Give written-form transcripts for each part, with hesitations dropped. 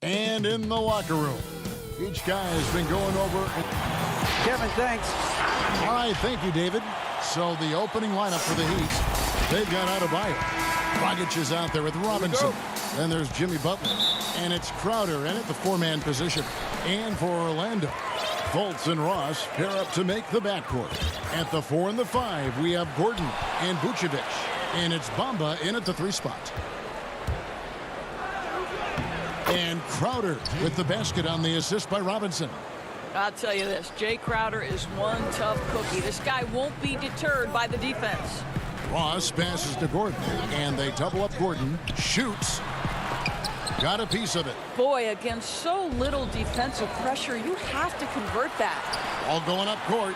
And in the locker room, each guy has been going over. Kevin, thanks. All right, thank you, David. So the opening lineup for the Heat, they've got Adebayo. Dragic is out there with Robinson. Then there's Jimmy Butler. And it's Crowder in at the four-man position. And for Orlando, Fultz and Ross pair up to make the backcourt. At the 4 and the 5, we have Gordon and Vucevic. And it's Bamba in at the 3 spot. And Crowder with the basket on the assist by Robinson. I'll tell you this, Jay Crowder is one tough cookie. This guy won't be deterred by the defense. Ross passes to Gordon, and they double up Gordon. Shoots. Got a piece of it. Boy, against so little defensive pressure, you have to convert that. All going up court.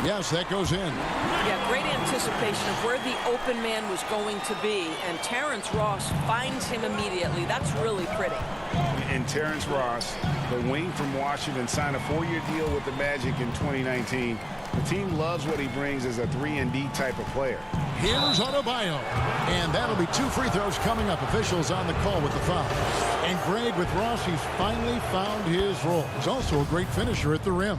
Yes, that goes in. Yeah, great anticipation of where the open man was going to be, and Terrence Ross finds him immediately. That's really pretty. And Terrence Ross, the wing from Washington, signed a 4-year deal with the Magic in 2019. The team loves what he brings as a 3-and-D type of player. Here's Adebayo. And that'll be 2 free throws coming up. Officials on the call with the foul. And Greg, with Ross, he's finally found his role. He's also a great finisher at the rim.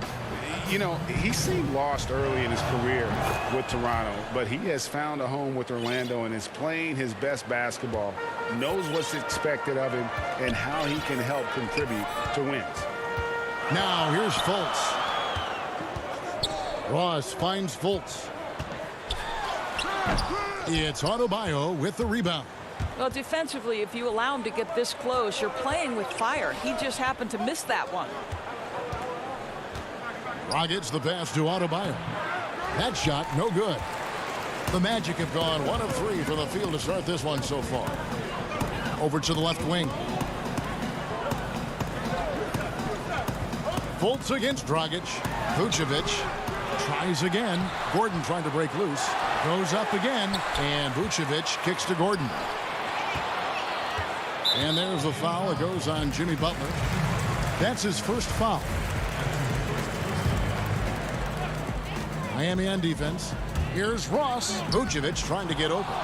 You know, he seemed lost early in his career with Toronto, but he has found a home with Orlando and is playing his best basketball, knows what's expected of him, and how he can help contribute to wins. Now, here's Fultz. Ross finds Fultz. It's Adebayo with the rebound. Well, defensively, if you allow him to get this close, you're playing with fire. He just happened to miss that one. Dragic the pass to Adebayo. That shot, no good. The Magic have gone 1 of 3 from the field to start this one so far. Over to the left wing. Fultz against Dragic. Vucevic tries again. Gordon trying to break loose. Goes up again. And Vucevic kicks to Gordon. And there's the foul. It goes on Jimmy Butler. That's his first foul. Miami on defense. Here's Ross. Vucevic trying to get open.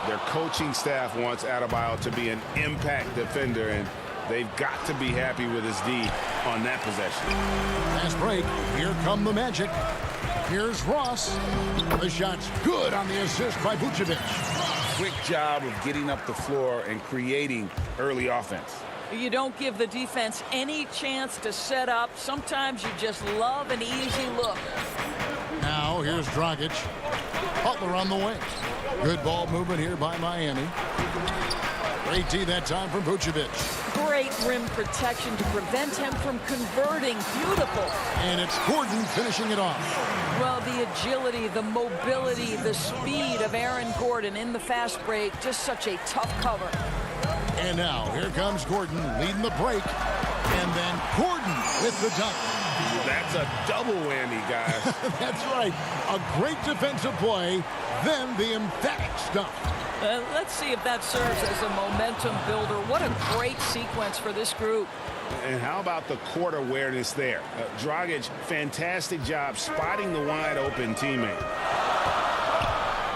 Their coaching staff wants Adebayo to be an impact defender, and they've got to be happy with his D on that possession. Fast break. Here come the Magic. Here's Ross. The shot's good on the assist by Vucevic. Quick job of getting up the floor and creating early offense. You don't give the defense any chance to set up. Sometimes you just love an easy look. Now here's Dragic. Butler on the wing. Good ball movement here by Miami. Great D that time from Vucevic. Great rim protection to prevent him from converting. Beautiful. And it's Gordon finishing it off. Well, the agility, the mobility, the speed of Aaron Gordon in the fast break. Just such a tough cover. And now here comes Gordon leading the break. And then Gordon with the dunk. That's a double whammy, guys. That's right. A great defensive play, then the emphatic stuff. Let's see if that serves as a momentum builder. What a great sequence for this group. And how about the court awareness there? Dragic, fantastic job spotting the wide open teammate.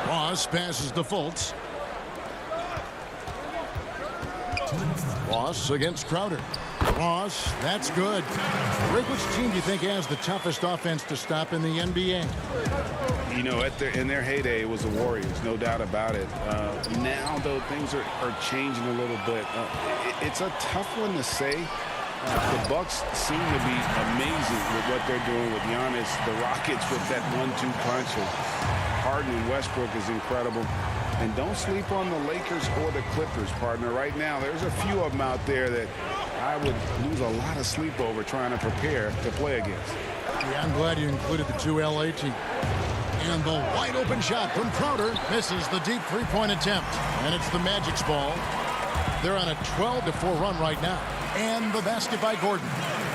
Ross passes to Fultz. Ross against Crowder. Ross, that's good. Rick, which team do you think has the toughest offense to stop in the NBA? You know, in their heyday, it was the Warriors, no doubt about it. Now, though, things are changing a little bit. It's a tough one to say. The Bucks seem to be amazing with what they're doing with Giannis. The Rockets with that 1-2 punch of Harden and Westbrook is incredible. And don't sleep on the Lakers or the Clippers, partner. Right now, there's a few of them out there that I would lose a lot of sleep over trying to prepare to play against. Yeah, I'm glad you included the 2 LA teams. And the wide open shot from Crowder misses the deep 3-point attempt. And it's the Magic's ball. They're on a 12-4 run right now. And the basket by Gordon.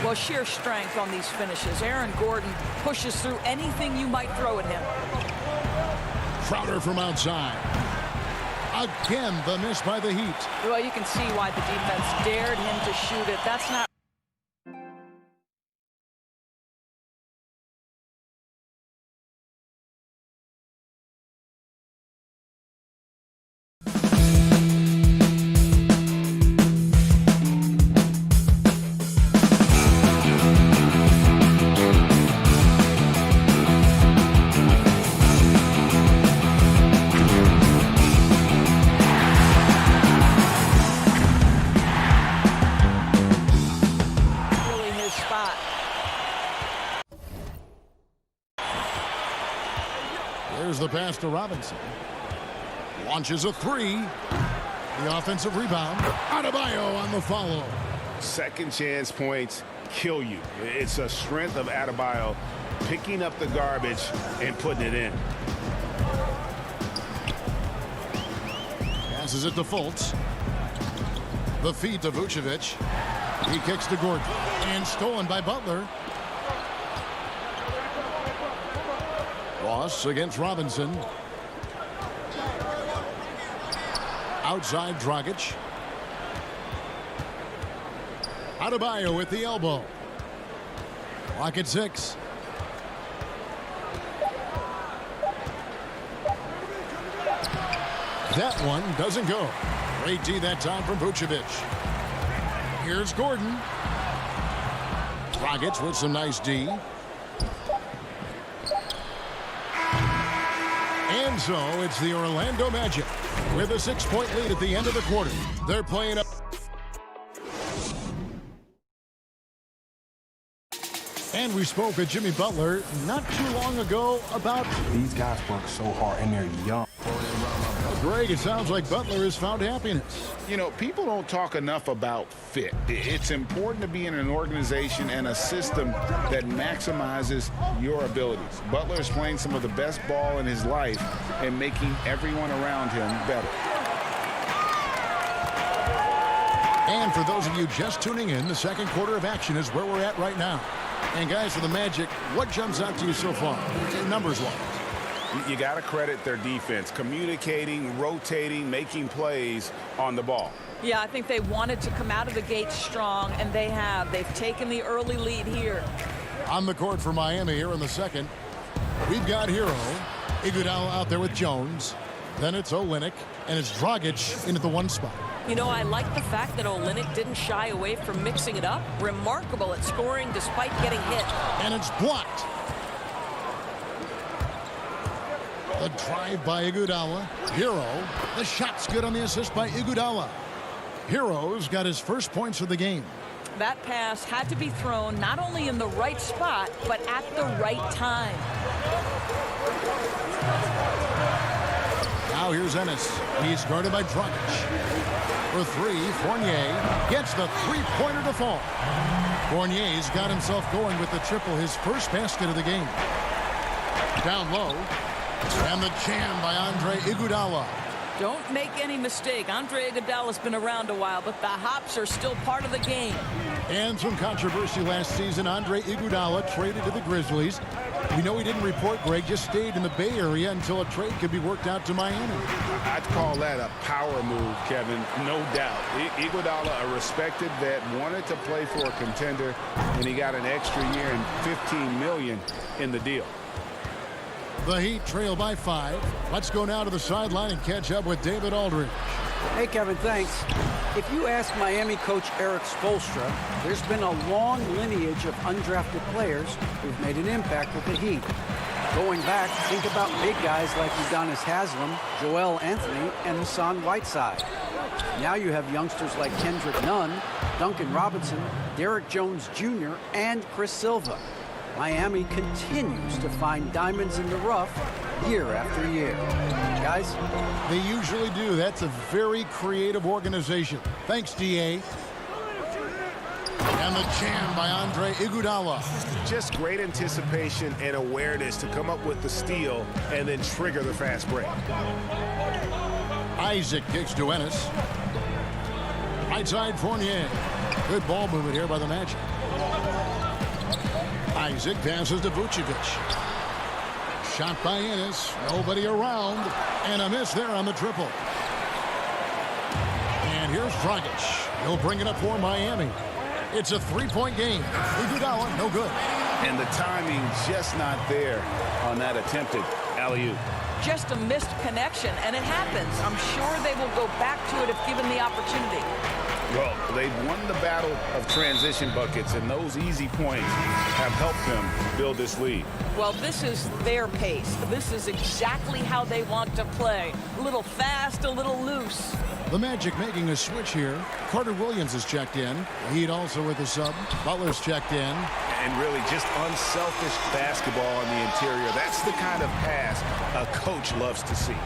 Well, sheer strength on these finishes. Aaron Gordon pushes through anything you might throw at him. Crowder from outside. Again, the miss by the Heat. Well, you can see why the defense dared him to shoot it. That's not the pass to Robinson. Launches a three. The offensive rebound. Adebayo on the follow. Second chance points kill you. It's a strength of Adebayo picking up the garbage and putting it in. Passes it to Fultz. The feed to Vucevic. He kicks to Gordon. And stolen by Butler. Ross against Robinson. Outside Dragic. Adebayo with the elbow. Clock at 6. That one doesn't go. Great D that time from Vucevic. Here's Gordon. Dragic with some nice D. And so it's the Orlando Magic with a 6-point lead at the end of the quarter. They're playing up. And we spoke with Jimmy Butler not too long ago about these guys work so hard and they're young. Greg, it sounds like Butler has found happiness. You know, people don't talk enough about fit. It's important to be in an organization and a system that maximizes your abilities. Butler is playing some of the best ball in his life and making everyone around him better. And for those of you just tuning in, the second quarter of action is where we're at right now. And guys, for the Magic, what jumps out to you so far, numbers-wise? You got to credit their defense, communicating, rotating, making plays on the ball. Yeah, I think they wanted to come out of the gate strong, and they have. They've taken the early lead here. On the court for Miami here in the second, we've got Hero. Iguodala out there with Jones. Then it's Olynyk, and it's Dragic in at the 1 spot. You know, I like the fact that Olynyk didn't shy away from mixing it up. Remarkable at scoring despite getting hit. And it's blocked. The drive by Iguodala. Hero. The shot's good on the assist by Iguodala. Hero's got his first points of the game. That pass had to be thrown not only in the right spot, but at the right time. Now here's Ennis. He's guarded by Dragic. For 3, Fournier gets the three-pointer to fall. Fournier's got himself going with the triple, his first basket of the game. Down low. And the jam by Andre Iguodala. Don't make any mistake. Andre Iguodala's been around a while, but the hops are still part of the game. And some controversy last season. Andre Iguodala traded to the Grizzlies. We know he didn't report, Greg, just stayed in the Bay Area until a trade could be worked out to Miami. I'd call that a power move, Kevin, no doubt. Iguodala, a respected vet, wanted to play for a contender, and he got an extra year and $15 million in the deal. The Heat trail by 5. Let's go now to the sideline and catch up with David Aldridge. Hey, Kevin, thanks. If you ask Miami coach Eric Spoelstra, there's been a long lineage of undrafted players who've made an impact with the Heat. Going back, think about big guys like Udonis Haslem, Joel Anthony, and Hassan Whiteside. Now you have youngsters like Kendrick Nunn, Duncan Robinson, Derrick Jones Jr., and Chris Silva. Miami continues to find diamonds in the rough year after year. Guys? They usually do. That's a very creative organization. Thanks, D.A. And the jam by Andre Iguodala. Just great anticipation and awareness to come up with the steal and then trigger the fast break. Isaac kicks to Ennis. Right side Fournier. Good ball movement here by the Magic. Isaac passes to Vucevic. Shot by Ennis. Nobody around. And a miss there on the triple. And here's Dragic. He'll bring it up for Miami. It's a 3-point game. Iguodala, no good. And the timing just not there on that attempted alley-oop. Just a missed connection, and it happens. I'm sure they will go back to it if given the opportunity. Well, they've won the battle of transition buckets, and those easy points have helped them build this lead. Well, this is their pace. This is exactly how they want to play. A little fast, a little loose. The Magic making a switch here. Carter Williams is checked in. Heat also with a sub. Butler's checked in. and really just unselfish basketball on the interior. That's the kind of pass a coach loves to see.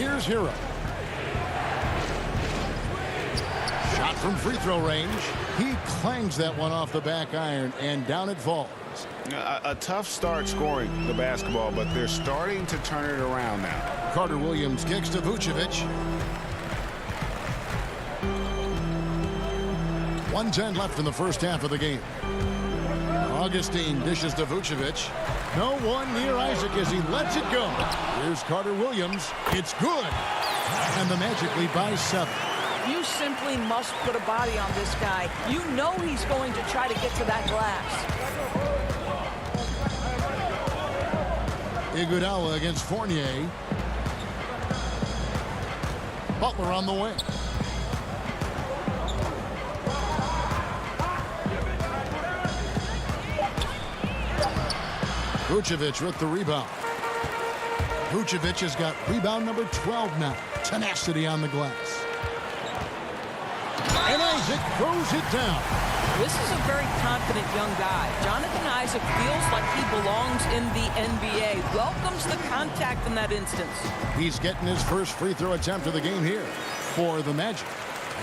Here's Hero. Shot from free throw range. He clangs that one off the back iron, and down it falls. A tough start scoring the basketball, but they're starting to turn it around now. Carter Williams kicks to Vucevic. 1:10 left in the first half of the game. Augustine dishes to Vucevic. No one near Isaac as he lets it go. Here's Carter Williams. It's good. And the Magic lead by 7. You simply must put a body on this guy. You know he's going to try to get to that glass. Iguodala against Fournier. Butler on the wing. Vucevic with the rebound. Vucevic has got rebound number 12 now. Tenacity on the glass. And Isaac throws it down. This is a very confident young guy. Jonathan Isaac feels like he belongs in the NBA. Welcomes the contact in that instance. He's getting his first free throw attempt of the game here for the Magic.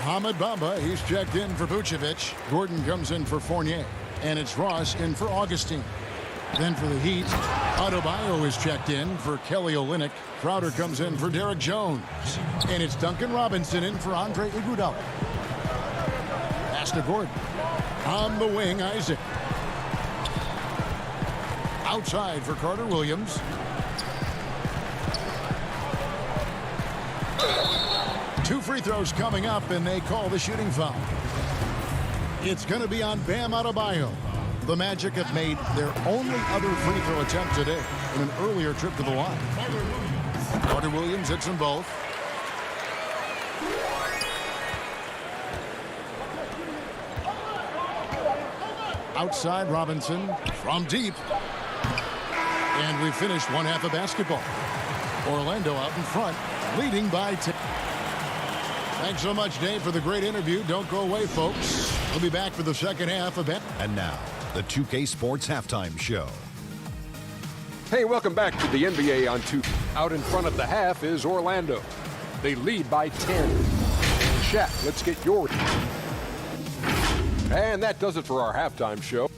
Mohamed Bamba, he's checked in for Vucevic. Gordon comes in for Fournier. And it's Ross in for Augustine. Then for the Heat, Adebayo is checked in for Kelly Olynyk. Crowder comes in for Derek Jones. And it's Duncan Robinson in for Andre Iguodala. Pass to Gordon. On the wing, Isaac. Outside for Carter Williams. Two free throws coming up, and they call the shooting foul. It's going to be on Bam Adebayo. The Magic have made their only other free throw attempt today in an earlier trip to the line. Carter Williams hits them both. Outside Robinson from deep. And we finished one half of basketball. Orlando out in front, leading by 10. Thanks so much, Dave, for the great interview. Don't go away, folks. We'll be back for the second half of it. And now, the 2K Sports Halftime Show. Hey, welcome back to the NBA on 2. Out in front of the half is Orlando. They lead by 10. Shaq, let's get your... And that does it for our halftime show.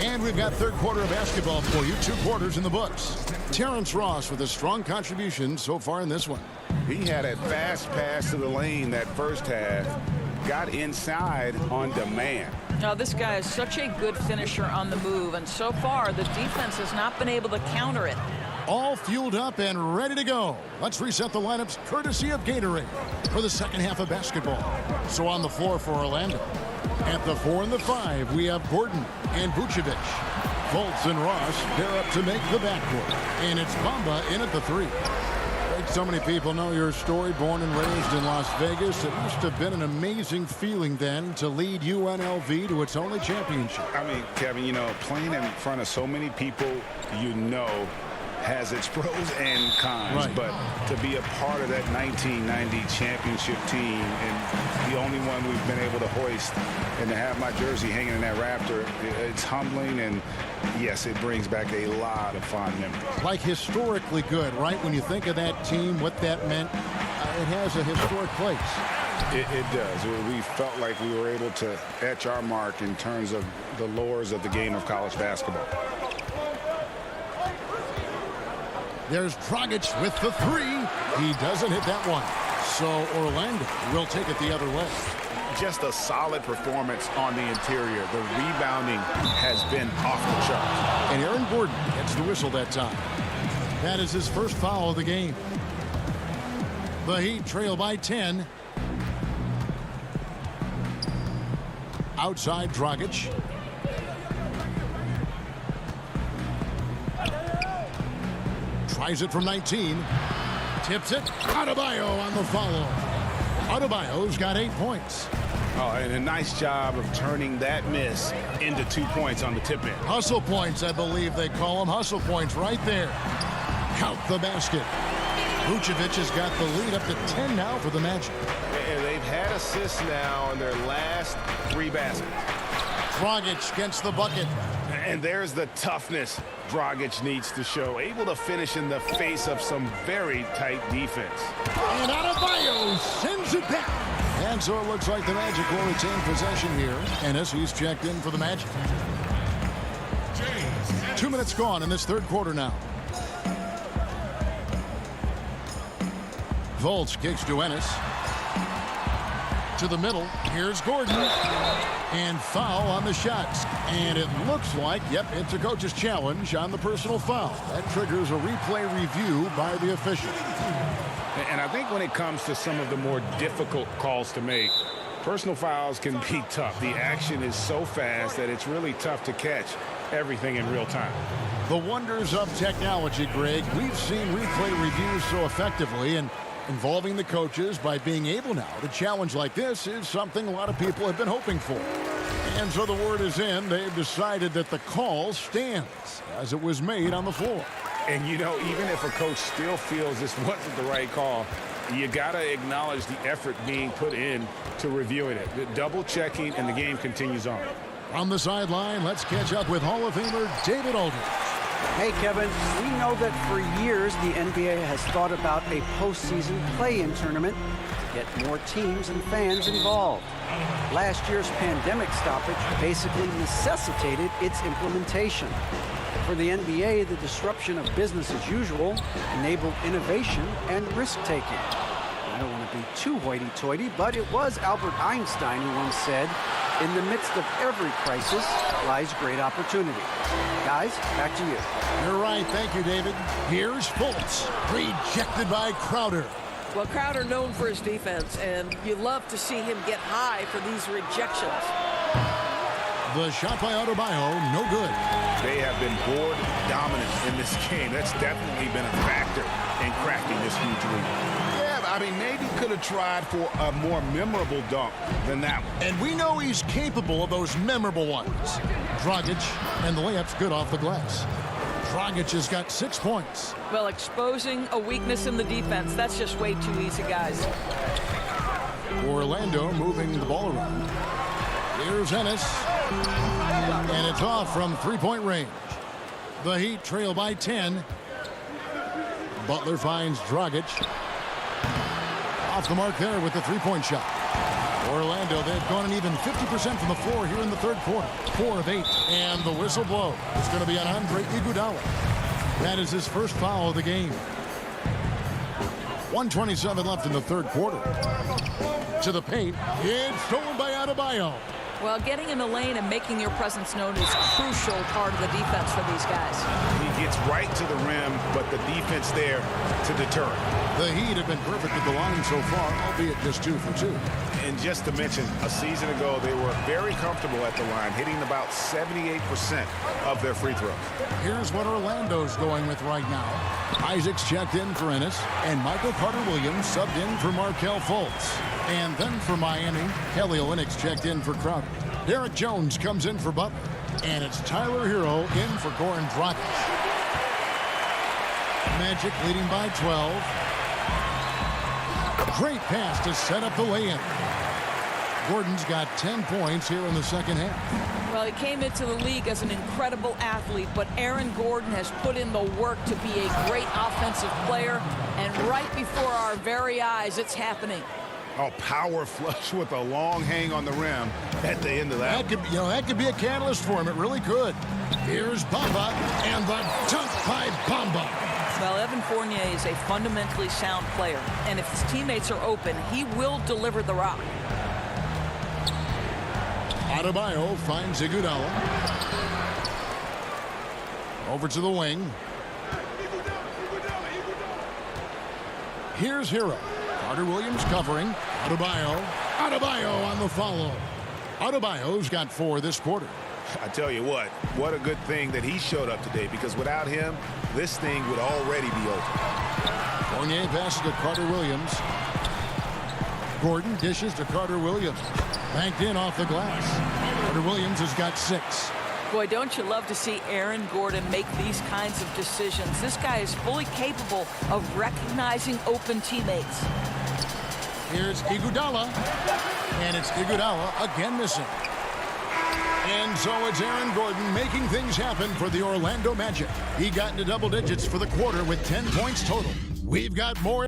And we've got third quarter of basketball for you. 2 quarters in the books. Terrence Ross with a strong contribution so far in this one. He had a fast pass to the lane that first half. Got inside on demand. Now, this guy is such a good finisher on the move, and so far the defense has not been able to counter it. All fueled up and ready to go. Let's reset the lineups courtesy of Gatorade for the second half of basketball. So on the floor for Orlando. At the 4 and the 5, we have Gordon and Vucevic. Fultz and Ross, they're up to make the backcourt. And it's Bamba in at the 3. So many people know your story, born and raised in Las Vegas. It must have been an amazing feeling then to lead UNLV to its only championship. I mean, Kevin, you know, playing in front of so many people you know has its pros and cons. Right. But to be a part of that 1990 championship team and the only one we've been able to hoist and to have my jersey hanging in that rafter, it's humbling, and yes, it brings back a lot of fond memories. Like historically good, right? When you think of that team, what that meant, it has a historic place. It does. We felt like we were able to etch our mark in terms of the lures of the game of college basketball. There's Dragic with the 3. He doesn't hit that one. So Orlando will take it the other way. Just a solid performance on the interior. The rebounding has been off the charts. And Aaron Gordon gets the whistle that time. That is his first foul of the game. The Heat trail by 10. Outside Dragic. Tries it from 19. Tips it. Adebayo on the follow. Adebayo's got 8 points. Oh, and a nice job of turning that miss into 2 points on the tip in. Hustle points, I believe they call them. Hustle points right there. Count the basket. Vucevic has got the lead up to 10 now for the Magic. And they've had assists now in their last 3 baskets. Dragic gets the bucket. And there's the toughness Dragic needs to show. Able to finish in the face of some very tight defense. And Adebayo sends it back. And so it looks like the Magic will retain possession here. Ennis, he's checked in for the Magic. 2 minutes gone in this third quarter now. Fultz kicks to Ennis. To the middle. Here's Gordon. And foul on the shots. And it looks like, yep, it's a coach's challenge on the personal foul. That triggers a replay review by the official. And I think when it comes to some of the more difficult calls to make, personal fouls can be tough. The action is so fast that it's really tough to catch everything in real time. The wonders of technology, Greg. We've seen replay reviews so effectively, and involving the coaches by being able now to challenge like this is something a lot of people have been hoping for. And so the word is in. They've decided that the call stands as it was made on the floor. And, you know, even if a coach still feels this wasn't the right call, you got to acknowledge the effort being put in to reviewing it. The double checking, and the game continues on. On the sideline, let's catch up with Hall of Famer David Aldridge. Hey, Kevin, we know that for years the NBA has thought about a postseason play-in tournament to get more teams and fans involved. Last year's pandemic stoppage basically necessitated its implementation. For the NBA, the disruption of business as usual enabled innovation and risk-taking. I don't want to be too hoity-toity, but it was Albert Einstein who once said, "In the midst of every crisis lies great opportunity." Guys, back to you. You're right. Thank you, David. Here's Fultz. Rejected by Crowder. Well, Crowder known for his defense, and you love to see him get high for these rejections. The shot by Adebayo, no good. They have been board dominant in this game. That's definitely been a factor in cracking this huge lead. Yeah, I mean, maybe could have tried for a more memorable dunk than that one. And we know he's capable of those memorable ones. Dragic, and the layup's good off the glass. Dragic has got 6 points. Well, exposing a weakness in the defense, that's just way too easy, guys. Orlando moving the ball around. Here's Ennis. And it's off from three-point range. The Heat trail by 10. Butler finds Dragic. Off the mark there with the three-point shot. Orlando, they've gone an even 50% from the floor here in the third quarter. 4 of 8. And the whistle blows. It's going to be on Andre Iguodala. That is his first foul of the game. 1:27 left in the third quarter. To the paint. It's stolen by Adebayo. Well, getting in the lane and making your presence known is a crucial part of the defense for these guys. He gets right to the rim, but the defense there to deter him. The Heat have been perfect at the line so far, albeit just 2 for 2. And just to mention, a season ago, they were very comfortable at the line, hitting about 78% of their free throws. Here's what Orlando's going with right now. Isaac's checked in for Ennis, and Michael Carter-Williams subbed in for Markelle Fultz. And then for Miami, Kelly Olynyk's checked in for Crowder. Derek Jones comes in for Butler. And it's Tyler Hero in for Goran Dragic. Magic leading by 12. Great pass to set up the lay-in. Gordon's got 10 points here in the second half. Well, he came into the league as an incredible athlete, but Aaron Gordon has put in the work to be a great offensive player, and right before our very eyes, it's happening. Oh, power flush with a long hang on the rim at the end of that. That could be a catalyst for him. It really could. Here's Bamba, and the dunk by Bamba. Well, Evan Fournier is a fundamentally sound player, and if his teammates are open, he will deliver the rock. Adebayo finds Iguodala. Over to the wing. Here's Hero. Carter-Williams covering. Adebayo on the follow. Adebayo's got 4 this quarter. I tell you what a good thing that he showed up today, because without him, this thing would already be over. Fournier passes to Carter-Williams. Gordon dishes to Carter-Williams. Banked in off the glass. Carter Williams has got 6. Boy, don't you love to see Aaron Gordon make these kinds of decisions. This guy is fully capable of recognizing open teammates. Here's Iguodala. And it's Iguodala again missing. And so it's Aaron Gordon making things happen for the Orlando Magic. He got into double digits for the quarter with 10 points total. We've got more.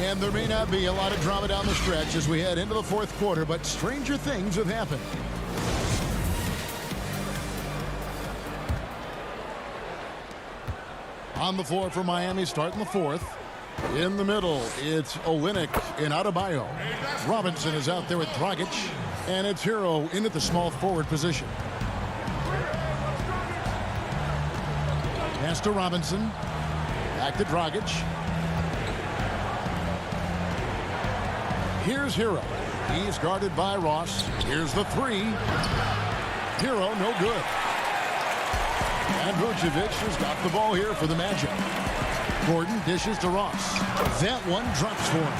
And there may not be a lot of drama down the stretch as we head into the fourth quarter, but stranger things have happened. On the floor for Miami, starting the fourth. In the middle, it's Olynyk and Adebayo. Robinson is out there with Dragic, and it's Hero in at the small forward position. Pass to Robinson. Back to Dragic. Here's Hero. He's guarded by Ross. Here's the three. Hero, no good. And Vucevic has got the ball here for the Magic. Gordon dishes to Ross. That one drops for him.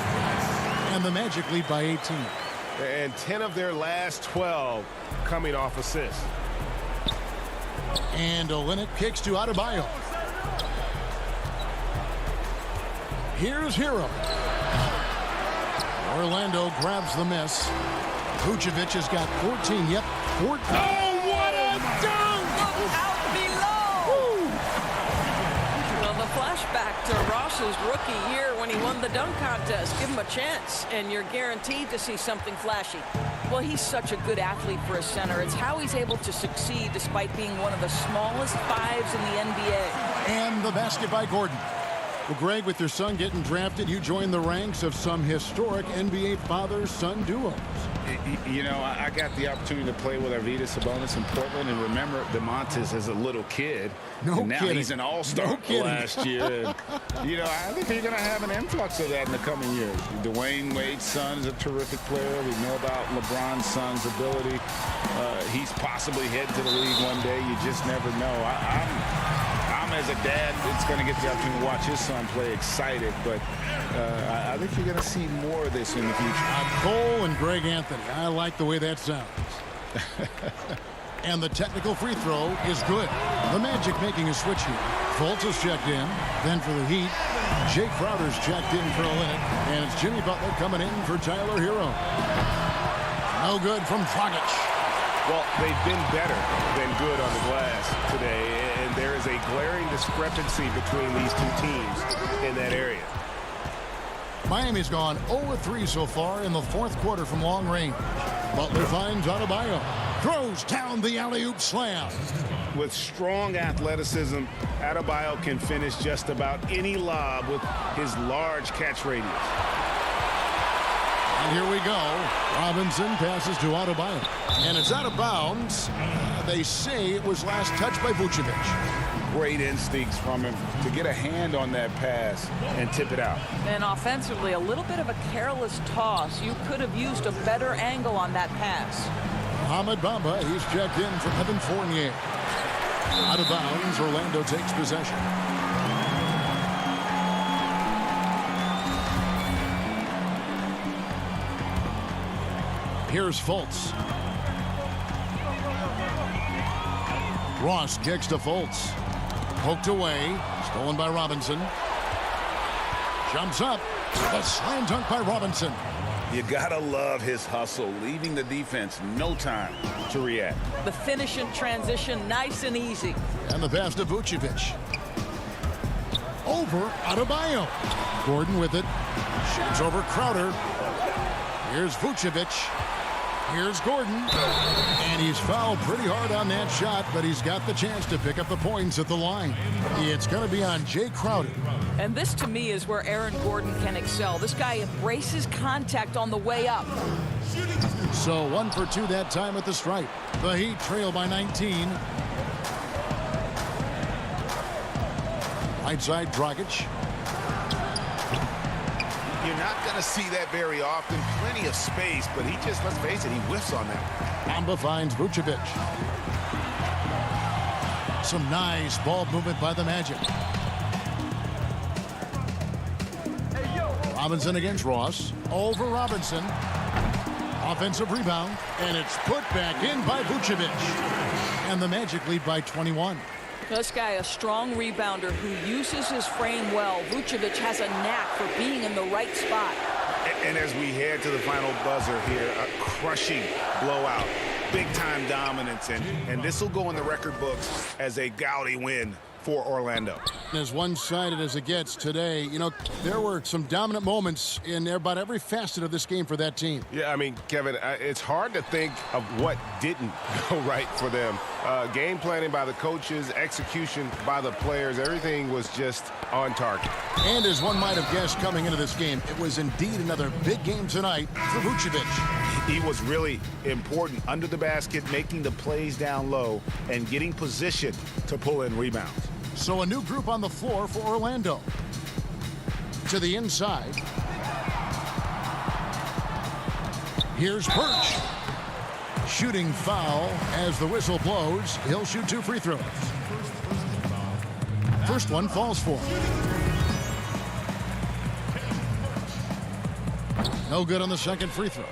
And the Magic lead by 18. And 10 of their last 12 coming off assists. And Olynyk kicks to Adebayo. Here's Hero. Orlando grabs the miss. Vucevic has got 14. Yep, 14. Oh, what a dunk! Look out below! Well, the flashback to Ross's rookie year when he won the dunk contest. Give him a chance, and you're guaranteed to see something flashy. Well, he's such a good athlete for a center. It's how he's able to succeed despite being one of the smallest fives in the NBA. And the basket by Gordon. Well, Greg, with your son getting drafted, you joined the ranks of some historic NBA father-son duos. You know, I got the opportunity to play with Arvydas Sabonis in Portland, and remember DeMontis as a little kid. No and now kidding. He's an all-star last year. And, you know, I think you're going to have an influx of that in the coming years. Dwayne Wade's son is a terrific player. We know about LeBron's son's ability. He's possibly heading to the league one day. You just never know. I'm as a dad, it's going to get the opportunity to watch his son play excited, but I think you're going to see more of this in the future. Cole and Greg Anthony. I like the way that sounds. And the technical free throw is good. The Magic making a switch here. Fultz is checked in. Then for the Heat, Jake Crowder's checked in for Olynyk. And it's Jimmy Butler coming in for Tyler Hero. No good from Dragic. Well, they've been better than good on the glass today, and there is a glaring discrepancy between these two teams in that area. Miami's gone 0-3 so far in the fourth quarter from long range. Butler finds Adebayo. Throws down the alley-oop slam. With strong athleticism, Adebayo can finish just about any lob with his large catch radius. And here we go. Robinson passes to Adebayo. And it's out of bounds. They say it was last touched by Vucevic. Great instincts from him to get a hand on that pass and tip it out. And offensively, a little bit of a careless toss. You could have used a better angle on that pass. Mohamed Bamba, he's checked in for Evan Fournier. Out of bounds, Orlando takes possession. Here's Fultz. Ross kicks to Fultz. Poked away. Stolen by Robinson. Jumps up. A slam dunk by Robinson. You gotta love his hustle, leaving the defense no time to react. The finish in transition, nice and easy. And the pass to Vucevic. Over Adebayo. Gordon with it. Shoots over Crowder. Here's Vucevic. Here's Gordon. And he's fouled pretty hard on that shot, but he's got the chance to pick up the points at the line. It's going to be on Jay Crowder. And this, to me, is where Aaron Gordon can excel. This guy embraces contact on the way up. So 1 for 2 that time at the stripe. The Heat trail by 19. Right side, Dragic. You're not going to see that very often. Plenty of space, but he just, let's face it, he whiffs on that. Bamba finds Vucevic. Some nice ball movement by the Magic. Robinson against Ross. Over Robinson. Offensive rebound. And it's put back in by Vucevic. And the Magic lead by 21. This guy, a strong rebounder who uses his frame well. Vucevic has a knack for being in the right spot. And as we head to the final buzzer here, a crushing blowout. Big-time dominance. And this will go in the record books as a gaudy win for Orlando. As one-sided as it gets today, you know, there were some dominant moments in about every facet of this game for that team. Yeah, I mean, Kevin, it's hard to think of what didn't go right for them. Game planning by the coaches, execution by the players, everything was just on target. And as one might have guessed coming into this game, it was indeed another big game tonight for Vucevic. He was really important under the basket, making the plays down low and getting position to pull in rebounds. So a new group on the floor for Orlando. To the inside. Here's Perch. Shooting foul as the whistle blows. He'll shoot 2 free throws. First one falls for him. No good on the second free throw.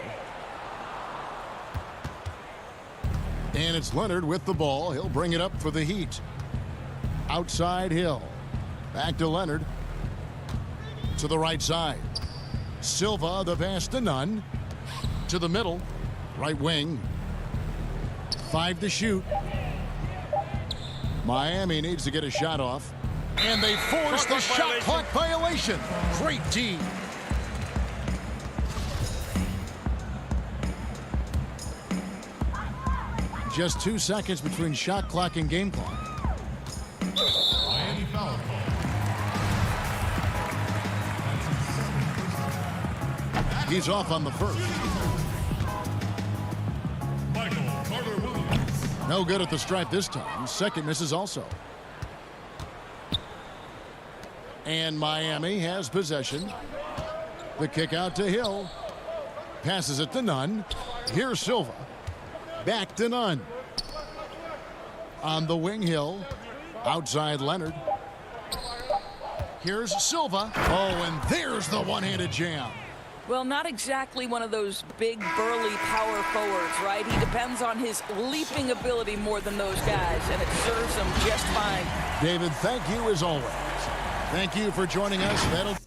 And it's Leonard with the ball. He'll bring it up for the Heat. Outside Hill. Back to Leonard. To the right side. Silva, the pass to Nunn. To the middle. Right wing. 5 to shoot. Miami needs to get a shot off. And they force the shot clock violation. Great D. Just 2 seconds between shot clock and game clock. Miami foul call. He's off on the first. No good at the stripe this time. Second misses also. And Miami has possession. The kick out to Hill. Passes it to Nunn. Here's Silva. Back to Nunn. On the wing, Hill. Outside Leonard. Here's Silva. Oh, and there's the one-handed jam. Well, not exactly one of those big, burly power forwards, right? He depends on his leaping ability more than those guys, and it serves him just fine. David, thank you as always. Thank you for joining us. That'll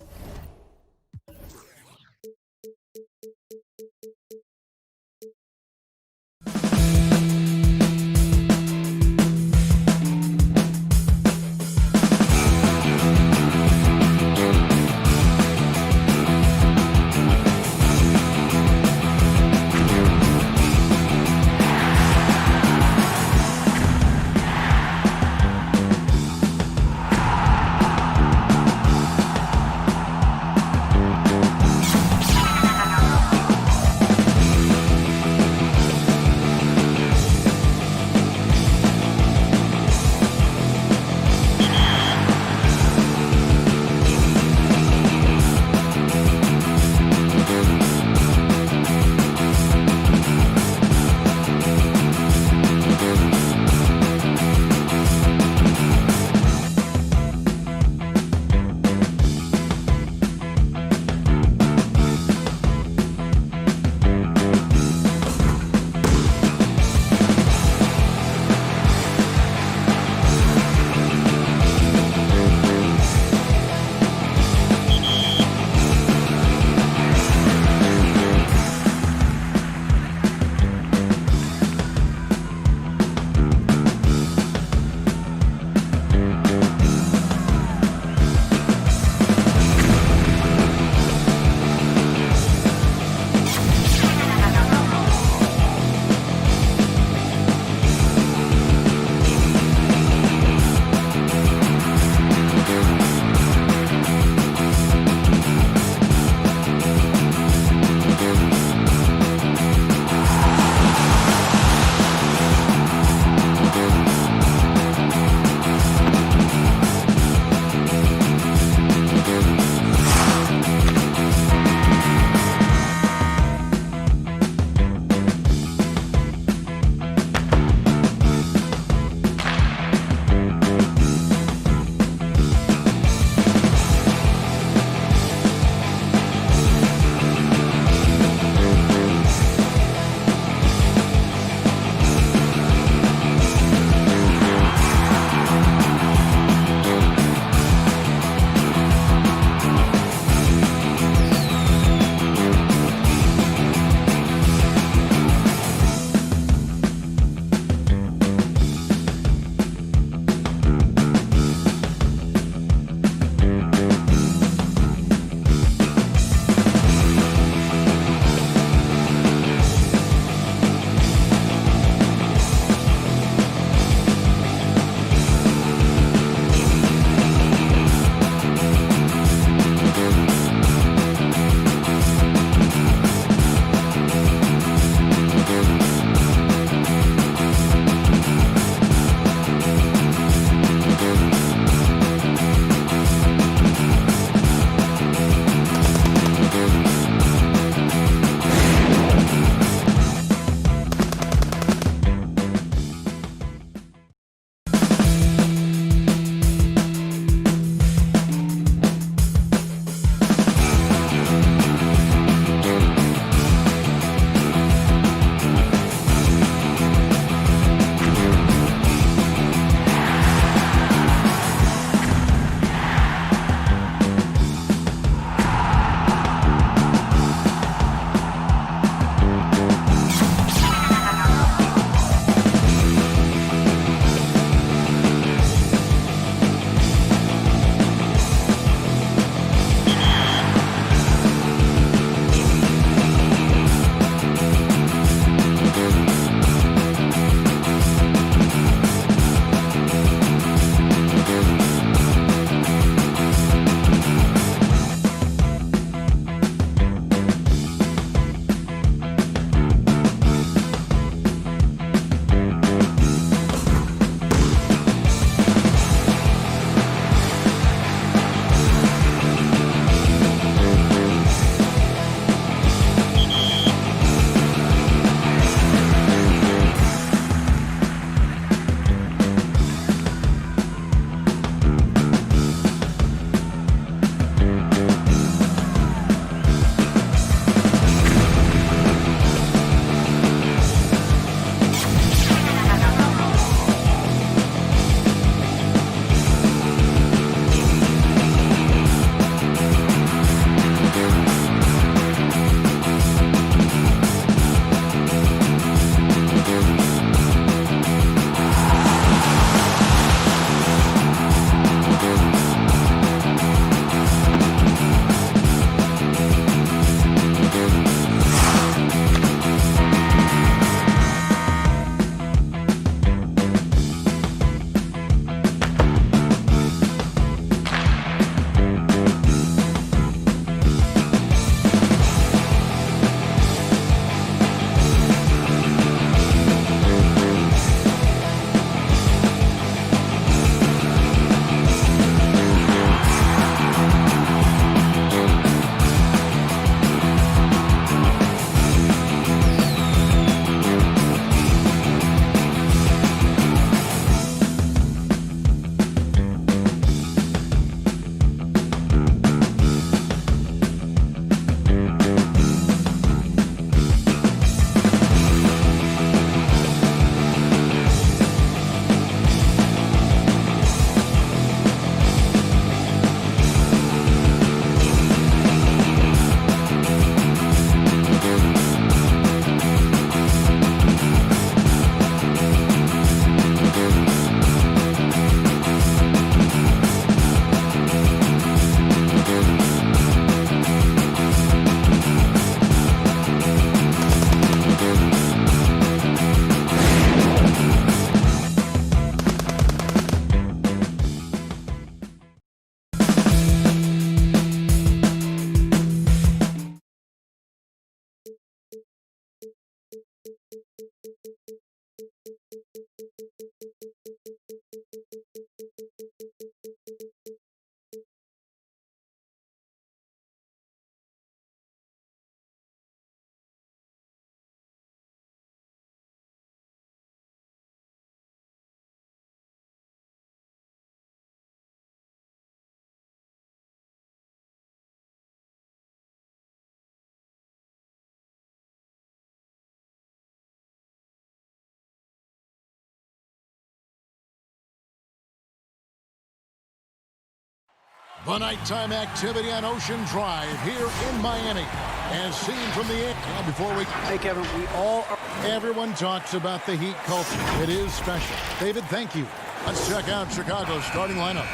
The nighttime activity on Ocean Drive here in Miami. As seen from the air. Before we... Hey, Kevin, we all are... Everyone talks about the Heat culture. It is special. David, thank you. Let's check out Chicago's starting lineup.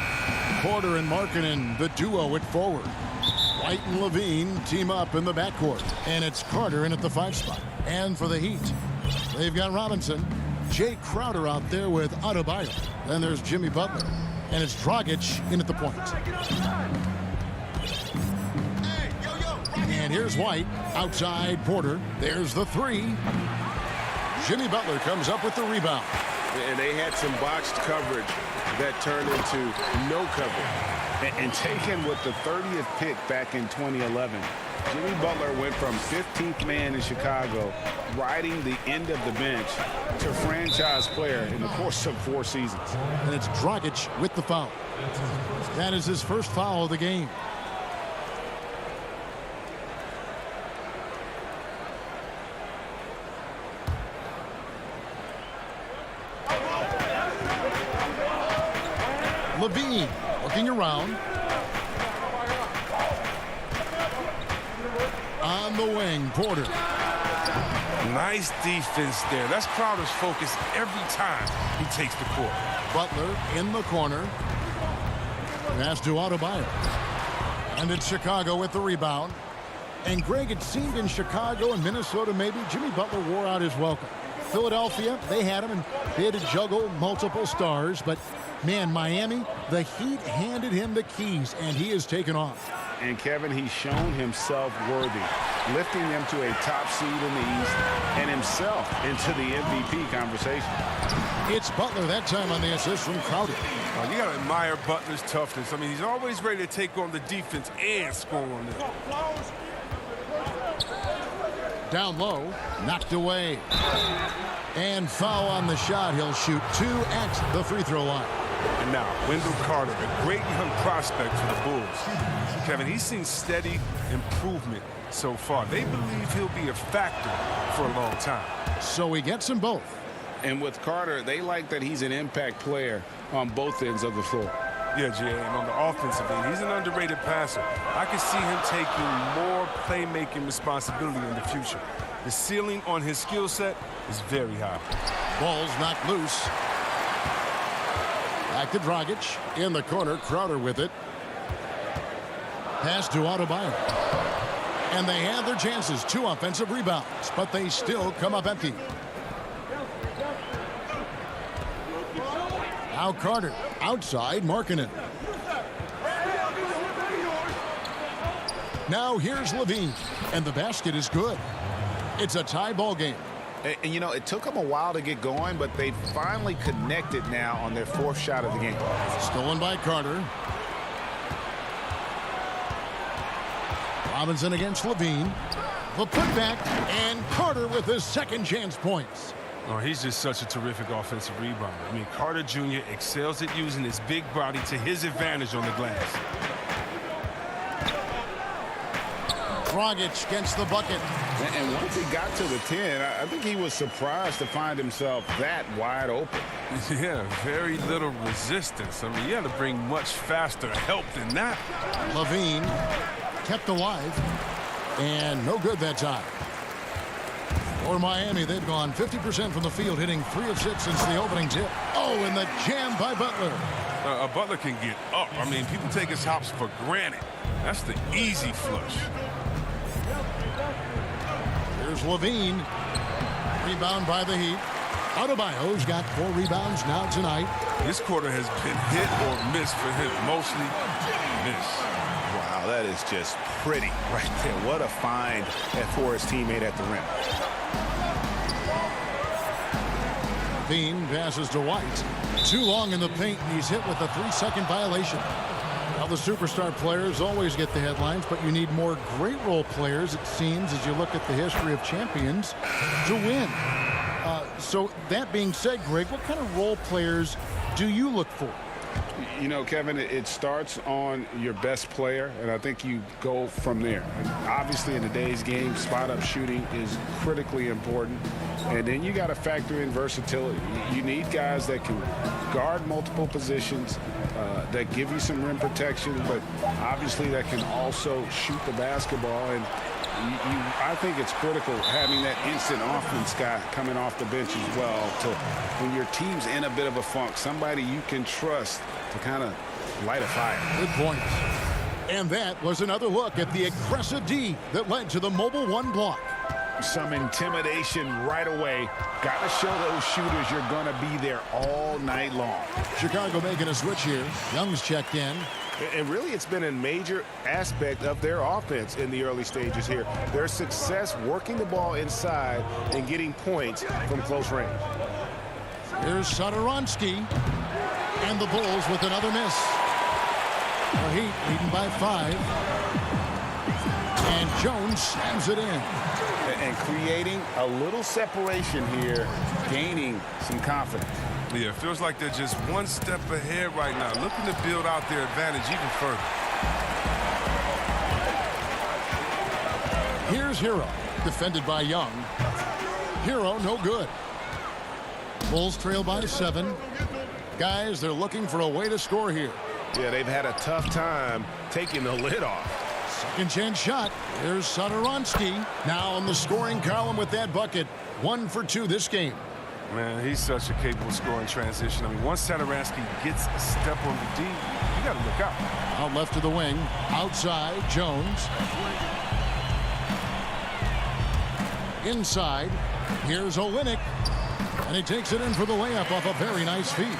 Porter and Markkanen, the duo at forward. White and Levine team up in the backcourt. And it's Carter in at the 5 spot. And for the Heat, they've got Robinson. Jay Crowder out there with Adebayo. Then there's Jimmy Butler. And it's Dragic in at the point. And here's White. Outside Porter. There's the 3. Jimmy Butler comes up with the rebound. And they had some boxed coverage that turned into no coverage. And taken with the 30th pick back in 2011, Jimmy Butler went from 15th man in Chicago, riding the end of the bench, to franchise player in the course of 4 seasons. And it's Dragic with the foul. That is his first foul of the game. Levine looking around. On the wing, Porter. Nice defense there. That's Crowder's focus every time he takes the court. Butler in the corner. Pass to Adebayo. And it's Chicago with the rebound. And Greg, it seemed in Chicago and Minnesota maybe Jimmy Butler wore out his welcome. Philadelphia, they had him and they had to juggle multiple stars. But, man, Miami, the Heat handed him the keys, and he has taken off. And, Kevin, he's shown himself worthy, lifting them to a top seed in the East and himself into the MVP conversation. It's Butler that time on the assist from Crowder. You got to admire Butler's toughness. I mean, he's always ready to take on the defense and score on them. Down low, knocked away. And foul on the shot. He'll shoot 2 at the free throw line. And now, Wendell Carter, a great young prospect for the Bulls. Kevin, he's seen steady improvement so far. They believe he'll be a factor for a long time. So he gets them both. And with Carter, they like that he's an impact player on both ends of the floor. Yeah, Jay, and on the offensive end, he's an underrated passer. I can see him taking more playmaking responsibility in the future. The ceiling on his skill set is very high. Ball's knocked loose. Back to Dragic. In the corner, Crowder with it. Pass to Adebayo. And they have their chances. 2 offensive rebounds, but they still come up empty. Now Carter. Outside, Markkanen. Now here's Levine. And the basket is good. It's a tie ball game. And, you know, it took them a while to get going, but they finally connected now on their 4th shot of the game. Stolen by Carter. Robinson against Levine. The putback, and Carter with his second chance points. Oh, he's just such a terrific offensive rebounder. I mean, Carter Jr. excels at using his big body to his advantage on the glass. Dragic gets the bucket. And once he got to the 10, I think he was surprised to find himself that wide open. Yeah, very little resistance. I mean, you had to bring much faster help than that. Levine kept alive, and no good that time. For Miami, they've gone 50% from the field, hitting 3 of 6 since the opening tip. Oh, and the jam by Butler. Butler can get up. I mean, people take his hops for granted. That's the easy flush. Here's Levine. Rebound by the Heat. Adebayo's got 4 rebounds now tonight. This quarter has been hit or miss for him. Mostly miss. Wow, that is just pretty right there. What a find for his teammate at the rim. Levine passes to White. Too long in the paint, and he's hit with a 3-second violation. Now, the superstar players always get the headlines, but you need more great role players, it seems, as you look at the history of champions, to win. So that being said, Greg, what kind of role players do you look for? You know, Kevin, it starts on your best player, and I think you go from there. And obviously, in today's game, spot-up shooting is critically important. And then you got to factor in versatility. You need guys that can guard multiple positions, that give you some rim protection, but obviously that can also shoot the basketball. And I think it's critical having that instant offense guy coming off the bench as well to, when your team's in a bit of a funk, somebody you can trust to kind of light a fire. Good point. And that was another look at the aggressive D that led to the Mobile One block. Some intimidation right away. Got to show those shooters you're going to be there all night long. Chicago making a switch here. Young's checked in. And really, it's been a major aspect of their offense in the early stages here. Their success working the ball inside and getting points from close range. Here's Satoransky. And the Bulls with another miss. The Heat leading by 5. And Jones slams it in. And creating a little separation here, gaining some confidence. Yeah, it feels like they're just one step ahead right now, looking to build out their advantage even further. Here's Hero, defended by Young. Hero, no good. Bulls trail by 7. Guys, they're looking for a way to score here. Yeah, they've had a tough time taking the lid off. Second chance shot. Here's Satoransky. Now on the scoring column with that bucket. 1 for 2 this game. Man, he's such a capable scoring transition. I mean, once Satoransky gets a step on the D, you got to look out. Out left to the wing. Outside, Jones. Inside. Here's Olynyk. And he takes it in for the layup off a very nice feed.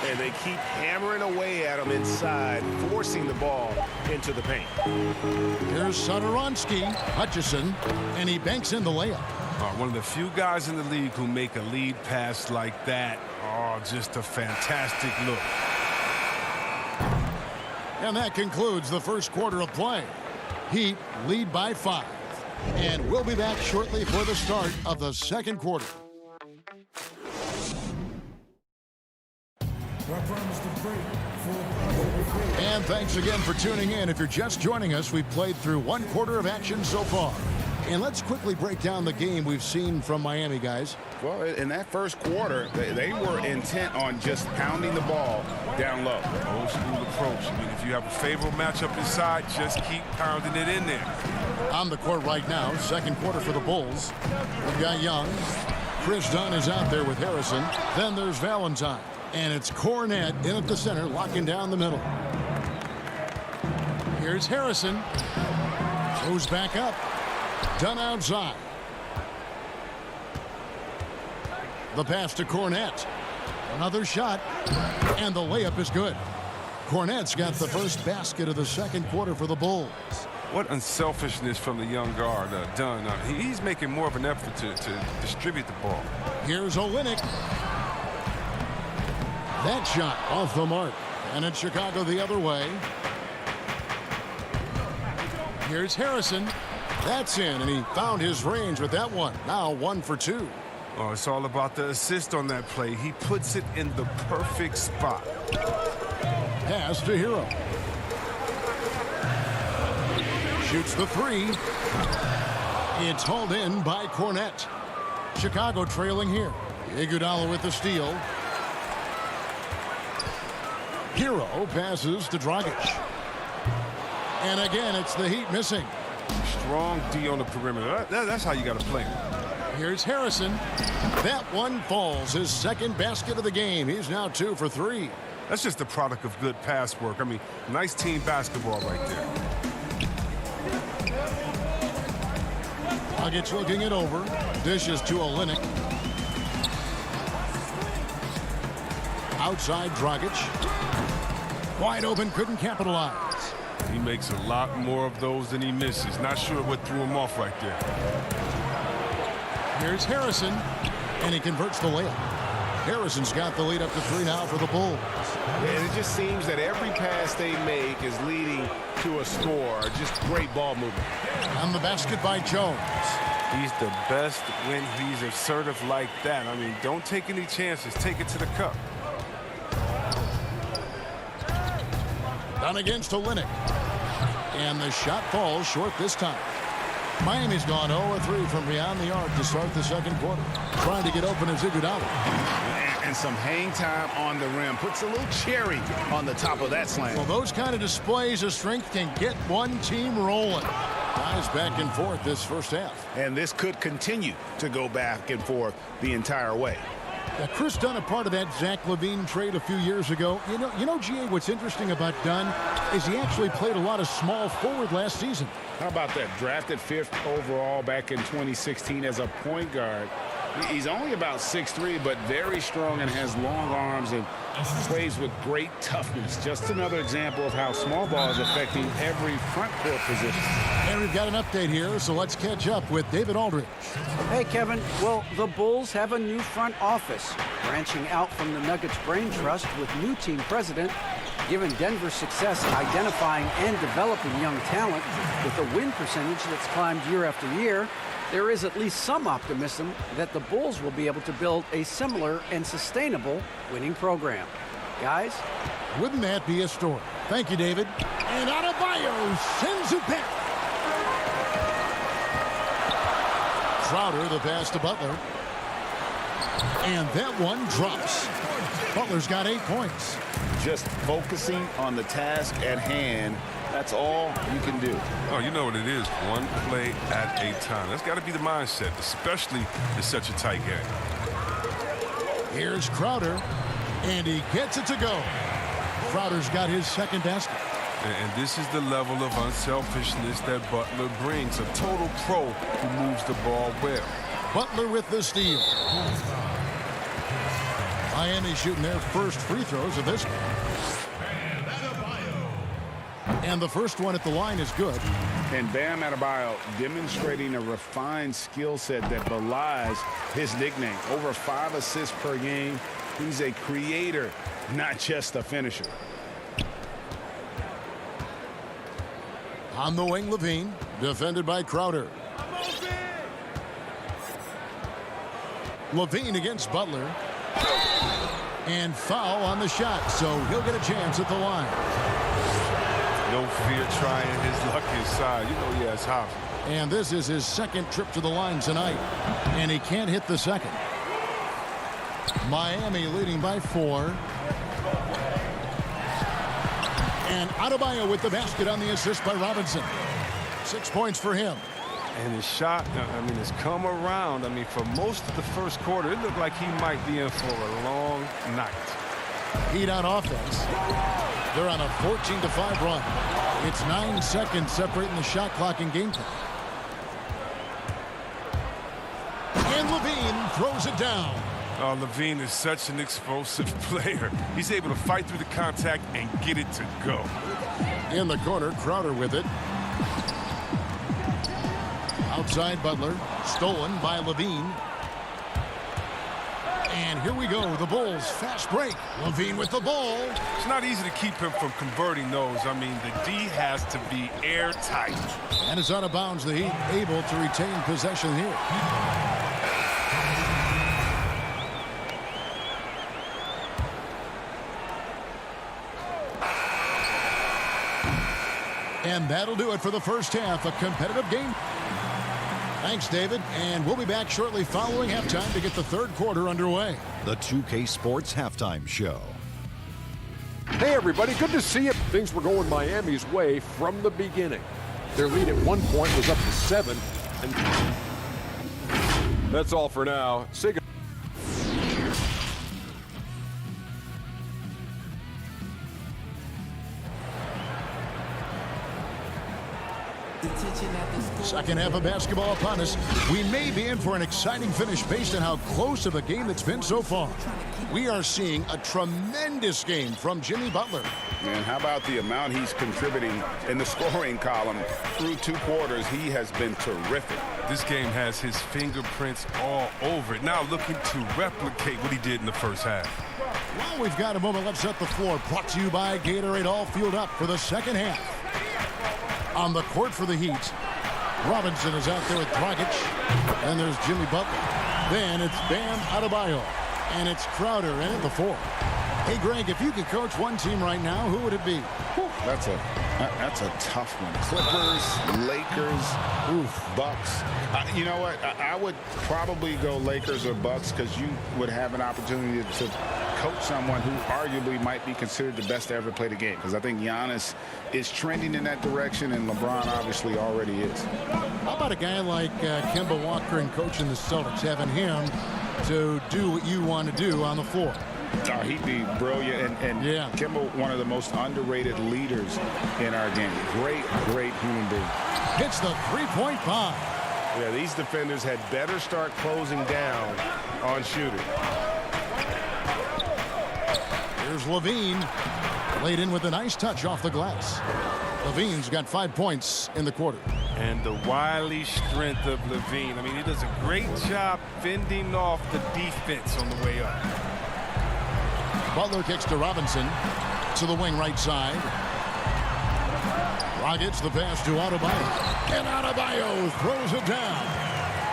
And they keep hammering away at him inside, forcing the ball into the paint. Here's Satoransky. Hutchison. And he banks in the layup. One of the few guys in the league who make a lead pass like that. Oh, just a fantastic look. And that concludes the first quarter of play. Heat lead by 5. And we'll be back shortly for the start of the second quarter. And thanks again for tuning in. If you're just joining us, we've played through one quarter of action so far. And let's quickly break down the game we've seen from Miami, guys. Well, in that first quarter, they were intent on just pounding the ball down low. Old school approach. I mean, if you have a favorable matchup inside, just keep pounding it in there. On the court right now, second quarter for the Bulls. We've got Young. Chris Dunn is out there with Harrison. Then there's Valentine. And it's Cornette in at the center, locking down the middle. Here's Harrison. Goes back up. Dunn outside. The pass to Cornette. Another shot. And the layup is good. Cornette's got the first basket of the second quarter for the Bulls. What unselfishness from the young guard, Dunn. He's making more of an effort to distribute the ball. Here's Olynyk. That shot off the mark. And it's Chicago the other way. Here's Harrison. That's in, and he found his range with that one. Now 1 for 2. Oh, it's all about the assist on that play. He puts it in the perfect spot. Pass to Hero. Shoots the 3. It's hauled in by Cornette. Chicago trailing here. Iguodala with the steal. Hero passes to Dragic. And again, it's the Heat missing. Strong D on the perimeter. That's how you got to play. Here's Harrison. That one falls. His second basket of the game. He's now 2 for 3. That's just the product of good pass work. I mean, nice team basketball right there. Dragic looking it over. Dishes to Olynyk. Outside Dragic. Wide open, couldn't capitalize. He makes a lot more of those than he misses. Not sure what threw him off right there. Here's Harrison, and he converts the layup. Harrison's got the lead up to 3 now for the Bulls. And it just seems that every pass they make is leading to a score. Just great ball movement. On the basket by Jones. He's the best when he's assertive like that. I mean, don't take any chances. Take it to the cup. Down against Olynyk. And the shot falls short this time. Miami's gone 0-3 from beyond the arc to start the second quarter. Trying to get open as Iguodala. And some hang time on the rim. Puts a little cherry on the top of that slam. Well, those kind of displays of strength can get one team rolling. Guys back and forth this first half. And this could continue to go back and forth the entire way. Now, Chris Dunn, a part of that Zach LaVine trade a few years ago. You know, GA, what's interesting about Dunn is he actually played a lot of small forward last season. How about that? Drafted 5th overall back in 2016 as a point guard. He's only about 6'3", but very strong and has long arms and plays with great toughness. Just another example of how small ball is affecting every front court position. And we've got an update here, so let's catch up with David Aldridge. Hey, Kevin. Well, the Bulls have a new front office, branching out from the Nuggets brain trust with new team president. Given Denver's success identifying and developing young talent with a win percentage that's climbed year after year, there is at least some optimism that the Bulls will be able to build a similar and sustainable winning program. Guys? Wouldn't that be a story? Thank you, David. And Adebayo sends it back. Crowder, the pass to Butler. And that one drops. Butler's got 8 points. Just focusing on the task at hand. That's all you can do. Oh, you know what it is. One play at a time. That's got to be the mindset, especially in such a tight game. Here's Crowder, and he gets it to go. Crowder's got his second basket. And this is the level of unselfishness that Butler brings. A total pro who moves the ball well. Butler with the steal. Miami shooting their first free throws of this game. And the first one at the line is good. And Bam Adebayo demonstrating a refined skill set that belies his nickname. Over 5 assists per game. He's a creator, not just a finisher. On the wing, LaVine, defended by Crowder. LaVine against Butler. And foul on the shot, so he'll get a chance at the line. No fear trying his luck inside. You know he has hops. And this is his second trip to the line tonight. And he can't hit the second. Miami leading by 4. And Adebayo with the basket on the assist by Robinson. 6 points for him. And his shot, I mean, has come around. I mean, for most of the first quarter, it looked like he might be in for a long night. Heat on offense. They're on a 14-5 run. It's 9 seconds separating the shot clock and game time. And LaVine throws it down. Oh, LaVine is such an explosive player. He's able to fight through the contact and get it to go. In the corner, Crowder with it. Outside Butler, stolen by LaVine. And here we go, the Bulls fast break. LaVine with the ball. It's not easy to keep him from converting those. I mean, the D has to be airtight. And it's out of bounds. The Heat able to retain possession here. And that'll do it for the first half. A competitive game. Thanks, David. And we'll be back shortly following halftime to get the third quarter underway. The 2K Sports Halftime Show. Hey, everybody. Good to see you. Things were going Miami's way from the beginning. Their lead at one point was up to 7. And that's all for now. Say goodbye. Second half of basketball upon us. We may be in for an exciting finish based on how close of a game it's been so far. We are seeing a tremendous game from Jimmy Butler. And how about the amount he's contributing in the scoring column? Through 2 quarters, he has been terrific. This game has his fingerprints all over it. Now looking to replicate what he did in the first half. Well, we've got a moment left at the floor. Brought to you by Gatorade, all fueled up for the second half. On the court for the Heat, Robinson is out there with Dragic. And there's Jimmy Butler. Then it's Bam Adebayo. And it's Crowder in at the 4. Hey, Greg, if you could coach one team right now, who would it be? That's a tough one. Clippers, Lakers, Bucks. You know what? I would probably go Lakers or Bucks because you would have an opportunity to coach someone who arguably might be considered the best to ever play the game, because I think Giannis is trending in that direction, and LeBron obviously already is. How about a guy like Kemba Walker and coaching the Celtics, having him to do what you want to do on the floor? Oh, he'd be brilliant, and yeah. Kemba, one of the most underrated leaders in our game. Great human being. Hits the three-point bomb. Yeah, these defenders had better start closing down on shooting. Here's Levine. Laid in with a nice touch off the glass. Levine's got 5 points in the quarter. And the wily strength of Levine. I mean, he does a great job fending off the defense on the way up. Butler kicks to Robinson. To the wing right side. Rockets the pass to Adebayo. And Adebayo throws it down.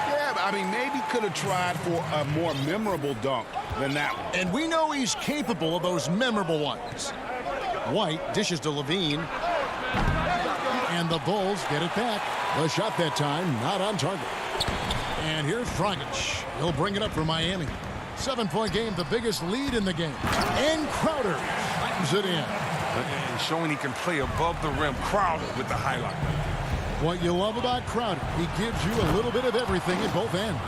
Yeah, I mean, maybe could have tried for a more memorable dunk than that one. And we know he's capable of those memorable ones. White dishes to Levine. And the Bulls get it back. The shot that time not on target. And here's Dragic. He'll bring it up for Miami. 7-point game, the biggest lead in the game. And Crowder slams it in. And showing he can play above the rim. Crowder with the highlight. What you love about Crowder, he gives you a little bit of everything at both ends.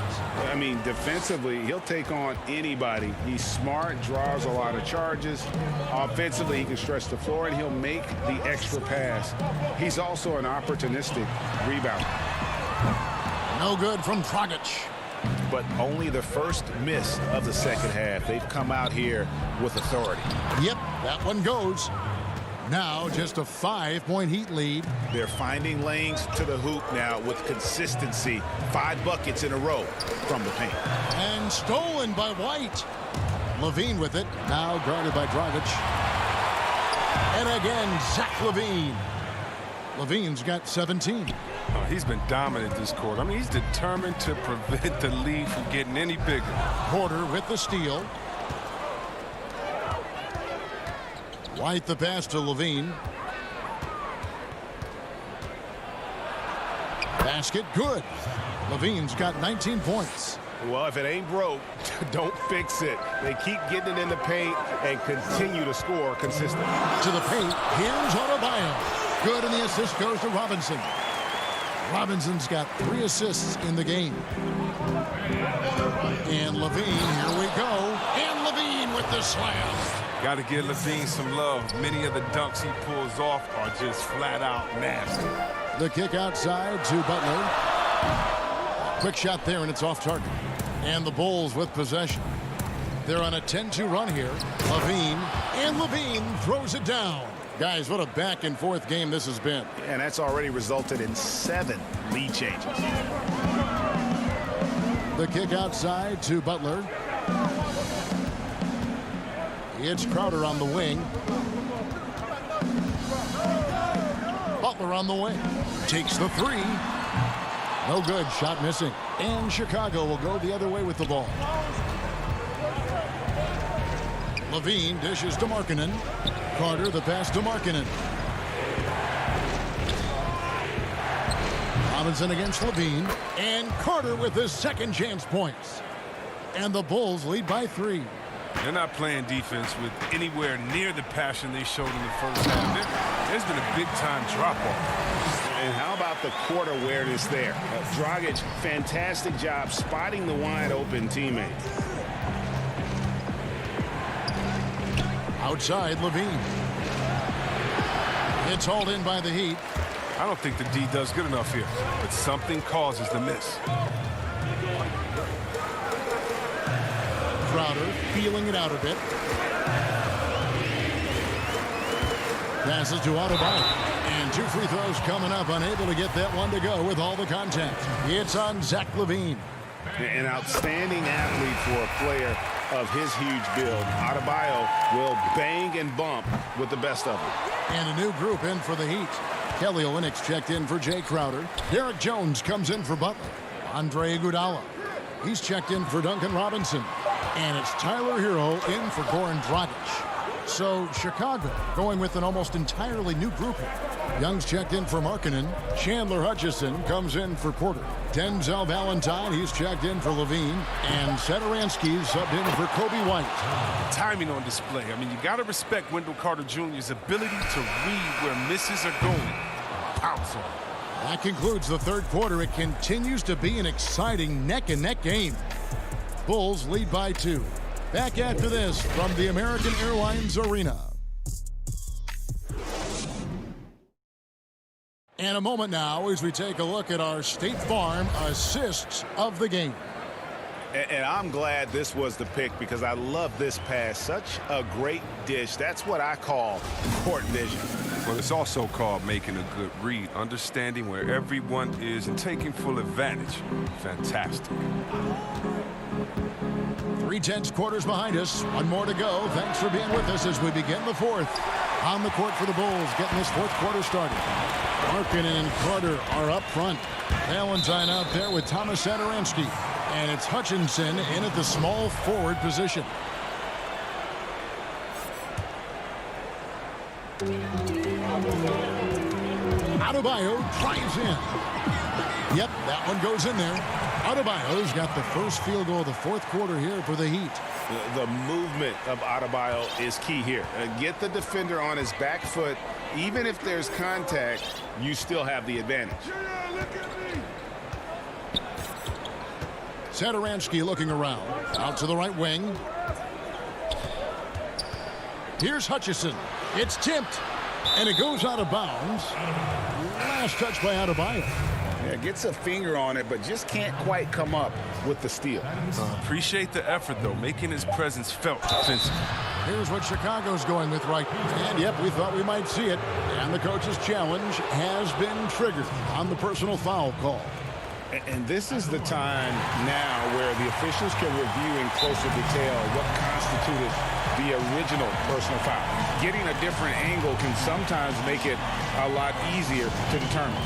I mean, defensively, he'll take on anybody. He's smart, draws a lot of charges. Offensively, he can stretch the floor, and he'll make the extra pass. He's also an opportunistic rebounder. No good from Dragic. But only the first miss of the second half. They've come out here with authority. Yep, that one goes. Now just a 5-point Heat lead. They're finding lanes to the hoop now with consistency. 5 buckets in a row from the paint. And stolen by White. Levine with it. Now guarded by Dragic. And again, Zach Levine. Levine's got 17. Oh, he's been dominant this quarter. I mean, he's determined to prevent the lead from getting any bigger. Porter with the steal. White the pass to Levine. Basket good. Levine's got 19 points. Well, if it ain't broke, don't fix it. They keep getting it in the paint and continue to score consistently. To the paint. Here's Adebayo. Good, and the assist goes to Robinson. Robinson's got 3 assists in the game. And Levine, here we go. And Levine with the slam. Got to give Levine some love. Many of the dunks he pulls off are just flat out nasty. The kick outside to Butler. Quick shot there, and it's off target. And the Bulls with possession. They're on a 10-2 run here. Levine throws it down. Guys, what a back-and-forth game this has been. And that's already resulted in 7 lead changes. The kick outside to Butler. It's Crowder on the wing. Butler on the wing. Takes the 3. No good. Shot missing. And Chicago will go the other way with the ball. Levine dishes to Markkanen. Carter the pass to Markkanen. Robinson against Levine. And Carter with his second chance points. And the Bulls lead by 3. They're not playing defense with anywhere near the passion they showed in the first half. There's been a big-time drop-off. And how about the court awareness there? Dragic, fantastic job spotting the wide-open teammate. Outside, Levine. It's hauled in by the Heat. I don't think the D does good enough here, but something causes the miss. Crowder feeling it out a bit. Passes to Adebayo. And 2 free throws coming up. Unable to get that one to go with all the contact. It's on Zach Levine. An outstanding athlete for a player of his huge build. Adebayo will bang and bump with the best of them. And a new group in for the Heat. Kelly Olynyk checked in for Jay Crowder. Derek Jones comes in for Butler. Andre Iguodala. He's checked in for Duncan Robinson. And it's Tyler Hero in for Goran Dragic. So Chicago going with an almost entirely new group here. Young's checked in for Markkanen. Chandler Hutchison comes in for Porter. Denzel Valentine, he's checked in for Levine. And Satoransky's subbed in for Kobe White. Timing on display. I mean, you got to respect Wendell Carter Jr.'s ability to read where misses are going. Pounce on. That concludes the third quarter. It continues to be an exciting neck-and-neck game. Bulls lead by 2. Back after this from the American Airlines Arena. And a moment now as we take a look at our State Farm assists of the game. And I'm glad this was the pick because I love this pass. Such a great dish. That's what I call court vision. Well, it's also called making a good read, understanding where everyone is and taking full advantage. Fantastic. 3/10 quarters behind us. One more to go. Thanks for being with us as we begin the fourth. On the court for the Bulls, getting this fourth quarter started. Markkanen and Carter are up front. Valentine out there with Thomas Satoransky. And it's Hutchinson in at the small forward position. Adebayo drives in. Yep, that one goes in there. Adebayo's got the first field goal of the fourth quarter here for the Heat. The movement of Adebayo is key here. Get the defender on his back foot. Even if there's contact, you still have the advantage. Satoransky looking around. Out to the right wing. Here's Hutchison. It's tipped. And it goes out of bounds. Last touch by Adebayo. Yeah, gets a finger on it, but just can't quite come up with the steal. Appreciate the effort, though, making his presence felt defensively. Here's what Chicago's going with right now. And, yep, we thought we might see it. And the coach's challenge has been triggered on the personal foul call. And this is the time now where the officials can review in closer detail what constituted the original personal foul. Getting a different angle can sometimes make it a lot easier to determine.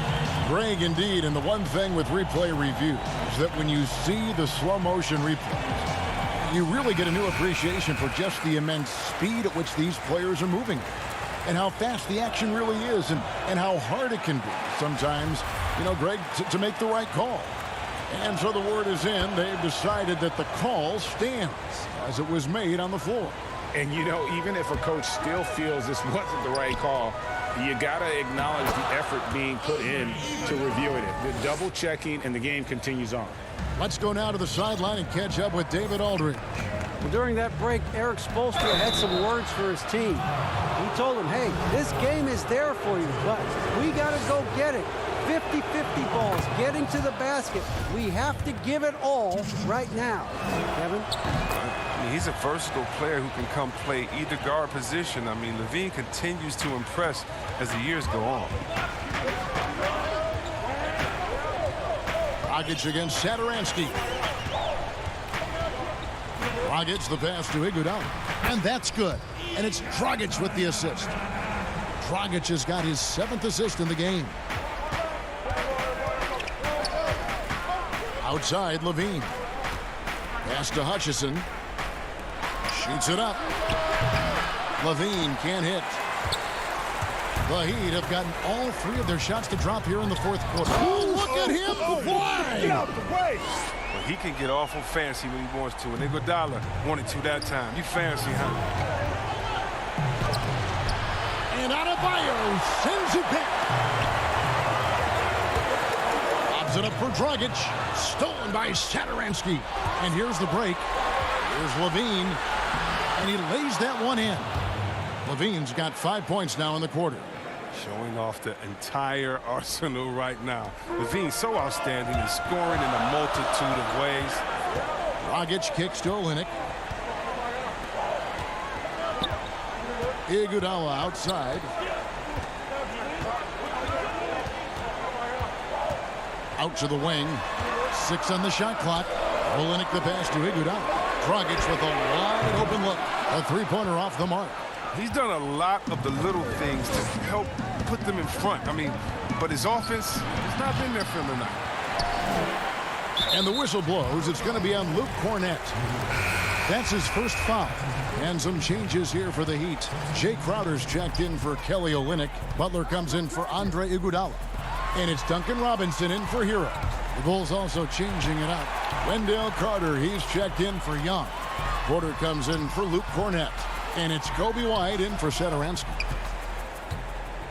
Greg, indeed, and the one thing with replay review is that when you see the slow motion replays, you really get a new appreciation for just the immense speed at which these players are moving and how fast the action really is and how hard it can be sometimes, you know, Greg, to make the right call. And so the word is in. They've decided that the call stands as it was made on the floor. And, you know, even if a coach still feels this wasn't the right call, you got to acknowledge the effort being put in to reviewing it. The double checking, and the game continues on. Let's go now to the sideline and catch up with David Aldridge. Well, during that break, Erik Spoelstra had some words for his team. He told them, hey, this game is there for you, but we got to go get it. 50-50 balls, getting to the basket. We have to give it all right now. Kevin? I mean, he's a versatile player who can come play either guard position. I mean, Levine continues to impress as the years go on. Dragic against Satoransky. Dragic the pass to Iguodala. And that's good. And it's Dragic with the assist. Dragic has got his 7th assist in the game. Outside, Levine. Pass to Hutchison. Shoots it up. Levine can't hit. The Heat have gotten all 3 of their shots to drop here in the fourth quarter. Oh, look at him fly! Get out the way! Well, he can get awful fancy when he wants to, and Iguodala wanted to that time. You fancy, huh? And Adebayo sends it back. It up for Dragic. Stolen by Satoransky. And here's the break. Here's Levine. And he lays that one in. Levine's got 5 points now in the quarter. Showing off the entire arsenal right now. Levine's so outstanding. He's scoring in a multitude of ways. Dragic kicks to Olynyk. Iguodala outside. Out to the wing. 6 on the shot clock. Olynyk the pass to Iguodala. Dragic with a wide open look. A three-pointer off the mark. He's done a lot of the little things to help put them in front. I mean, but his offense has not been there for him tonight. And the whistle blows. It's going to be on Luke Cornett. That's his first foul. And some changes here for the Heat. Jay Crowder's checked in for Kelly Olynyk. Butler comes in for Andre Iguodala. And it's Duncan Robinson in for Hero. The Bulls also changing it up. Wendell Carter, he's checked in for Young. Porter comes in for Luke Cornett. And it's Kobe White in for Satoransky.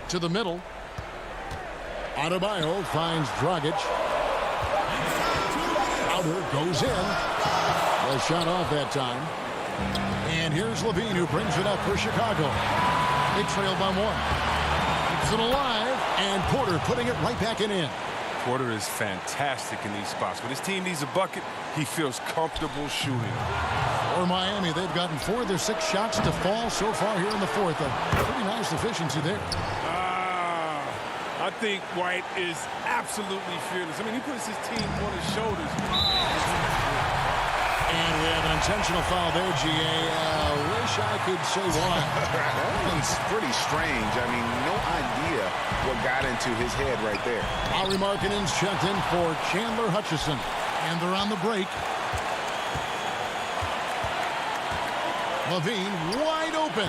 To the middle. Adebayo finds Dragic. Crowder goes in. A shot off that time. And here's Levine who brings it up for Chicago. They trail by one. Keeps it alive. And Porter putting it right back in. Porter is fantastic in these spots. When his team needs a bucket, he feels comfortable shooting. For Miami, they've gotten 4 of their 6 shots to fall so far here in the fourth. A pretty nice efficiency there. I think White is absolutely fearless. I mean, he puts his team on his shoulders. And we have an intentional foul there, G.A. Wish I could say why. It's pretty strange. I mean, no idea what got into his head right there. Lauri Markkanen's checked in for Chandler Hutchison. And they're on the break. Levine wide open.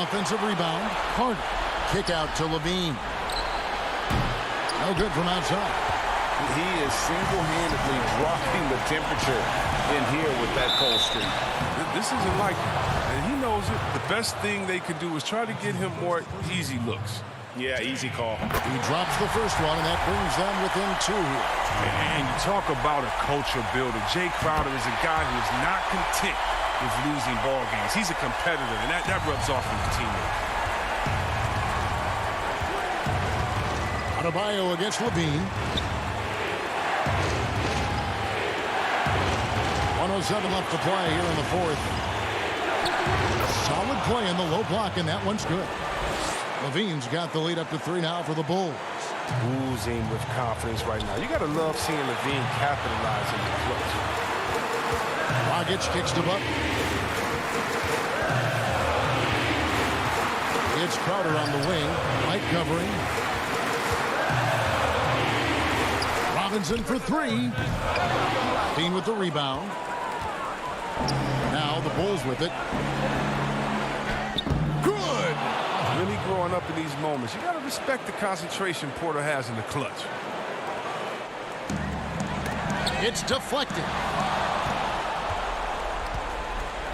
Offensive rebound. Carter. Kick out to Levine. No good from outside. He is single-handedly dropping the temperature in here with that cold streak. This isn't like him, and he knows it. The best thing they can do is try to get him more easy looks. Yeah, easy call. He drops the first one, and that brings them within 2 here. And you talk about a culture builder. Jay Crowder is a guy who is not content with losing ball games. He's a competitor, and that rubs off on his teammates. Adebayo against Levine. 1:07 left to play here in the fourth. Solid play in the low block, and that one's good. Levine's got the lead up to 3 now for the Bulls. Oozing with confidence right now. You got to love seeing Levine capitalize in the clutch. Dragic kicks to Butler. It's Crowder on the wing. Light covering. Robinson for 3. Dean with the rebound. Now the Bulls with it. Good! Really growing up in these moments. You got to respect the concentration Porter has in the clutch. It's deflected.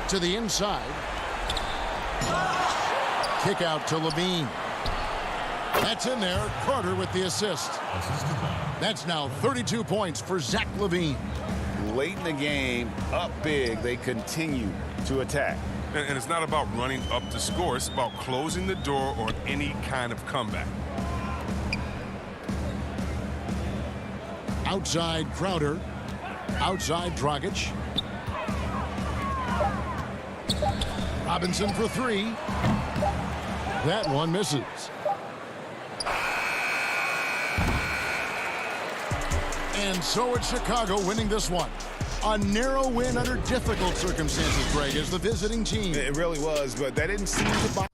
To the inside. Kick out to Levine. That's in there. Carter with the assist. That's now 32 points for Zach LaVine. Late in the game, up big, they continue to attack. And it's not about running up the score. It's about closing the door on any kind of comeback. Outside Crowder. Outside Dragic. Robinson for 3. That one misses. And so it's Chicago winning this one. A narrow win under difficult circumstances, Greg, as the visiting team. It really was, but that didn't seem to bother.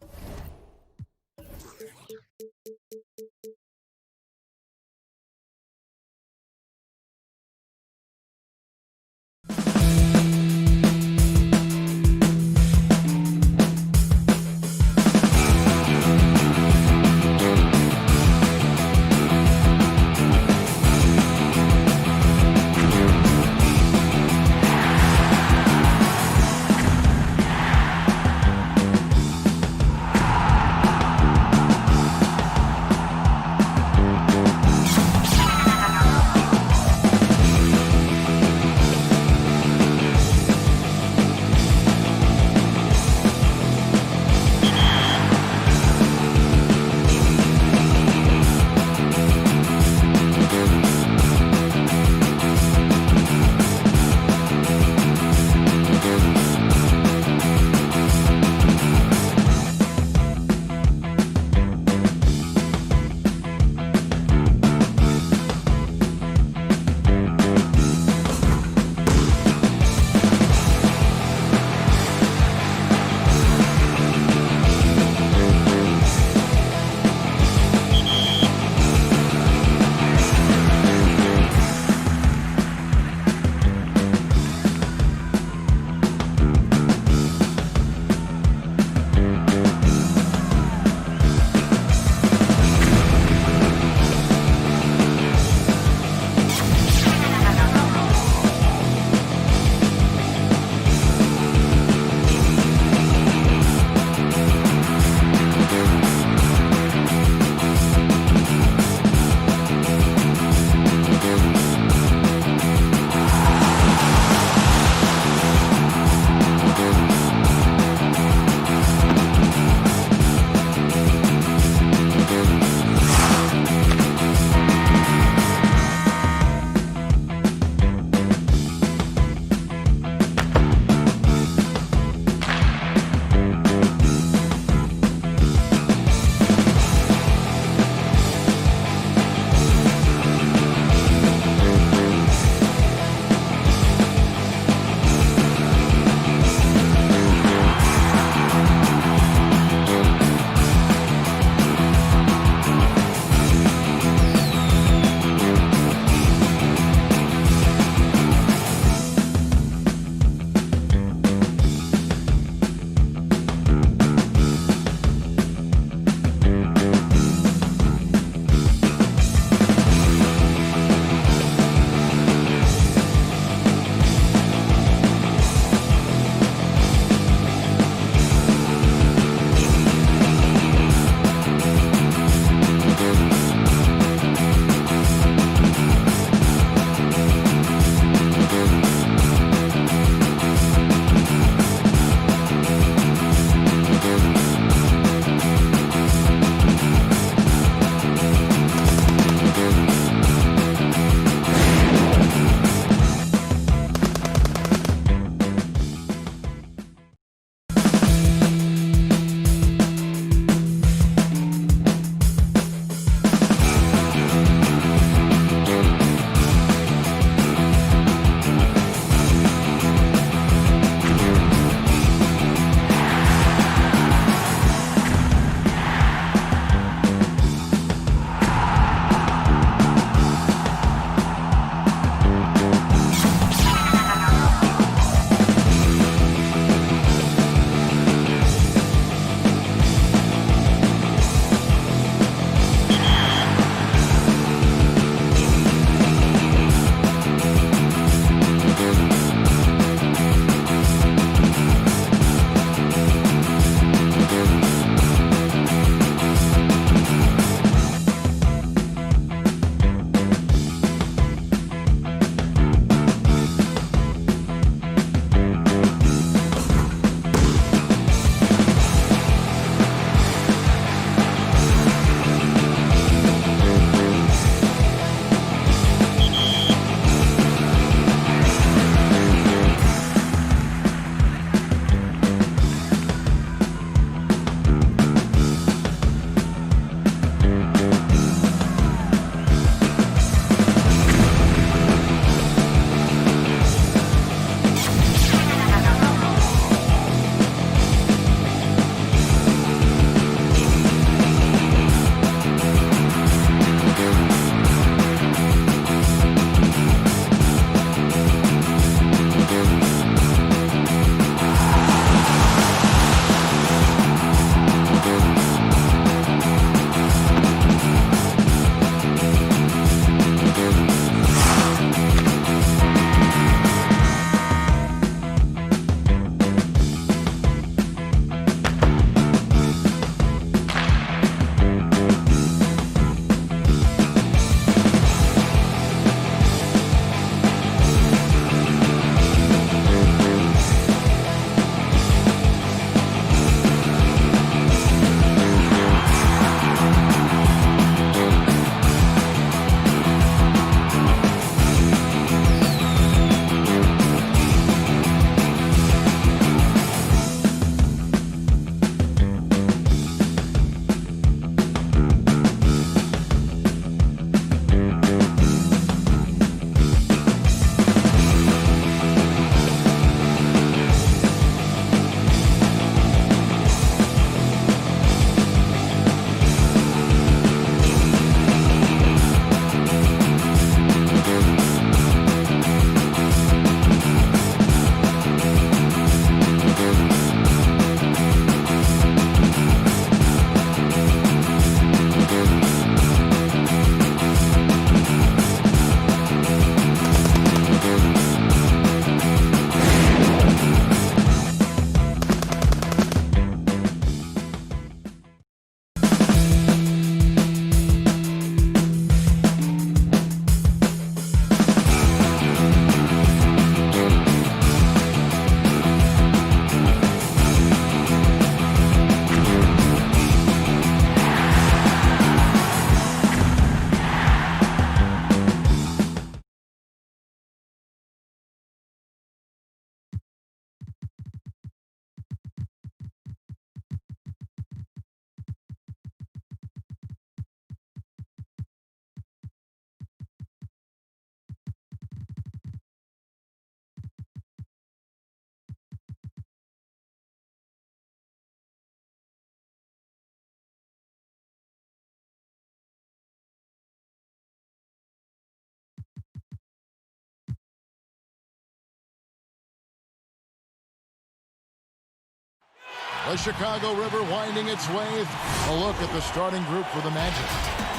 The Chicago River winding its way. A look at the starting group for the Magic.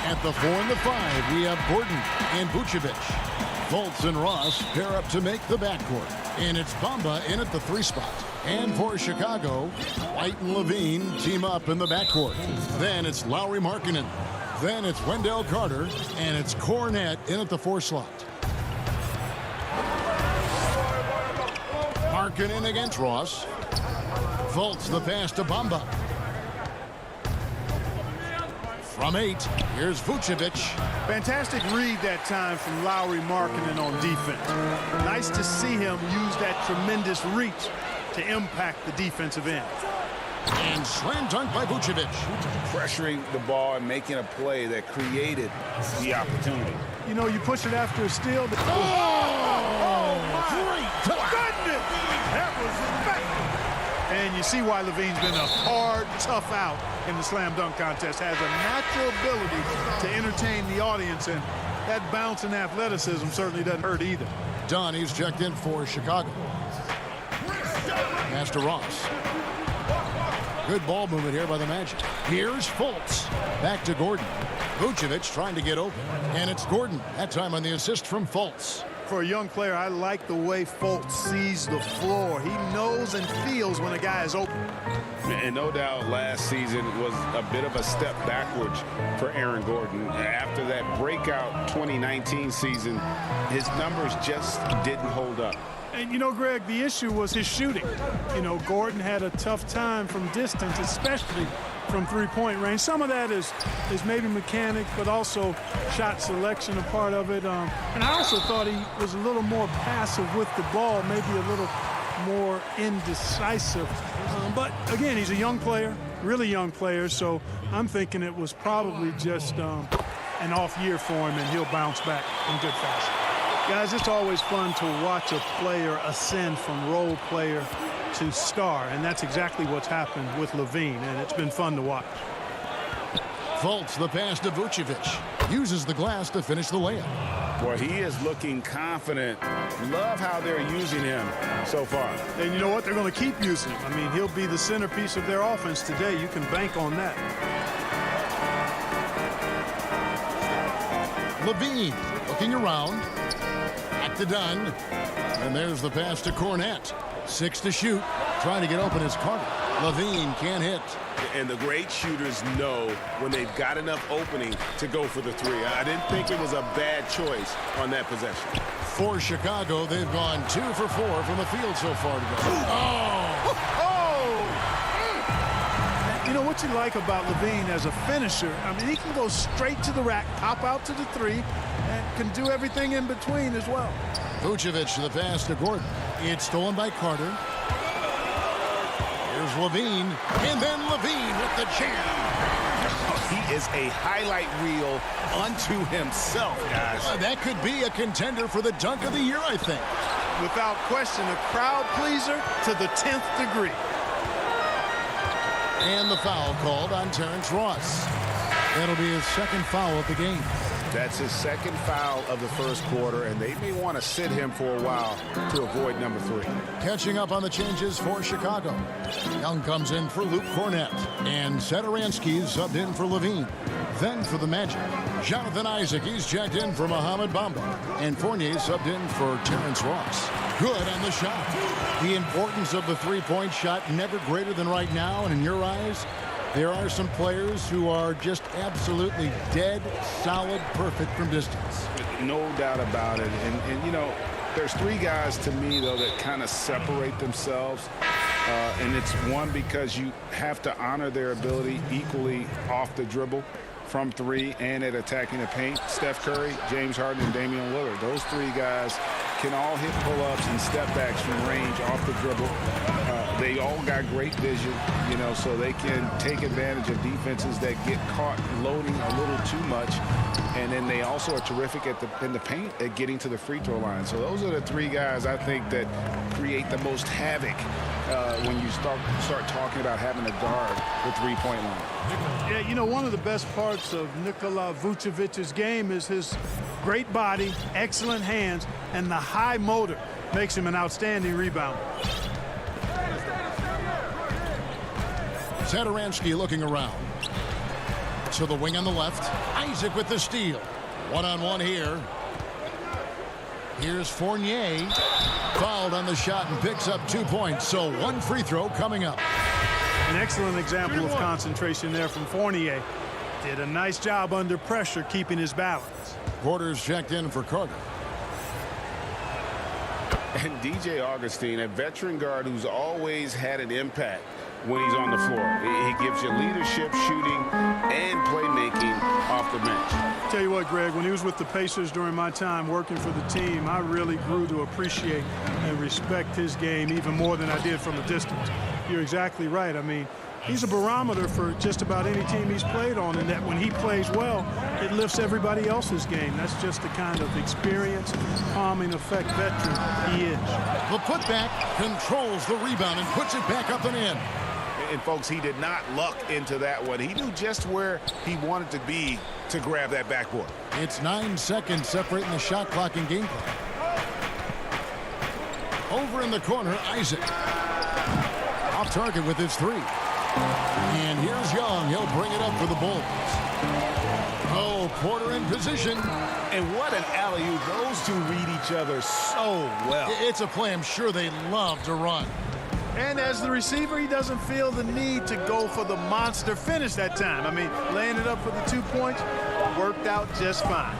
At the 4 and the 5, we have Gordon and Vucevic. Fultz and Ross pair up to make the backcourt. And it's Bamba in at the 3 spot. And for Chicago, White and Levine team up in the backcourt. Then it's Lauri Markkanen. Then it's Wendell Carter. And it's Cornette in at the 4 slot. Markkanen against Ross. Fultz the pass to Bamba. From 8, here's Vucevic. Fantastic read that time from Lauri Markkanen on defense. Nice to see him use that tremendous reach to impact the defensive end. And slam dunk by Vucevic. Pressuring the ball and making a play that created the opportunity. You know, you push it after a steal. Great! Goodness! That was effective. And you see why Levine's been a hard, tough out in the slam dunk contest. Has a natural ability to entertain the audience, and that bounce and athleticism certainly doesn't hurt either. Donnie's checked in for Chicago. Pass to Ross. Good ball movement here by the Magic. Here's Fultz. Back to Gordon. Vucevic trying to get open. And it's Gordon. That time on the assist from Fultz. For a young player, I like the way Fultz sees the floor. He knows and feels when a guy is open. And no doubt last season was a bit of a step backwards for Aaron Gordon. After that breakout 2019 season, his numbers just didn't hold up. And, you know, Greg, the issue was his shooting. You know, Gordon had a tough time from distance, especially from three-point range. Some of that is maybe mechanics, but also shot selection a part of it. And I also thought he was a little more passive with the ball, maybe a little more indecisive. But, again, he's a young player, really young player, so I'm thinking it was probably just an off year for him, and he'll bounce back in good fashion. Guys, it's always fun to watch a player ascend from role player to star, and that's exactly what's happened with Levine, and it's been fun to watch. Fultz the pass to Vucevic. Uses the glass to finish the layup. Well, he is looking confident. Love how they're using him so far. And you know what? They're going to keep using him. I mean, he'll be the centerpiece of their offense today. You can bank on that. Levine looking around. Back to Dunn. And there's the pass to Cornette. 6 to shoot. Trying to get open is Carter. Levine can't hit. And the great shooters know when they've got enough opening to go for the 3. I didn't think it was a bad choice on that possession. For Chicago, they've gone 2 for 4 from the field so far today. You know what you like about Levine as a finisher? I mean, he can go straight to the rack, pop out to the 3, and can do everything in between as well. Vucevic the pass to Gordon. It's stolen by Carter. Here's Levine, and then Levine with the jam. He is a highlight reel unto himself, guys. That could be a contender for the dunk of the year, I think. Without question, a crowd pleaser to the 10th degree. And the foul called on Terrence Ross. That'll be his second foul of the game. That's his second foul of the first quarter, and they may want to sit him for a while to avoid number 3. Catching up on the changes for Chicago. Young comes in for Luke Cornette, and Satoransky's subbed in for Levine. Then for the Magic, Jonathan Isaac, he's checked in for Mohamed Bamba, and Fournier subbed in for Terrence Ross. Good on the shot. The importance of the three-point shot never greater than right now, and in your eyes, there are some players who are just absolutely dead, solid, perfect from distance. No doubt about it. And you know, there's 3 guys to me, though, that kind of separate themselves. And it's one, because you have to honor their ability equally off the dribble, from 3, and at attacking the paint. Steph Curry, James Harden, and Damian Lillard. Those 3 guys can all hit pull-ups and step-backs from range off the dribble. They all got great vision, you know, so they can take advantage of defenses that get caught loading a little too much. And then they also are terrific in the paint at getting to the free throw line. So those are the 3 guys I think that create the most havoc when you start talking about having a guard the three-point line. Yeah, you know, one of the best parts of Nikola Vucevic's game is his great body, excellent hands, and the high motor makes him an outstanding rebounder. Satoransky looking around. To the wing on the left. Isaac with the steal. One-on-one here. Here's Fournier. Fouled on the shot and picks up 2 points. So one free throw coming up. An excellent example of concentration there from Fournier. Did a nice job under pressure keeping his balance. Porter's checked in for Carter. And DJ Augustine, a veteran guard who's always had an impact when he's on the floor. He gives you leadership, shooting, and playmaking off the bench. Tell you what, Greg, when he was with the Pacers during my time working for the team, I really grew to appreciate and respect his game even more than I did from a distance. You're exactly right. I mean, he's a barometer for just about any team he's played on, and that when he plays well, it lifts everybody else's game. That's just the kind of experience, calming effect veteran he is. The putback controls the rebound and puts it back up and in. And, folks, he did not luck into that one. He knew just where he wanted to be to grab that backboard. It's 9 seconds separating the shot clock and game clock. Over in the corner, Isaac. Off target with his three. And here's Young. He'll bring it up for the Bulls. Oh, Porter in position. And what an alley-oop. Those two read each other so well. It's a play I'm sure they love to run. And as the receiver, he doesn't feel the need to go for the monster finish that time. I mean, laying it up for the 2 points worked out just fine.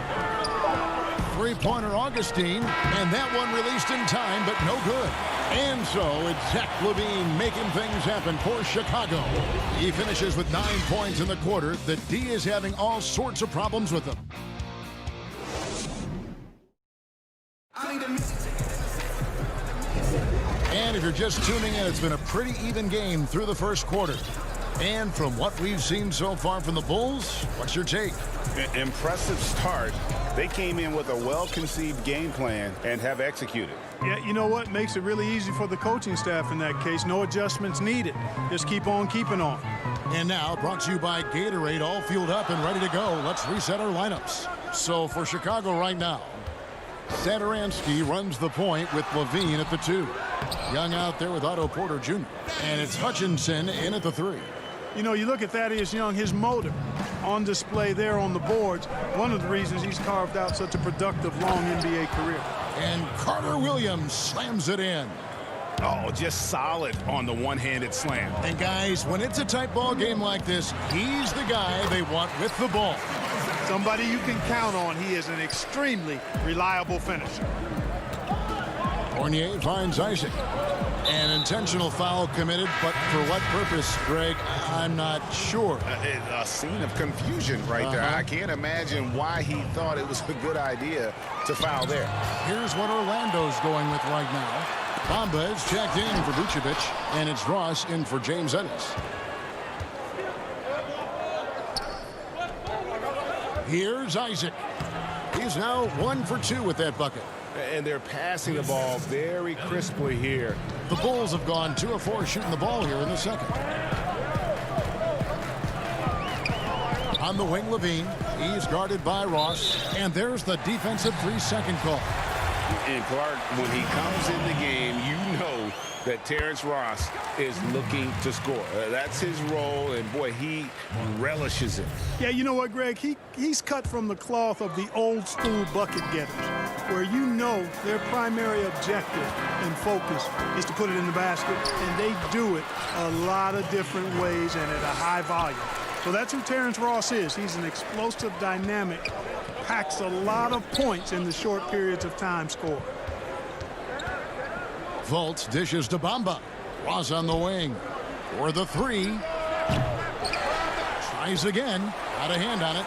Three-pointer Augustine, and that one released in time, but no good. And so it's Zach LaVine making things happen for Chicago. He finishes with 9 points in the quarter. The D is having all sorts of problems with them. And if you're just tuning in, it's been a pretty even game through the first quarter. And from what we've seen so far from the Bulls, what's your take? Impressive start. They came in with a well-conceived game plan and have executed. Yeah, you know what? Makes it really easy for the coaching staff in that case. No adjustments needed. Just keep on keeping on. And now, brought to you by Gatorade, all fueled up and ready to go. Let's reset our lineups. So for Chicago right now, Satoransky runs the point with LaVine at the 2. Young out there with Otto Porter Jr. And it's Hutchinson in at the 3. You know, you look at Thaddeus Young, his motor on display there on the boards. One of the reasons he's carved out such a productive long NBA career. And Carter Williams slams it in. Oh, just solid on the one-handed slam. And guys, when it's a tight ball game like this, he's the guy they want with the ball. Somebody you can count on. He is an extremely reliable finisher. Fournier finds Isaac. An intentional foul committed, but for what purpose, Greg? I'm not sure. A scene of confusion right there. I can't imagine why he thought it was a good idea to foul there. Here's what Orlando's going with right now. Bamba is checked in for Vucevic, and it's Ross in for James Ennis. Here's Isaac. He's now 1 for 2 with that bucket. And they're passing the ball very crisply here. The Bulls have gone 2 of 4 shooting the ball here in the second. On the wing, LaVine. He's guarded by Ross. And there's the defensive 3-second call. And Clark, when he comes in the game, you know that Terrence Ross is looking to score. That's his role, and boy, he relishes it. Yeah, you know what, Greg? He's cut from the cloth of the old school bucket getters, where you know their primary objective and focus is to put it in the basket, and they do it a lot of different ways and at a high volume. So that's who Terrence Ross is. He's an explosive, dynamic, packs a lot of points in the short periods of time scored. Fultz dishes to Bamba. Ross on the wing for the 3. Tries again. Got a hand on it.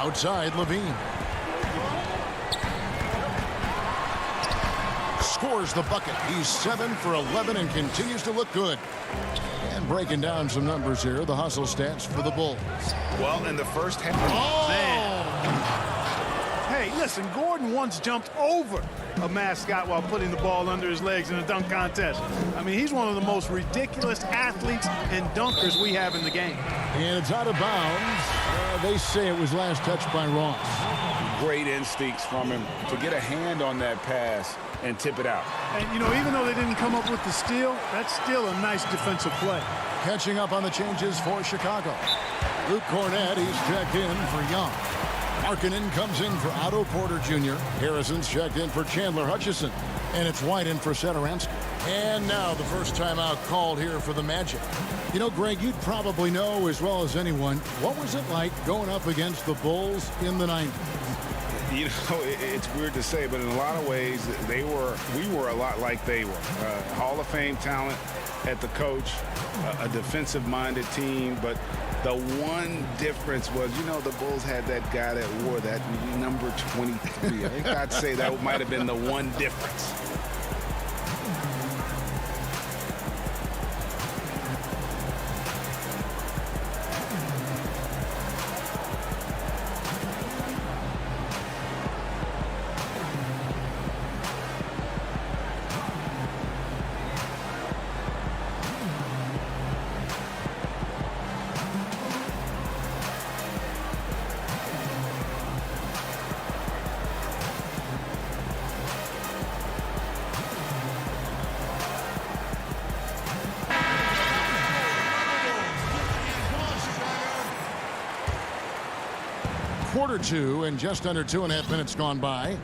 Outside, LaVine. Scores the bucket. He's 7 for 11 and continues to look good. And breaking down some numbers here, the hustle stats for the Bulls. Well, in the first half. Oh! Man. Hey, listen, Gordon once jumped over a mascot while putting the ball under his legs in a dunk contest. I mean, he's one of the most ridiculous athletes and dunkers we have in the game. And it's out of bounds. They say it was last touched by Ross. great instincts from him to get a hand on that pass and tip it out. And, you know, even though they didn't come up with the steal, that's still a nice defensive play. Catching up on the changes for Chicago. Luke Cornett, he's checked in for Young. Markkanen comes in for Otto Porter Jr. Harrison's checked in for Chandler Hutchison. And it's White in for Satoransky. And now the first timeout called here for the Magic. You know, Greg, you'd probably know as well as anyone, what was it like going up against the Bulls in the 90s? You know, it's weird to say, but in a lot of ways, we were a lot like they were. Hall of Fame talent at the coach, a defensive-minded team, but the one difference was, you know, the Bulls had that guy that wore that number 23. I think I'd say that might have been the one difference. Quarter two and just under 2.5 minutes gone by.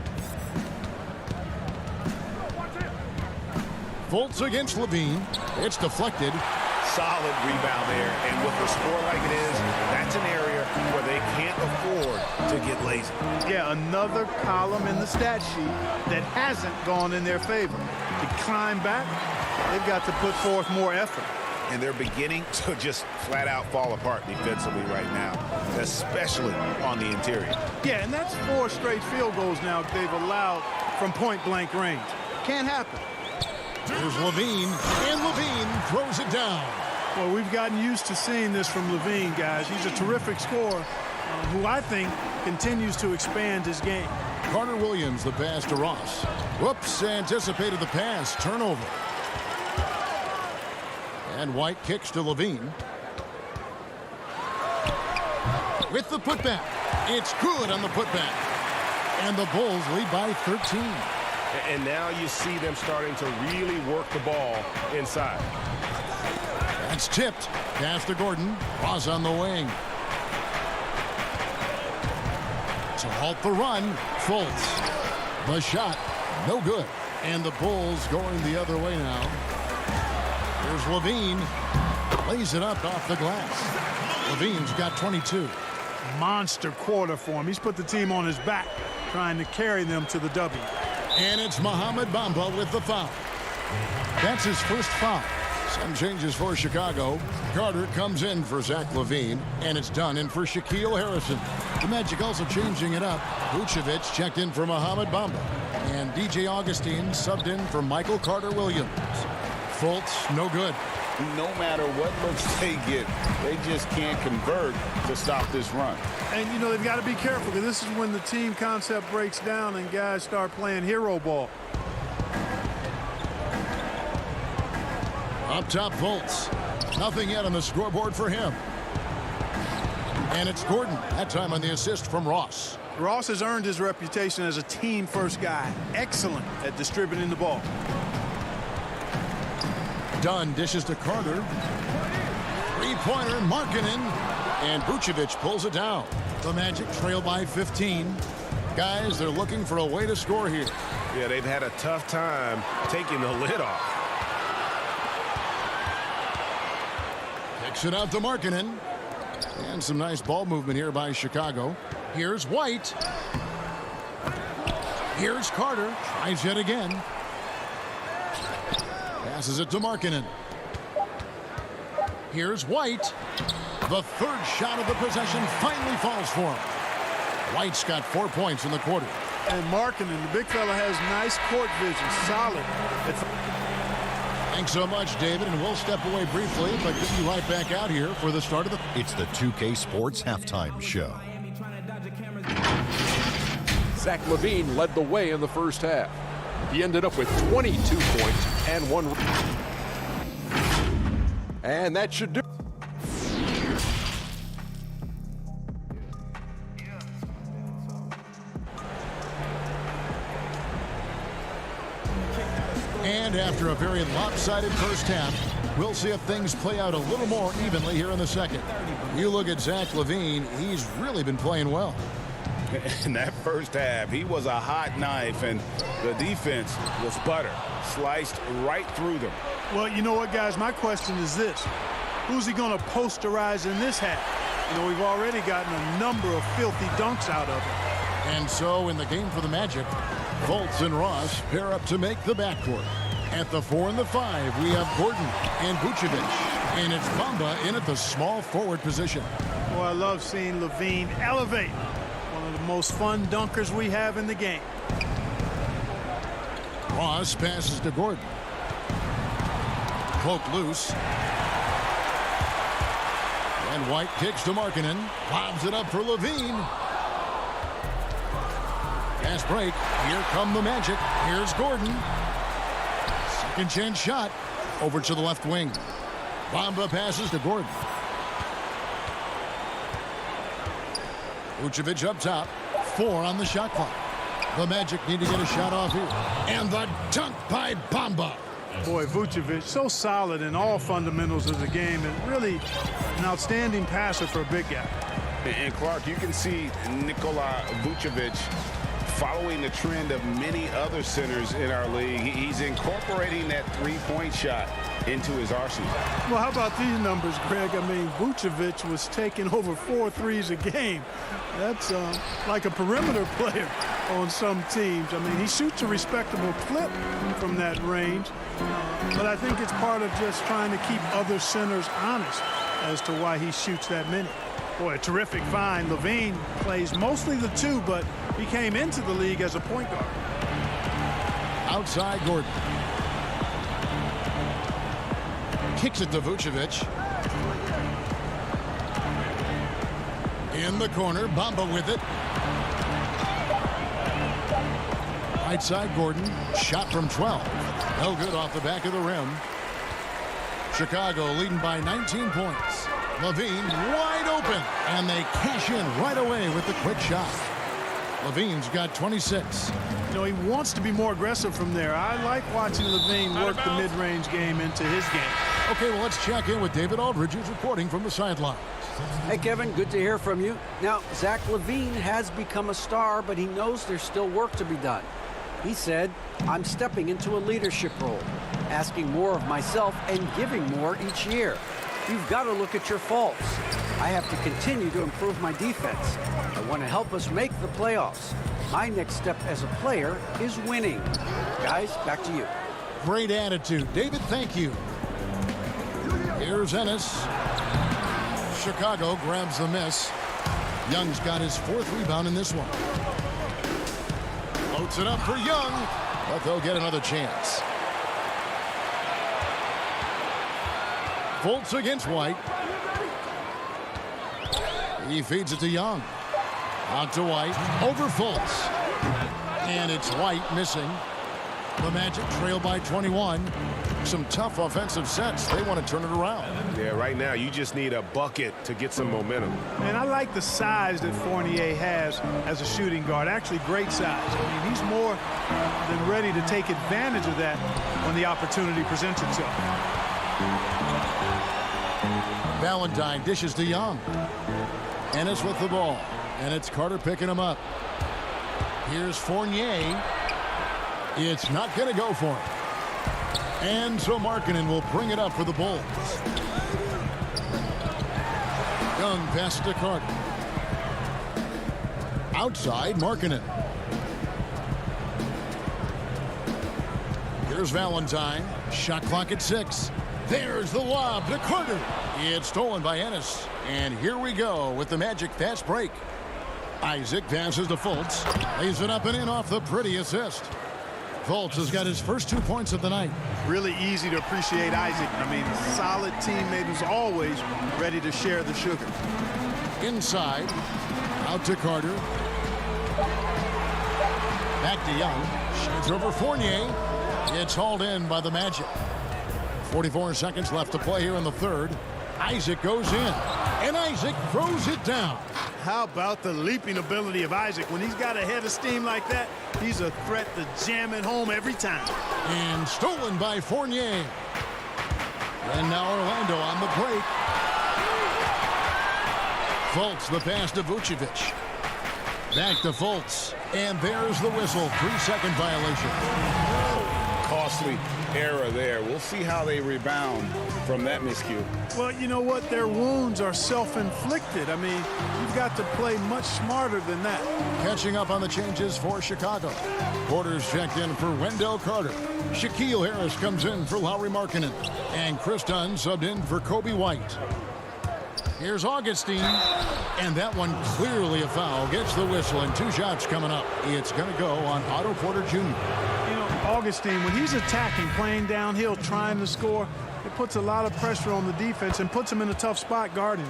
Fultz against Levine. It's deflected. Solid rebound there, and with a score like it is, that's an area where they can't afford to get lazy. Yeah, another column in the stat sheet that hasn't gone in their favor. To climb back, they've got to put forth more effort. And they're beginning to just flat out fall apart defensively right now, especially on the interior. Yeah, and that's 4 straight field goals now they've allowed from point-blank range. Can't happen. Here's Levine, and Levine throws it down. Well, we've gotten used to seeing this from Levine, guys. He's a terrific scorer who I think continues to expand his game. Carter Williams, the pass to Ross. Whoops, anticipated the pass. Turnover. And White kicks to Levine. With the putback. It's good on the putback. And the Bulls lead by 13. And now you see them starting to really work the ball inside. That's tipped. Pass to Gordon. Ross on the wing. To halt the run, Fultz. The shot, no good. And the Bulls going the other way now. Here's Levine. Lays it up off the glass. Levine's got 22. Monster quarter for him. He's put the team on his back, trying to carry them to the W. And it's Mohamed Bamba with the foul. That's his first foul. Some changes for Chicago. Carter comes in for Zach LaVine, and it's done in for Shaquille Harrison. The Magic also changing it up. Vucevic checked in for Mohamed Bamba, and DJ Augustine subbed in for Michael Carter Williams. Fultz, no good. No matter what looks they get, they just can't convert to stop this run. And, you know, they've got to be careful because this is when the team concept breaks down and guys start playing hero ball. Up top, Fultz. Nothing yet on the scoreboard for him. And it's Gordon, that time on the assist from Ross. Ross has earned his reputation as a team-first guy. Excellent at distributing the ball. Dunn dishes to Carter. Three-pointer, Markkanen. And Vucevic pulls it down. The Magic trail by 15. Guys, they're looking for a way to score here. Yeah, they've had a tough time taking the lid off. Kicks it out to Markkanen. And some nice ball movement here by Chicago. Here's White. Here's Carter. Tries yet again. Passes it to Markkanen. Here's White. The third shot of the possession finally falls for him. White's got 4 points in the quarter. And Markkanen, the big fella, has nice court vision. Solid. Thanks so much, David, and we'll step away briefly, but get you right back out here for the start of the... It's the 2K Sports Halftime Show. Zach LaVine led the way in the first half. He ended up with 22 points and 1. And that should do. And after a very lopsided first half, we'll see if things play out a little more evenly here in the second. You look at Zach LaVine, he's really been playing well. In that first half, he was a hot knife, and the defense was butter, sliced right through them. Well, you know what, guys? My question is this. Who's he going to posterize in this half? You know, we've already gotten a number of filthy dunks out of it. And so in the game for the Magic, Fultz and Ross pair up to make the backcourt. At the 4 and the 5, we have Gordon and Vucevic. And it's Bamba in at the small forward position. Boy, I love seeing LaVine elevate. One of the most fun dunkers we have in the game. Ross passes to Gordon. Cloak loose. And White kicks to Markkanen. Lobs it up for LaVine. Fast break. Here come the Magic. Here's Gordon. Second chance shot. Over to the left wing. Bamba passes to Gordon. Vucevic up top. 4 on the shot clock. The Magic need to get a shot off here. And the dunk by Bamba. Boy, Vucevic, so solid in all fundamentals of the game, and really an outstanding passer for a big guy. And Clark, you can see Nikola Vucevic following the trend of many other centers in our league. He's incorporating that three-point shot into his arsenal. Well, how about these numbers, Greg? I mean, Vucevic was taking over 4 threes a game. That's like a perimeter player on some teams. I mean, he shoots a respectable clip from that range, but I think it's part of just trying to keep other centers honest as to why he shoots that many. Boy, a terrific find. LaVine plays mostly the 2, but he came into the league as a point guard. Outside Gordon. Kicks it to Vucevic. In the corner, Bamba with it. Right side Gordon. Shot from 12. No good off the back of the rim. Chicago leading by 19 points. LaVine wide open, and they cash in right away with the quick shot. LaVine's got 26. You know, he wants to be more aggressive from there. I like watching LaVine work the mid-range game into his game. Okay, well, let's check in with David Aldridge, who's reporting from the sideline. Hey, Kevin, good to hear from you. Now, Zach LaVine has become a star, but he knows there's still work to be done. He said, I'm stepping into a leadership role, asking more of myself and giving more each year. You've got to look at your faults. I have to continue to improve my defense. I want to help us make the playoffs. My next step as a player is winning. Guys, back to you. Great attitude. David, thank you. Here's Ennis. Chicago grabs the miss. Young's got his 4th rebound in this one. Floats it up for Young, but they'll get another chance. Fultz against White. He feeds it to Young. Out to White. Over Fultz. And it's White missing. The Magic trail by 21. Some tough offensive sets. They want to turn it around. Yeah, right now you just need a bucket to get some momentum. And I like the size that Fournier has as a shooting guard. Actually, great size. I mean, he's more than ready to take advantage of that when the opportunity presents itself. Valentine dishes to Young. Ennis with the ball. And it's Carter picking him up. Here's Fournier. It's not going to go for him. And so Markkanen will bring it up for the Bulls. Young passes to Carter. Outside, Markkanen. Here's Valentine. Shot clock at 6. There's the lob to Carter. It's stolen by Ennis. And here we go with the Magic fast break. Isaac passes to Fultz. Lays it up and in off the pretty assist. Fultz has got his first 2 points of the night. Really easy to appreciate Isaac. I mean, solid teammate who's always ready to share the sugar. Inside. Out to Carter. Back to Young. Shoots over Fournier. It's hauled in by the Magic. 44 seconds left to play here in the third. Isaac goes in. And Isaac throws it down. How about the leaping ability of Isaac? When he's got a head of steam like that, He's a threat to jam it home every time. And stolen by Fournier. And now Orlando on the break. Fultz, the pass to Vucevic. Back to Fultz. And there's the whistle. 3-second violation. Costly error there. We'll see how they rebound from that miscue. Well, you know what? Their wounds are self-inflicted. I mean, you've got to play much smarter than that. Catching up on the changes for Chicago. Porter's checked in for Wendell Carter. Shaquille Harris comes in for Lauri Markkanen. And Chris Dunn subbed in for Kobe White. Here's Augustine. And that one clearly a foul. Gets the whistle and 2 shots coming up. It's going to go on Otto Porter Jr. You know, Augustine, when he's attacking, playing downhill, trying to score, it puts a lot of pressure on the defense and puts him in a tough spot guarding.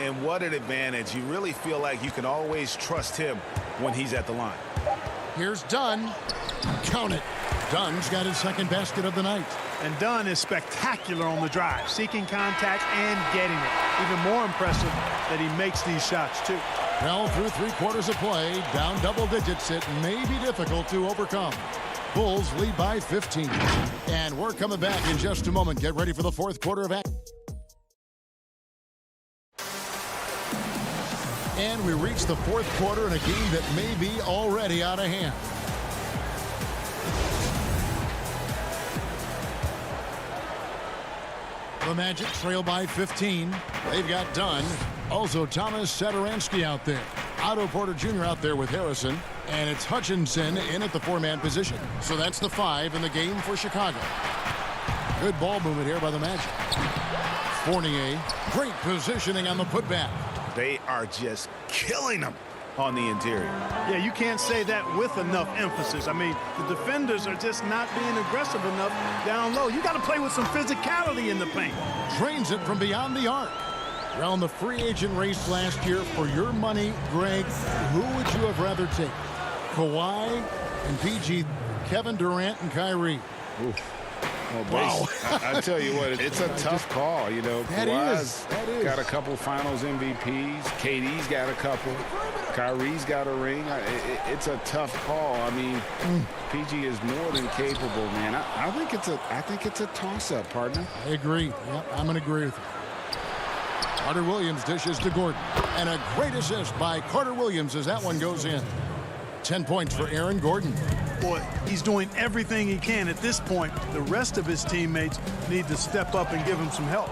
And what an advantage. You really feel like you can always trust him when he's at the line. Here's Dunn. Count it. Dunn's got his second basket of the night. And Dunn is spectacular on the drive, seeking contact and getting it. Even more impressive that he makes these shots, too. Well, through 3 quarters of play, down double digits, it may be difficult to overcome. Bulls lead by 15. And we're coming back in just a moment. Get ready for the 4th quarter of action. And we reach the 4th quarter in a game that may be already out of hand. The Magic trail by 15. They've got Dunn. Also Thomas Satoransky out there. Otto Porter Jr. out there with Harrison. And it's Hutchinson in at the 4-man position. So that's the 5 in the game for Chicago. Good ball movement here by the Magic. Fournier. Great positioning on the putback. They are just killing them on the interior. Yeah, you can't say that with enough emphasis. I mean, the defenders are just not being aggressive enough down low. You got to play with some physicality in the paint. Drains it from beyond the arc. Around the free agent race last year, for your money, Greg, who would you have rather take? Kawhi and PG, Kevin Durant and Kyrie. Oof. Well, wow. I tell you what, it's a tough call. You know, Kawhi's got a couple finals MVPs. KD's got a couple. Kyrie's got a ring. It's a tough call. I mean, PG is more than capable, man. I think it's a toss-up, partner. I agree. Yep, I'm going to agree with you. Carter Williams dishes to Gordon. And a great assist by Carter Williams as that one goes in. 10 points for Aaron Gordon. Boy, he's doing everything he can at this point. The rest of his teammates need to step up and give him some help.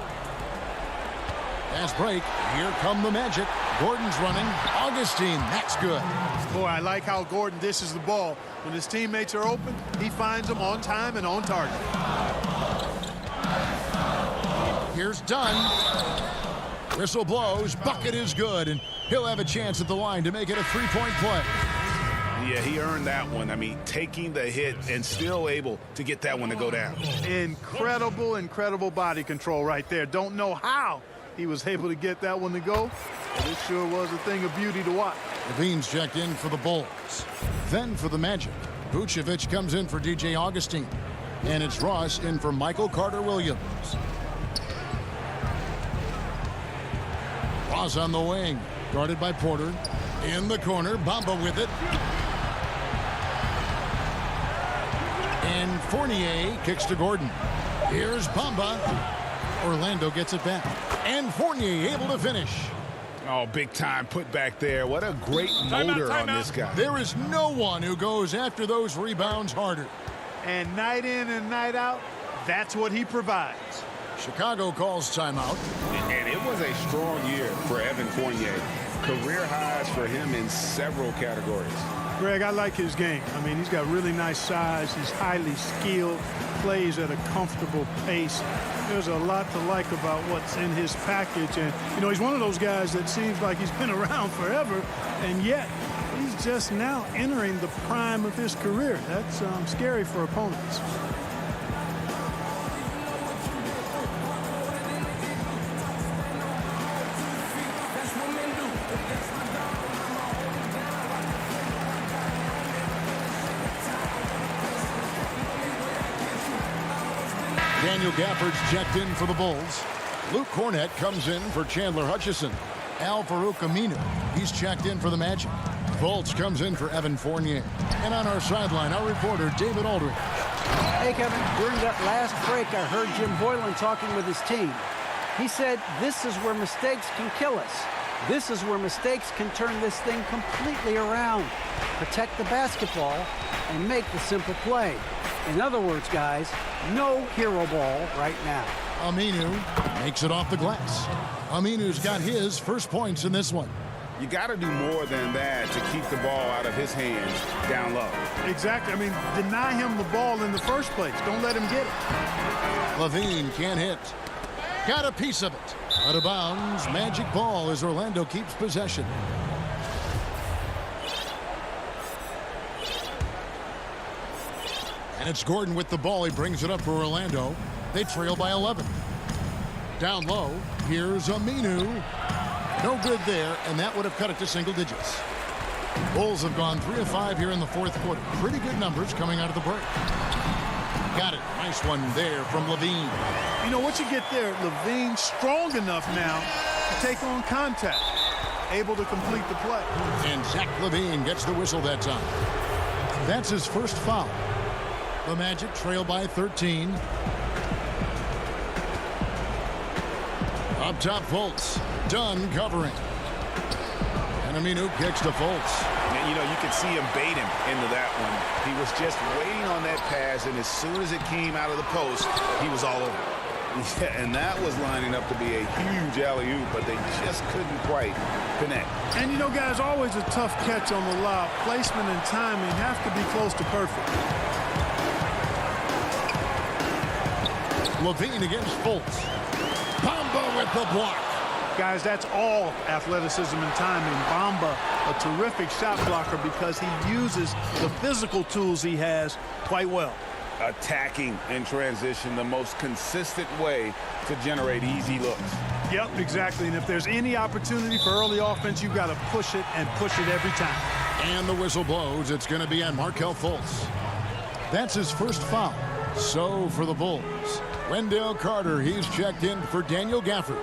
Fast break. Here come the Magic. Gordon's running. Augustine. That's good. Boy, I like how Gordon dishes the ball. When his teammates are open, he finds them on time and on target. Here's Dunn. Whistle blows. Bucket is good. And he'll have a chance at the line to make it a 3-point play. Yeah, he earned that one. I mean, taking the hit and still able to get that one to go down. Incredible, incredible body control right there. Don't know how he was able to get that one to go, but it sure was a thing of beauty to watch. Levine's checked in for the Bulls. Then for the Magic. Vucevic comes in for DJ Augustine. And it's Ross in for Michael Carter Williams. Ross on the wing. Guarded by Porter. In the corner. Bamba with it. And Fournier kicks to Gordon. Here's Bamba. Orlando gets it back. And Fournier able to finish. Oh, big time put back there. What a great motor on this guy. There is no one who goes after those rebounds harder. And night in and night out, that's what he provides. Chicago calls timeout. And it was a strong year for Evan Fournier. Career highs for him in several categories. Greg, I like his game. I mean, he's got really nice size. He's highly skilled, plays at a comfortable pace. There's a lot to like about what's in his package. And, you know, he's one of those guys that seems like he's been around forever, and yet he's just now entering the prime of his career. That's scary for opponents. Daniel Gafford's checked in for the Bulls. Luke Cornett comes in for Chandler Hutchison. Al Farouk Aminu, he's checked in for the Magic. Fultz comes in for Evan Fournier. And on our sideline, our reporter, David Aldridge. Hey, Kevin, during that last break, I heard Jim Boylan talking with his team. He said, this is where mistakes can kill us. This is where mistakes can turn this thing completely around. Protect the basketball and make the simple play. In other words, guys, no hero ball right now. Aminu makes it off the glass. Aminu's got his first points in this one. You got to do more than that to keep the ball out of his hands down low. Exactly. I mean, deny him the ball in the first place. Don't let him get it. Levine can't hit. Got a piece of it. Out of bounds. Magic ball as Orlando keeps possession. And it's Gordon with the ball. He brings it up for Orlando. They trail by 11. Down low. Here's Aminu. No good there, and that would have cut it to single digits. Bulls have gone 3 of 5 here in the fourth quarter. Pretty good numbers coming out of the break. Got it. Nice one there from Levine. You know what you get there? Levine strong enough now to take on contact. Able to complete the play. And Zach Levine gets the whistle that time. That's his first foul. The Magic trail by 13. Up top, Fultz. Dunn covering. And Aminu kicks to Fultz. And, you know, you could see him bait him into that one. He was just waiting on that pass, and as soon as it came out of the post, he was all over it. Yeah, and that was lining up to be a huge alley-oop, but they just couldn't quite connect. And, you know, guys, always a tough catch on the lob. Placement and timing have to be close to perfect. Levine against Fultz. Bamba with the block. Guys, that's all athleticism and timing. Bamba, a terrific shot blocker because he uses the physical tools he has quite well. Attacking in transition, the most consistent way to generate easy looks. Yep, exactly. And if there's any opportunity for early offense, you've got to push it and push it every time. And the whistle blows. It's going to be on Markelle Fultz. That's his first foul. So for the Bulls, Wendell Carter, he's checked in for Daniel Gafford.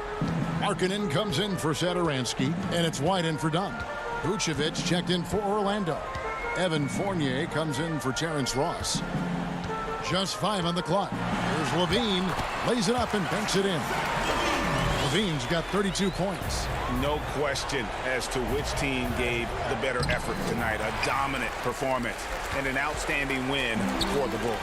Markkanen comes in for Satoransky, and it's White in for Dunn. Vucevic checked in for Orlando. Evan Fournier comes in for Terrence Ross. Just 5 on the clock. Here's Levine, lays it up and banks it in. Levine's got 32 points. No question as to which team gave the better effort tonight. A dominant performance and an outstanding win for the Bulls.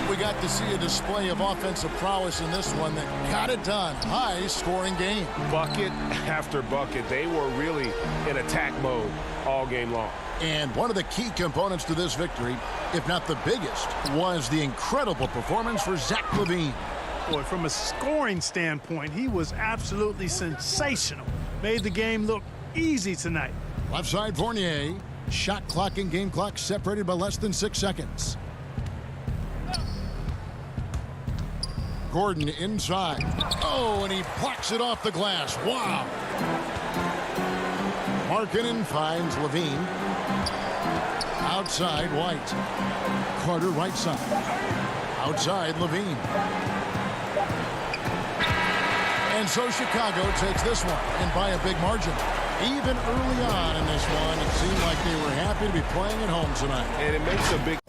We got to see a display of offensive prowess in this one that got it done. High-scoring game. Bucket after bucket. They were really in attack mode all game long. And one of the key components to this victory, if not the biggest, was the incredible performance for Zach Levine. Boy, from a scoring standpoint, he was absolutely sensational. Made the game look easy tonight. Left side Fournier. Shot clock and game clock separated by less than 6 seconds. Gordon inside. Oh, and he blocks it off the glass. Wow. Markkanen finds Levine. Outside, White. Carter right side. Outside, Levine. And so Chicago takes this one, and by a big margin. Even early on in this one, it seemed like they were happy to be playing at home tonight. And it makes a big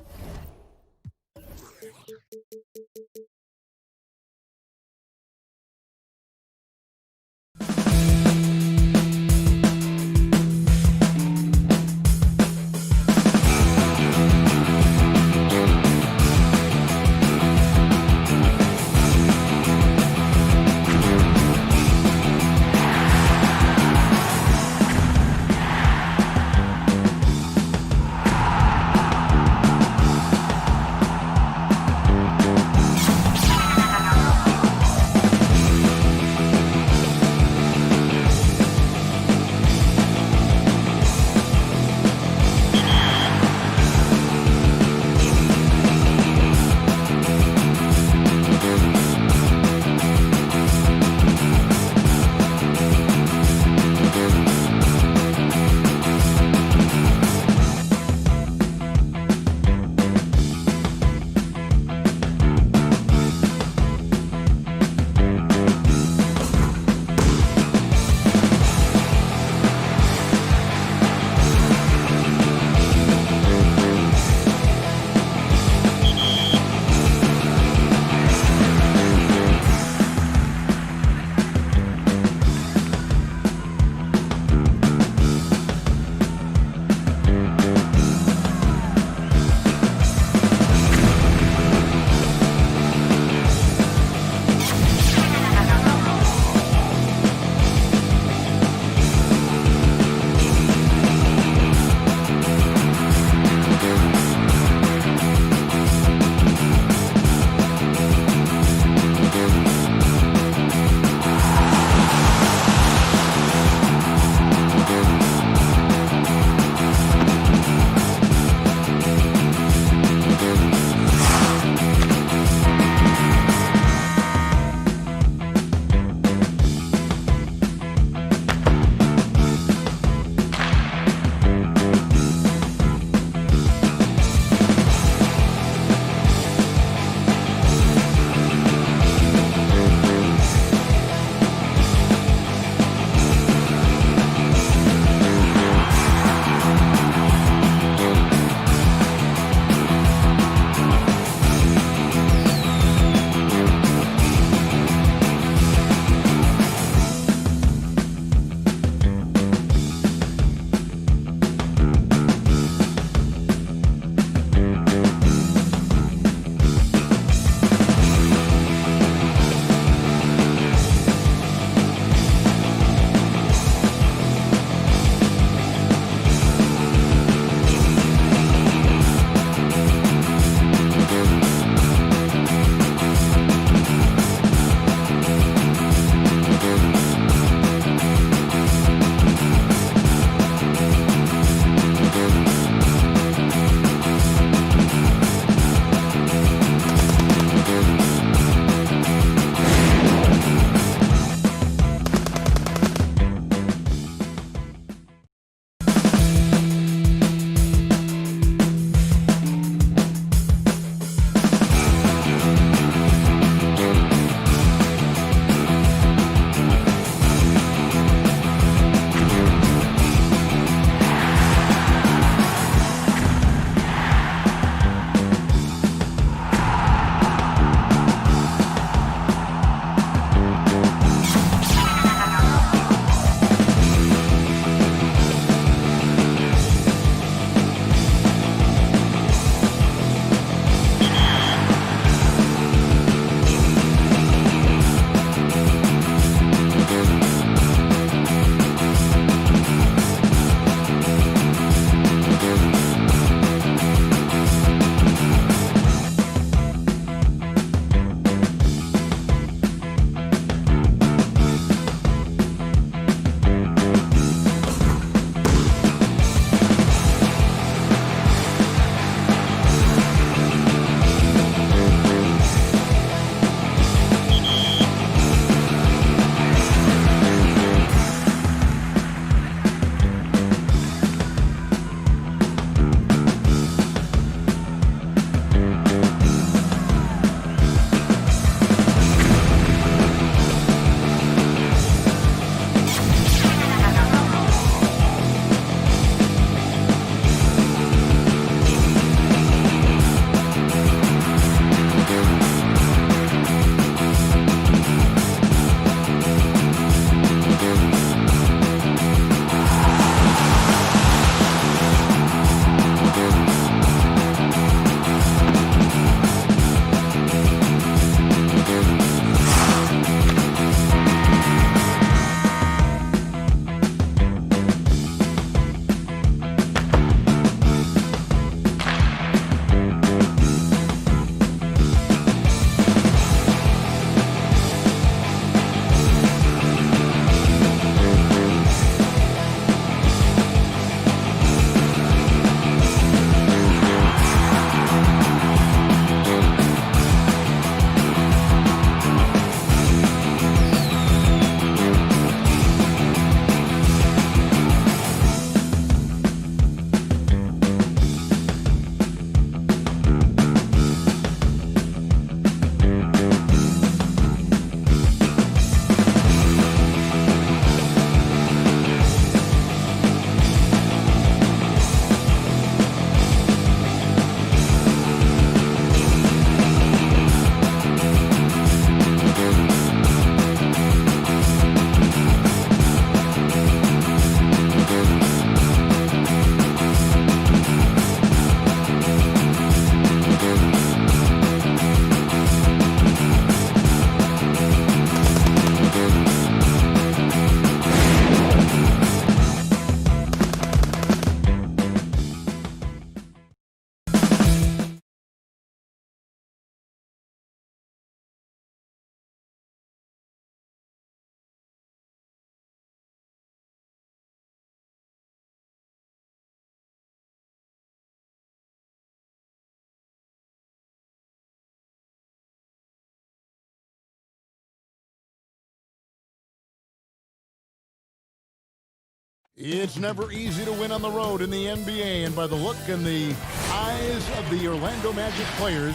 It's never easy to win on the road in the NBA, and by the look in the eyes of the Orlando Magic players,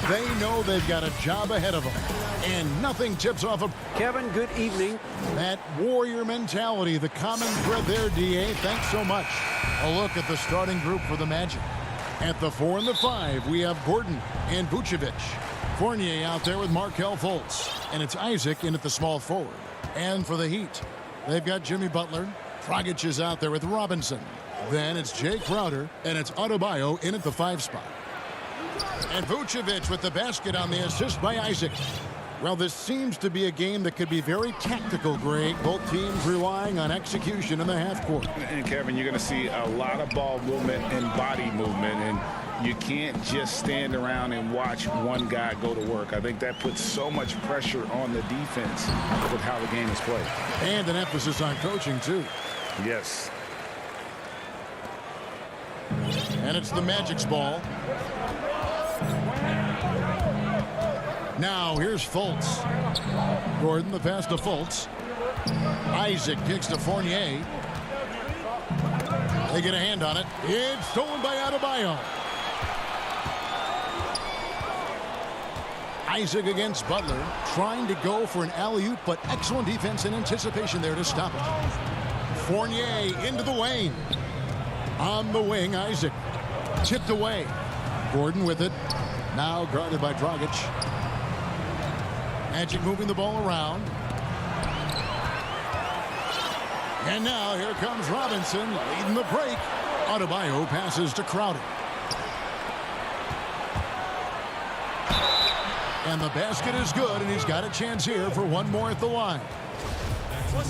they know they've got a job ahead of them, and nothing tips off of Kevin, good evening. that warrior mentality, the common thread there, D.A. Thanks so much. A look at the starting group for the Magic. At the 4 and the 5, we have Gordon and Vucevic. Fournier out there with Markelle Fultz, and it's Isaac in at the small forward. And for the Heat, they've got Jimmy Butler. Dragic is out there with Robinson. Then it's Jay Crowder, and it's Adebayo in at the 5 spot. And Vucevic with the basket on the assist by Isaac. Well, this seems to be a game that could be very tactical, Greg. Both teams relying on execution in the half court. And Kevin, you're going to see a lot of ball movement and body movement, and you can't just stand around and watch one guy go to work. I think that puts so much pressure on the defense with how the game is played. And an emphasis on coaching, too. Yes. And it's the Magic's ball. Now here's Fultz. Gordon, the pass to Fultz. Isaac kicks to Fournier. They get a hand on it. It's stolen by Adebayo. Isaac against Butler, trying to go for an alley-oop, but excellent defense and anticipation there to stop it. Fournier into the lane. On the wing, Isaac. Tipped away. Gordon with it. Now guarded by Dragic. Magic moving the ball around. And now here comes Robinson leading the break. Adebayo passes to Crowder. And the basket is good, and he's got a chance here for one more at the line.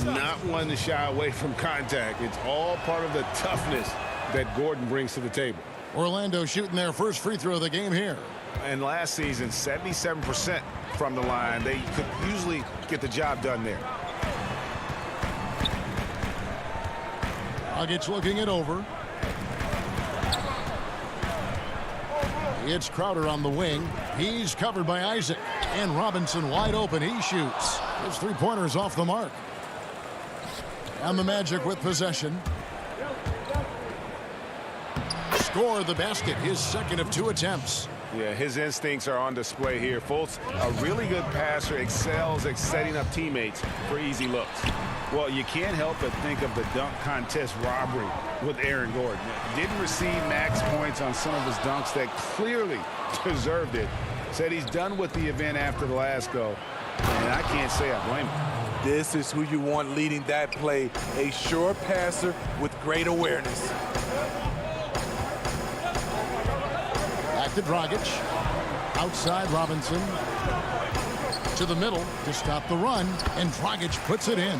Not one to shy away from contact. It's all part of the toughness that Gordon brings to the table. Orlando shooting their first free throw of the game here. And last season, 77% from the line. They could usually get the job done there. Dragic looking it over. It's Crowder on the wing. He's covered by Isaac. And Robinson wide open. He shoots. His three-pointers off the mark. And the Magic with possession. Score the basket. His second of 2 attempts. Yeah, his instincts are on display here. Fultz, a really good passer, excels at setting up teammates for easy looks. Well, you can't help but think of the dunk contest robbery with Aaron Gordon. Didn't receive max points on some of his dunks that clearly deserved it. Said he's done with the event after the last go, and I can't say I blame him. This is who you want leading that play, a sure passer with great awareness. Back to Dragic. Outside Robinson. To the middle to stop the run, and Dragic puts it in.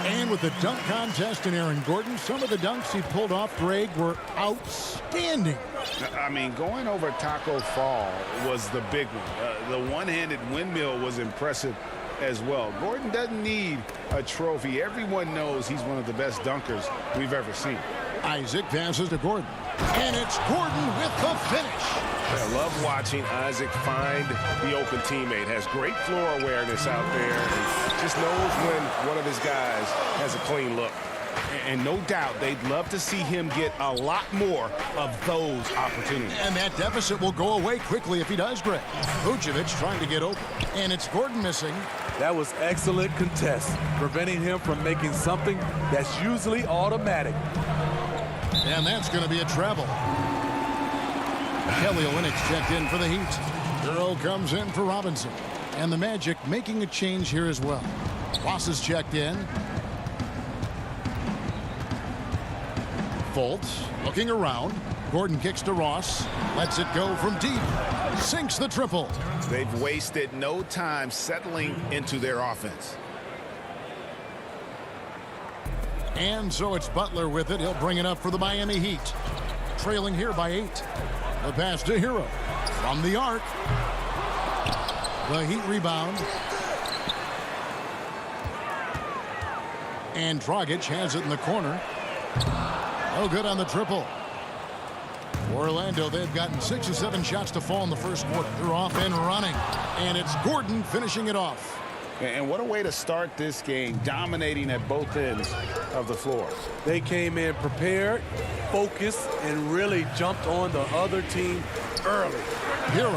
And with the dunk contest and Aaron Gordon, some of the dunks he pulled off, Greg, were outstanding. I mean, going over Taco Fall was the big one. The one-handed windmill was impressive as well. Gordon doesn't need a trophy. Everyone knows he's one of the best dunkers we've ever seen. Isaac passes to Gordon. And it's Gordon with the finish. I love watching Isaac find the open teammate. Has great floor awareness out there. And just knows when one of his guys has a clean look. And no doubt they'd love to see him get a lot more of those opportunities. And that deficit will go away quickly if he does, Greg. Vucevic trying to get open. And it's Gordon missing. That was excellent contest, preventing him from making something that's usually automatic. And that's going to be a travel. Kelly Olynyk checked in for the Heat. Earl comes in for Robinson. And the Magic making a change here as well. Ross is checked in. Fultz looking around. Gordon kicks to Ross. Lets it go from deep. Sinks the triple. They've wasted no time settling into their offense. And so it's Butler with it. He'll bring it up for the Miami Heat. Trailing here by 8. The pass to Hero. From the arc. The Heat rebound. And Dragic has it in the corner. No good on the triple. Orlando, they've gotten 6 or 7 shots to fall in the first quarter. They're off and running. And it's Gordon finishing it off. And what a way to start this game, dominating at both ends of the floor. They came in prepared, focused, and really jumped on the other team early. Hero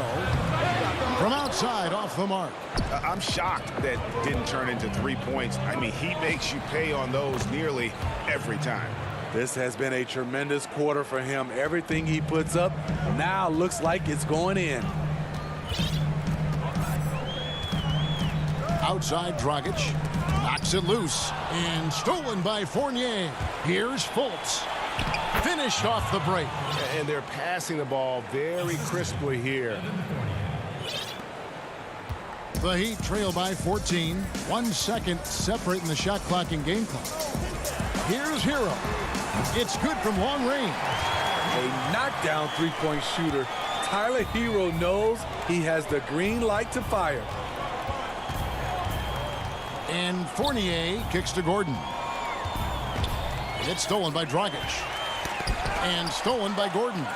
from outside off the mark. I'm shocked that didn't turn into 3 points. I mean, he makes you pay on those nearly every time. This has been a tremendous quarter for him. Everything he puts up now looks like it's going in. Outside Dragic knocks it loose and stolen by Fournier. Here's Fultz. Finished off the break. And they're passing the ball very crisply here. The Heat trail by 14. 1 second separating the shot clock and game clock. Here's Hero. It's good from long range. A knockdown three-point shooter. Tyler Hero knows he has the green light to fire. And Fournier kicks to Gordon. It's stolen by Dragic. And stolen by Gordon.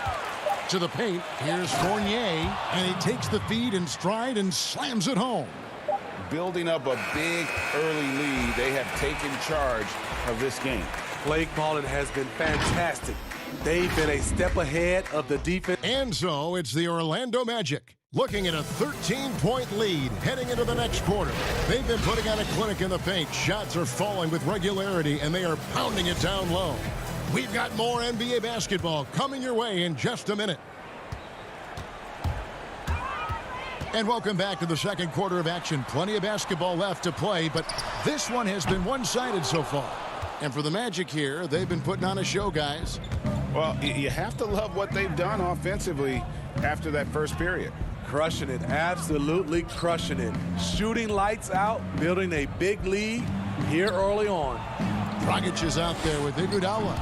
To the paint, here's Fournier, and he takes the feed in stride and slams it home. Building up a big early lead, they have taken charge of this game. Play calling has been fantastic. They've been a step ahead of the defense. And so it's the Orlando Magic looking at a 13-point lead heading into the next quarter. They've been putting on a clinic in the paint. Shots are falling with regularity, and they are pounding it down low. We've got more NBA basketball coming your way in just a minute. And welcome back to the second quarter of action. Plenty of basketball left to play, but this one has been one-sided so far. And for the Magic here, they've been putting on a show, guys. Well, you have to love what they've done offensively after that first period. Crushing it, absolutely crushing it. Shooting lights out, building a big lead here early on. Dragic is out there with Iguodala.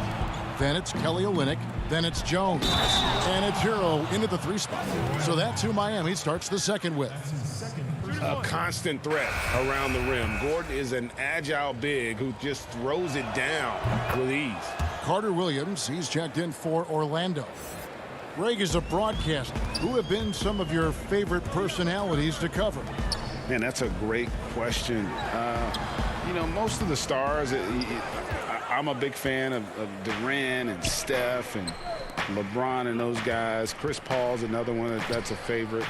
Then it's Kelly Olynyk. Then it's Jones. And it's Hero into the 3 spot. So that's who Miami starts the second with. A constant threat around the rim. Gordon is an agile big who just throws it down with ease. Carter Williams, he's checked in for Orlando. Greg is a broadcaster. Who have been some of your favorite personalities to cover? Man, that's a great question. You know, most of the stars, I'm a big fan of Durant and Steph and LeBron and those guys. Chris Paul's another one that's a favorite.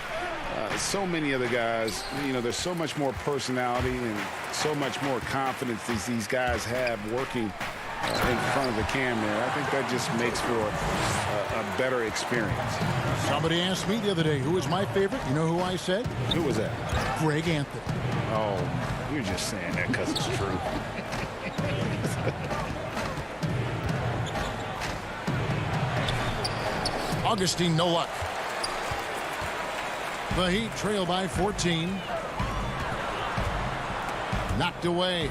So many other guys, you know, there's so much more personality and so much more confidence these guys have working in front of the camera. I think that just makes for a better experience. Somebody asked me the other day, who was my favorite? You know who I said? Who was that? Greg Anthony. Oh, you're just saying that because it's true. Augustine, no luck. The Heat trail by 14. Knocked away.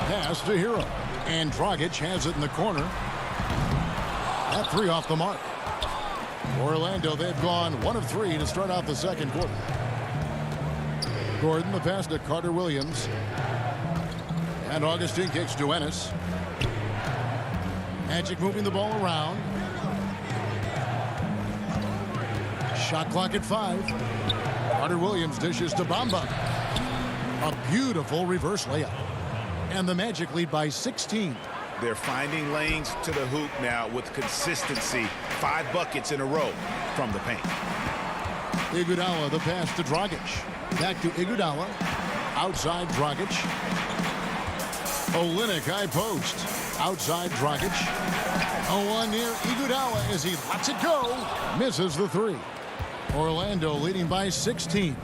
Pass to Hero. And Dragic has it in the corner. That 3 off the mark. Orlando, they've gone 1 of 3 to start out the second quarter. Gordon, the pass to Carter Williams. And Augustine kicks to Ennis. Magic moving the ball around. Shot clock at 5. Carter Williams dishes to Bamba. A beautiful reverse layup. And the Magic lead by 16. They're finding lanes to the hoop now with consistency. 5 buckets in a row from the paint. Iguodala, the pass to Dragic. Back to Iguodala. Outside Dragic. Olynyk, high post. Outside Dragic. A 1 near Iguodala as he lets it go. Misses the 3. Orlando leading by 16.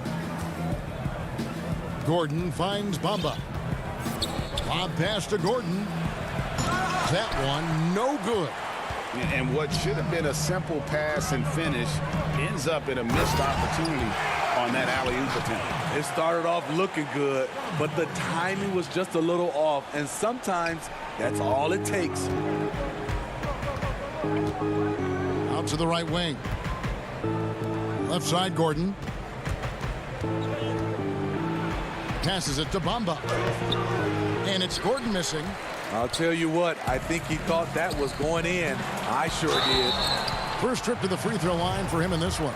Gordon finds Bamba. Lob pass to Gordon. That one no good. And what should have been a simple pass and finish ends up in a missed opportunity on that alley-oop attempt. It started off looking good, but the timing was just a little off, and sometimes that's all it takes. Out to the right wing. Left side, Gordon. Passes it to Bamba. And it's Gordon missing. I'll tell you what, I think he thought that was going in. I sure did. First trip to the free throw line for him in this one.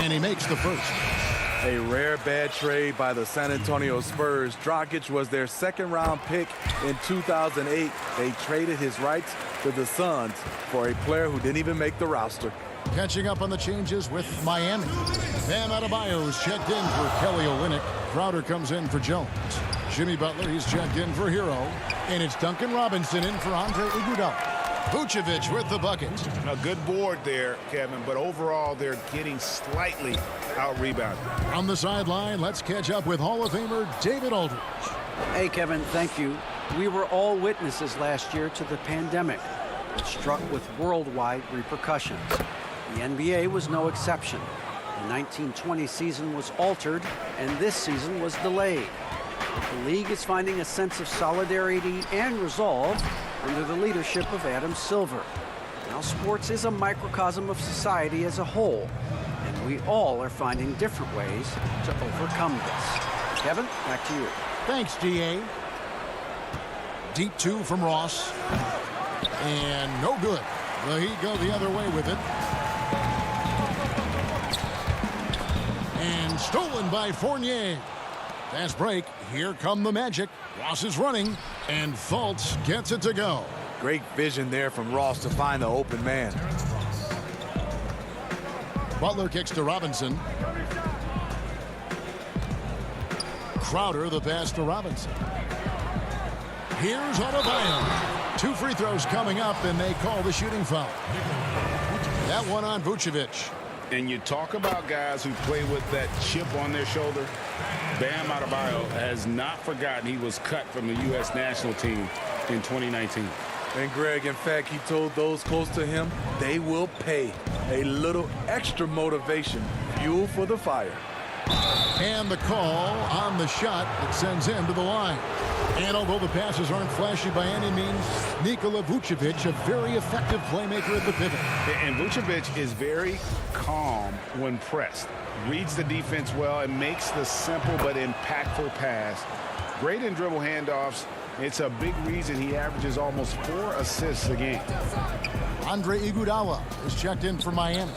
And he makes the first. A rare bad trade by the San Antonio Spurs. Dragic was their second-round pick in 2008. They traded his rights to the Suns for a player who didn't even make the roster. Catching up on the changes with Miami. Bam Adebayo is checked in for Kelly Olynyk. Crowder comes in for Jones. Jimmy Butler, he's checked in for Hero. And it's Duncan Robinson in for Andre Iguodala. Vucevic with the bucket. A good board there, Kevin, but overall they're getting slightly out-rebounded. On the sideline, let's catch up with Hall of Famer David Aldridge. Hey, Kevin, thank you. We were all witnesses last year to the pandemic, which struck with worldwide repercussions. The NBA was no exception. The 1920 season was altered, and this season was delayed. The league is finding a sense of solidarity and resolve under the leadership of Adam Silver. Now, sports is a microcosm of society as a whole, and we all are finding different ways to overcome this. Kevin, back to you. Thanks, DA. Deep two from Ross. And no good. The Heat go the other way with it. And stolen by Fournier. Fast break. Here come the Magic. Ross is running. And Fultz gets it to go. Great vision there from Ross to find the open man. Butler kicks to Robinson. Crowder, the pass to Robinson. Here's Adebayo. 2 free throws coming up, and they call the shooting foul. That one on Vucevic. And you talk about guys who play with that chip on their shoulder. Bam Adebayo has not forgotten he was cut from the U.S. national team in 2019. And Greg, in fact, he told those close to him they will pay. A little extra motivation, fuel for the fire. And the call on the shot that sends him to the line. And although the passes aren't flashy by any means, Nikola Vucevic, a very effective playmaker at the pivot. And Vucevic is very calm when pressed. Reads the defense well and makes the simple but impactful pass. Great in dribble handoffs. It's a big reason he averages almost 4 assists a game. Andre Iguodala is checked in for Miami.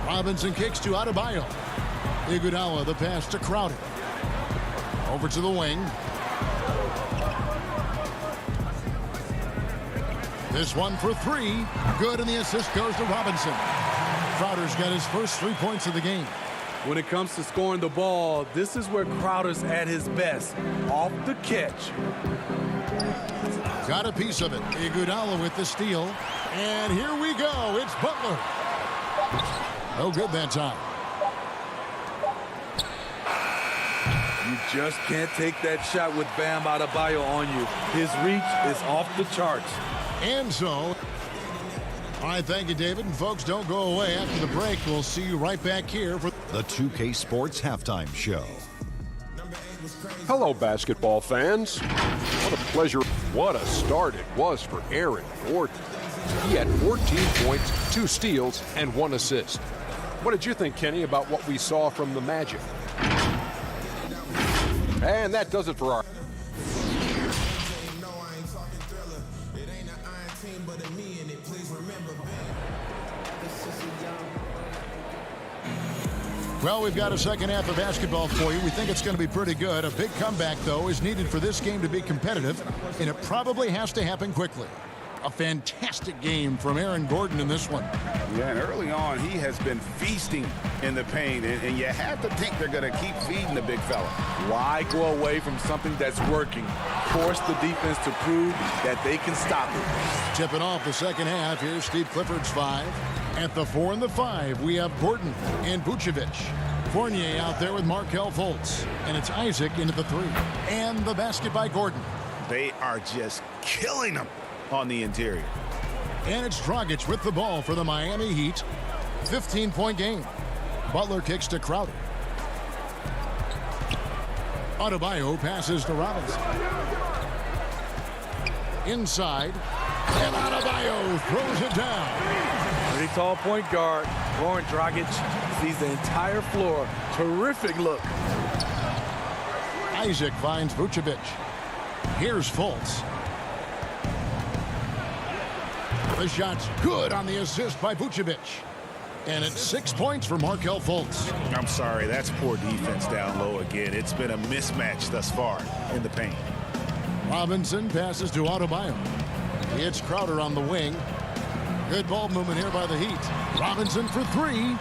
Robinson kicks to Adebayo. Iguodala, the pass to Crowder. Over to the wing. This one for 3. Good, and the assist goes to Robinson. Crowder's got his first 3 points of the game. When it comes to scoring the ball, this is where Crowder's at his best. Off the catch. Got a piece of it. Iguodala with the steal. And here we go. It's Butler. No good that time. You just can't take that shot with Bam Adebayo on you. His reach is off the charts. And so, all right, thank you, David. And folks, don't go away. After the break, we'll see you right back here for the 2K Sports Halftime Show. Hello, basketball fans. What a pleasure. What a start it was for Aaron Gordon. He had 14 points, 2 steals, and 1 assist. What did you think, Kenny, about what we saw from the Magic? And that does it for our... Well, we've got a second half of basketball for you. We think it's going to be pretty good. A big comeback, though, is needed for this game to be competitive, and it probably has to happen quickly. A fantastic game from Aaron Gordon in this one. Yeah, and early on, he has been feasting in the paint, and you have to think they're going to keep feeding the big fella. Why go away from something that's working? Force the defense to prove that they can stop it. Tipping off the second half, here's Steve Clifford's 5. At the 4 and the 5, we have Gordon and Vucevic. Fournier out there with Markelle Fultz. And it's Isaac into the 3. And the basket by Gordon. They are just killing them on the interior. And it's Dragic with the ball for the Miami Heat. 15-point game. Butler kicks to Crowder. Adebayo passes to Robinson. Inside. And Adebayo throws it down. Pretty tall point guard. Goran Dragic sees the entire floor. Terrific look. Isaac finds Vucevic. Here's Fultz. The shot's good on the assist by Vucevic. And it's 6 points for Markelle Fultz. I'm sorry, that's poor defense down low again. It's been a mismatch thus far in the paint. Robinson passes to Adebayo. It's Crowder on the wing. Good ball movement here by the Heat. Robinson for three.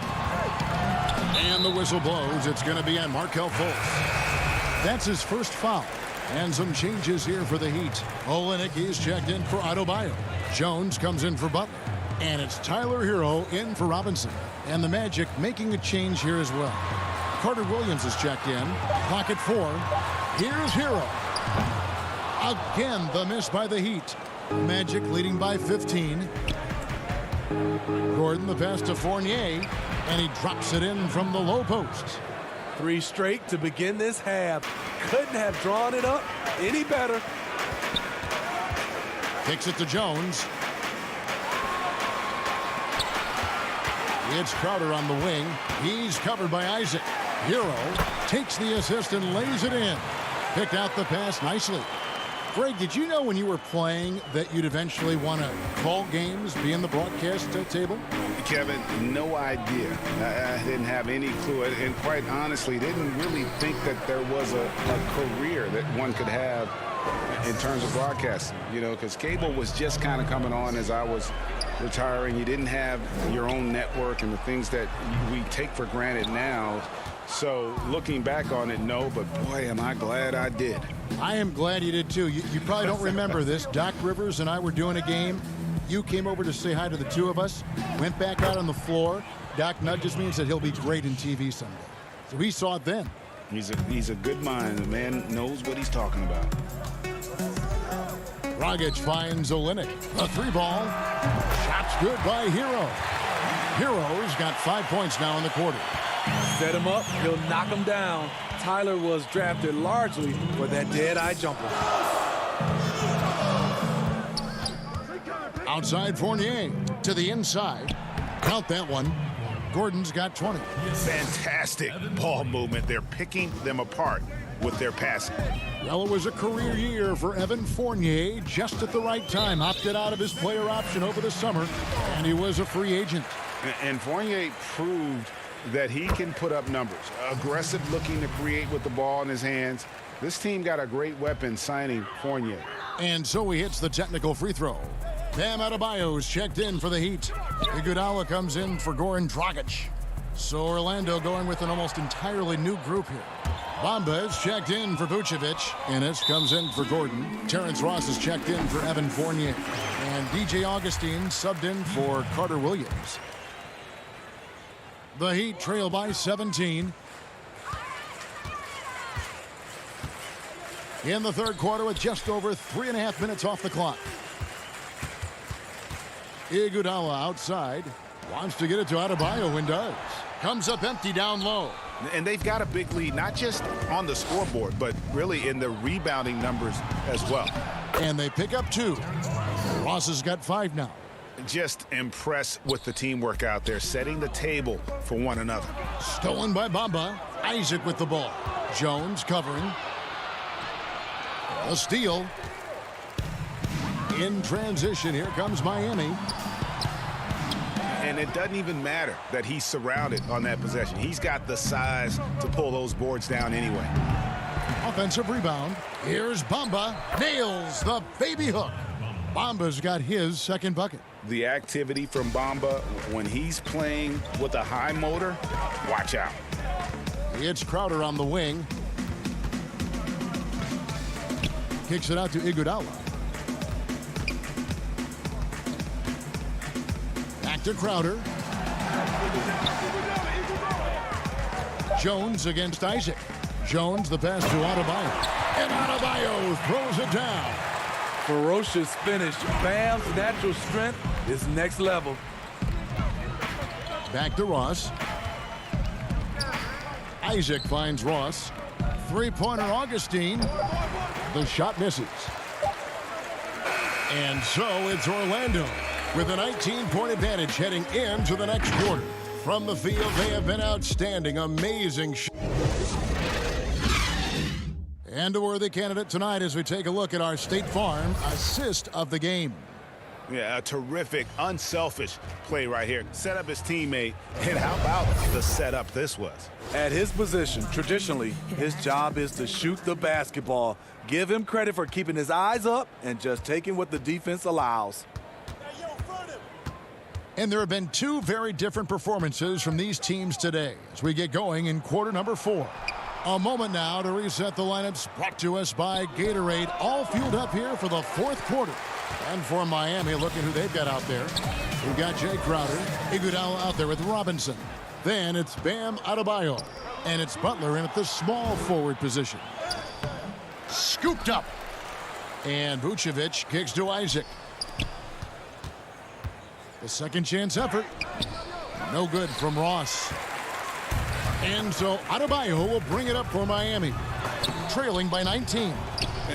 And the whistle blows. It's going to be on Markelle Fultz. That's his first foul. And some changes here for the Heat. Olynyk is checked in for Adebayo. Jones comes in for Butler. And it's Tyler Hero in for Robinson. And the Magic making a change here as well. Carter Williams is checked in. Pocket four. Here's Hero. Again, the miss by the Heat. Magic leading by 15. Gordon the pass to Fournier. And he drops it in from the low post. 3 straight to begin this half. Couldn't have drawn it up any better. Kicks it to Jones. It's Crowder on the wing. He's covered by Isaac. Hero takes the assist and lays it in. Picked out the pass nicely. Greg, did you know when you were playing that you'd eventually want to call games, be in the broadcast table? Kevin, no idea. I didn't have any clue. And quite honestly, didn't really think that there was a career that one could have in terms of broadcasting. You know, because cable was just kind of coming on as I was retiring. You didn't have your own network and the things that we take for granted now. So looking back on it, no, but boy, am I glad I did. I am glad you did too. You probably don't remember this. Doc Rivers and I were doing a game. You came over to say hi to the two of us, went back out on the floor. Doc nudges me and said he'll be great in TV someday. So we saw it then. He's a good mind. The man knows what he's talking about. Dragic finds Olynyk. A 3-ball. Shot's good by Hero. Hero's got 5 points now in the quarter. Set him up, he'll knock him down. Tyler was drafted largely for that dead-eye jumper. Outside Fournier to the inside. Count that one. Gordon's got 20. Fantastic ball movement. They're picking them apart with their passing. Well, it was a career year for Evan Fournier, just at the right time. Opted out of his player option over the summer, and he was a free agent. And Fournier proved that he can put up numbers. Aggressive looking to create with the ball in his hands. This team got a great weapon signing Fournier. And so he hits the technical free throw. Bam Adebayo's checked in for the Heat. Iguodala comes in for Goran Dragic. So Orlando going with an almost entirely new group here. Bamba is checked in for Vucevic. Ennis comes in for Gordon. Terrence Ross is checked in for Evan Fournier. And DJ Augustine subbed in for Carter Williams. The Heat trail by 17. In the third quarter with just over 3.5 minutes off the clock. Iguodala outside. Wants to get it to Adebayo and does. Comes up empty down low. And they've got a big lead, not just on the scoreboard, but really in the rebounding numbers as well. And they pick up 2. Ross has got 5 now. Just impressed with the teamwork out there, setting the table for one another. Stolen by Bamba. Isaac with the ball. Jones covering. A steal. In transition, here comes Miami. And it doesn't even matter that he's surrounded on that possession. He's got the size to pull those boards down anyway. Offensive rebound. Here's Bamba. Nails the baby hook. Bamba's got his second bucket. The activity from Bamba when he's playing with a high motor, watch out. It's Crowder on the wing. Kicks it out to Iguodala. Back to Crowder. Jones against Isaac. Jones the pass to Adebayo. And Adebayo throws it down. Ferocious finish. Bam's natural strength is next level. Back to Ross. Isaac finds Ross. Three-pointer Augustine. The shot misses. And so it's Orlando with a 19-point advantage heading into the next quarter. From the field, they have been outstanding. Amazing. And a worthy candidate tonight as we take a look at our State Farm assist of the game. Yeah, a terrific, unselfish play right here. Set up his teammate, and how about the setup this was? At his position, traditionally, his job is to shoot the basketball. Give him credit for keeping his eyes up and just taking what the defense allows. And there have been two very different performances from these teams today as we get going in quarter number 4. A moment now to reset the lineups, brought to us by Gatorade, all fueled up here for the fourth quarter. And for Miami, look at who they've got out there. We've got Jay Crowder, Iguodala out there with Robinson. Then it's Bam Adebayo, and it's Butler in at the small forward position. Scooped up. And Vucevic kicks to Isaac. The second chance effort. No good from Ross. And so Adebayo will bring it up for Miami, trailing by 19.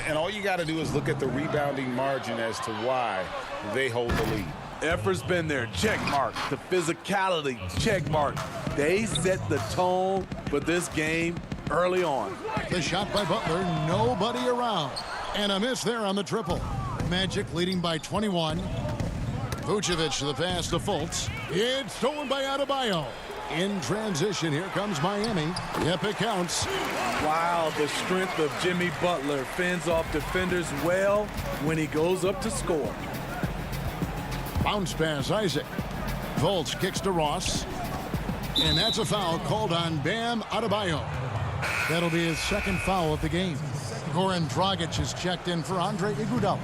And all you got to do is look at the rebounding margin as to why they hold the lead. Effort's been there, check mark. The physicality, check mark. They set the tone for this game early on. The shot by Butler, nobody around. And a miss there on the triple. Magic leading by 21. Vucevic the pass to Fultz. It's stolen by Adebayo. In transition, here comes Miami. Yep, it counts. Wow, the strength of Jimmy Butler fends off defenders well when he goes up to score. Bounce pass, Isaac. Fultz kicks to Ross. And that's a foul called on Bam Adebayo. That'll be his second foul of the game. Goran Dragic is checked in for Andre Iguodala.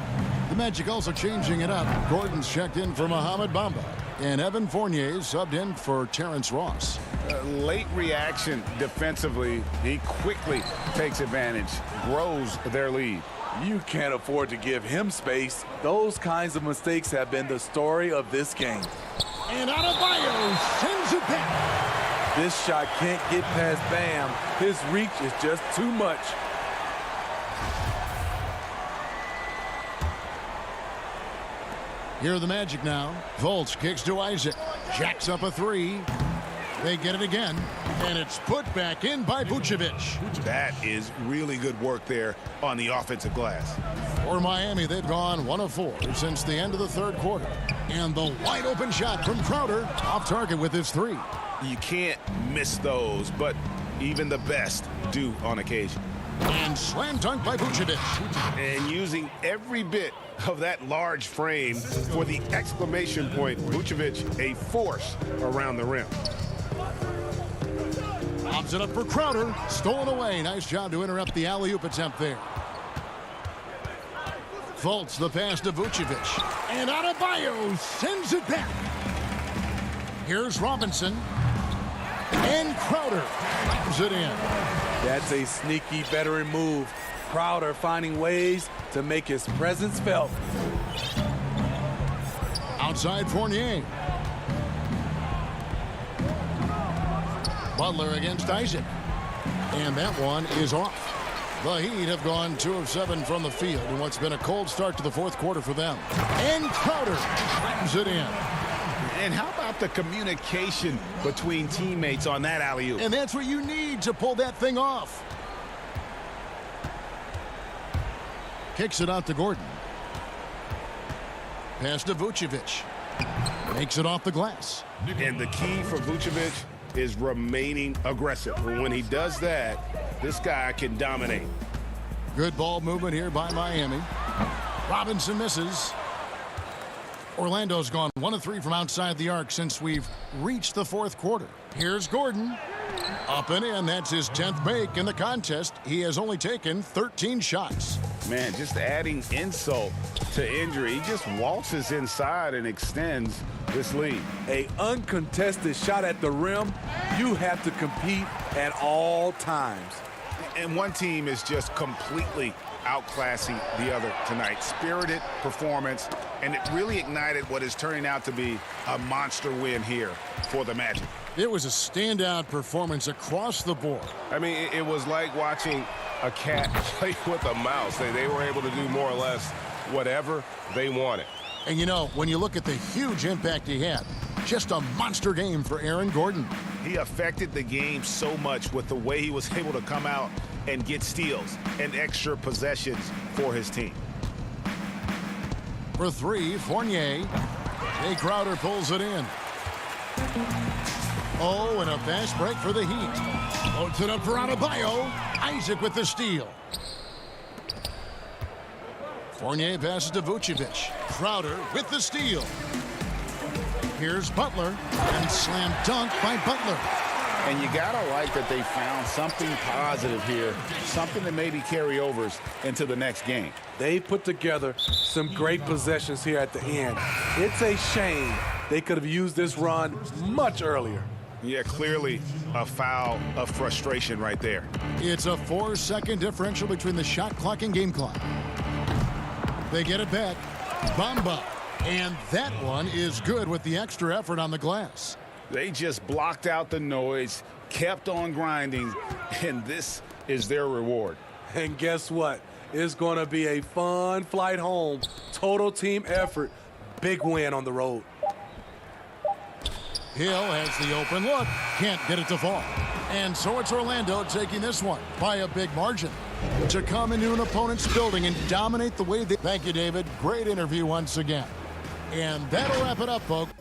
The Magic also changing it up. Gordon's checked in for Mohamed Bamba. And Evan Fournier subbed in for Terrence Ross. Late reaction defensively. He quickly takes advantage, grows their lead. You can't afford to give him space. Those kinds of mistakes have been the story of this game. And Adebayo sends it back. This shot can't get past Bam. His reach is just too much. Here are the Magic now. Fultz kicks to Isaac. Jacks up a three. They get it again. And it's put back in by Vucevic. That is really good work there on the offensive glass. For Miami, they've gone 1 of 4 since the end of the third quarter. And the wide open shot from Crowder off target with his 3. You can't miss those, but even the best do on occasion. And slam dunk by Vucevic. And using every bit of that large frame for the exclamation point, Vucevic, a force around the rim. Lobs it up for Crowder. Stolen away. Nice job to interrupt the alley-oop attempt there. Fultz the pass to Vucevic. And Adebayo sends it back. Here's Robinson. And Crowder slams it in. That's a sneaky veteran move. Crowder finding ways to make his presence felt. Outside Fournier. Butler against Isaac. And that one is off. The Heat have gone 2 of 7 from the field in what's been a cold start to the fourth quarter for them. And Crowder slams it in. And how about the communication between teammates on that alley-oop? And that's what you need to pull that thing off. Kicks it out to Gordon. Pass to Vucevic. Makes it off the glass. And the key for Vucevic is remaining aggressive. When he does that, this guy can dominate. Good ball movement here by Miami. Robinson misses. Orlando's gone 1 of 3 from outside the arc since we've reached the fourth quarter. Here's Gordon. Up and in. That's his 10th make in the contest. He has only taken 13 shots. Man, just adding insult to injury. He just waltzes inside and extends this lead. An uncontested shot at the rim. You have to compete at all times. And one team is just completely outclassing the other tonight. Spirited performance, and it really ignited what is turning out to be a monster win here for the Magic. It was a standout performance across the board. I mean, it was like watching a cat play with a mouse. They were able to do more or less whatever they wanted. And you know, when you look at the huge impact he had, just a monster game for Aaron Gordon. He affected the game so much with the way he was able to come out and get steals and extra possessions for his team. For three, Fournier. Jay Crowder pulls it in. Oh, and a fast break for the Heat. Loads it up for Adebayo. Isaac with the steal. Fournier passes to Vucevic. Crowder with the steal. Here's Butler. And slam dunk by Butler. And you got to like that they found something positive here, something that maybe carry overs into the next game. They put together some great possessions here at the end. It's a shame they could have used this run much earlier. Yeah, clearly a foul of frustration right there. It's a 4-second differential between the shot clock and game clock. They get it back. Bamba. And that one is good with the extra effort on the glass. They just blocked out the noise, kept on grinding, and this is their reward. And guess what? It's going to be a fun flight home. Total team effort. Big win on the road. Hill has the open look. Can't get it to fall. And so it's Orlando taking this one by a big margin. To come into an opponent's building and dominate the way they... Thank you, David. Great interview once again. And that'll wrap it up, folks.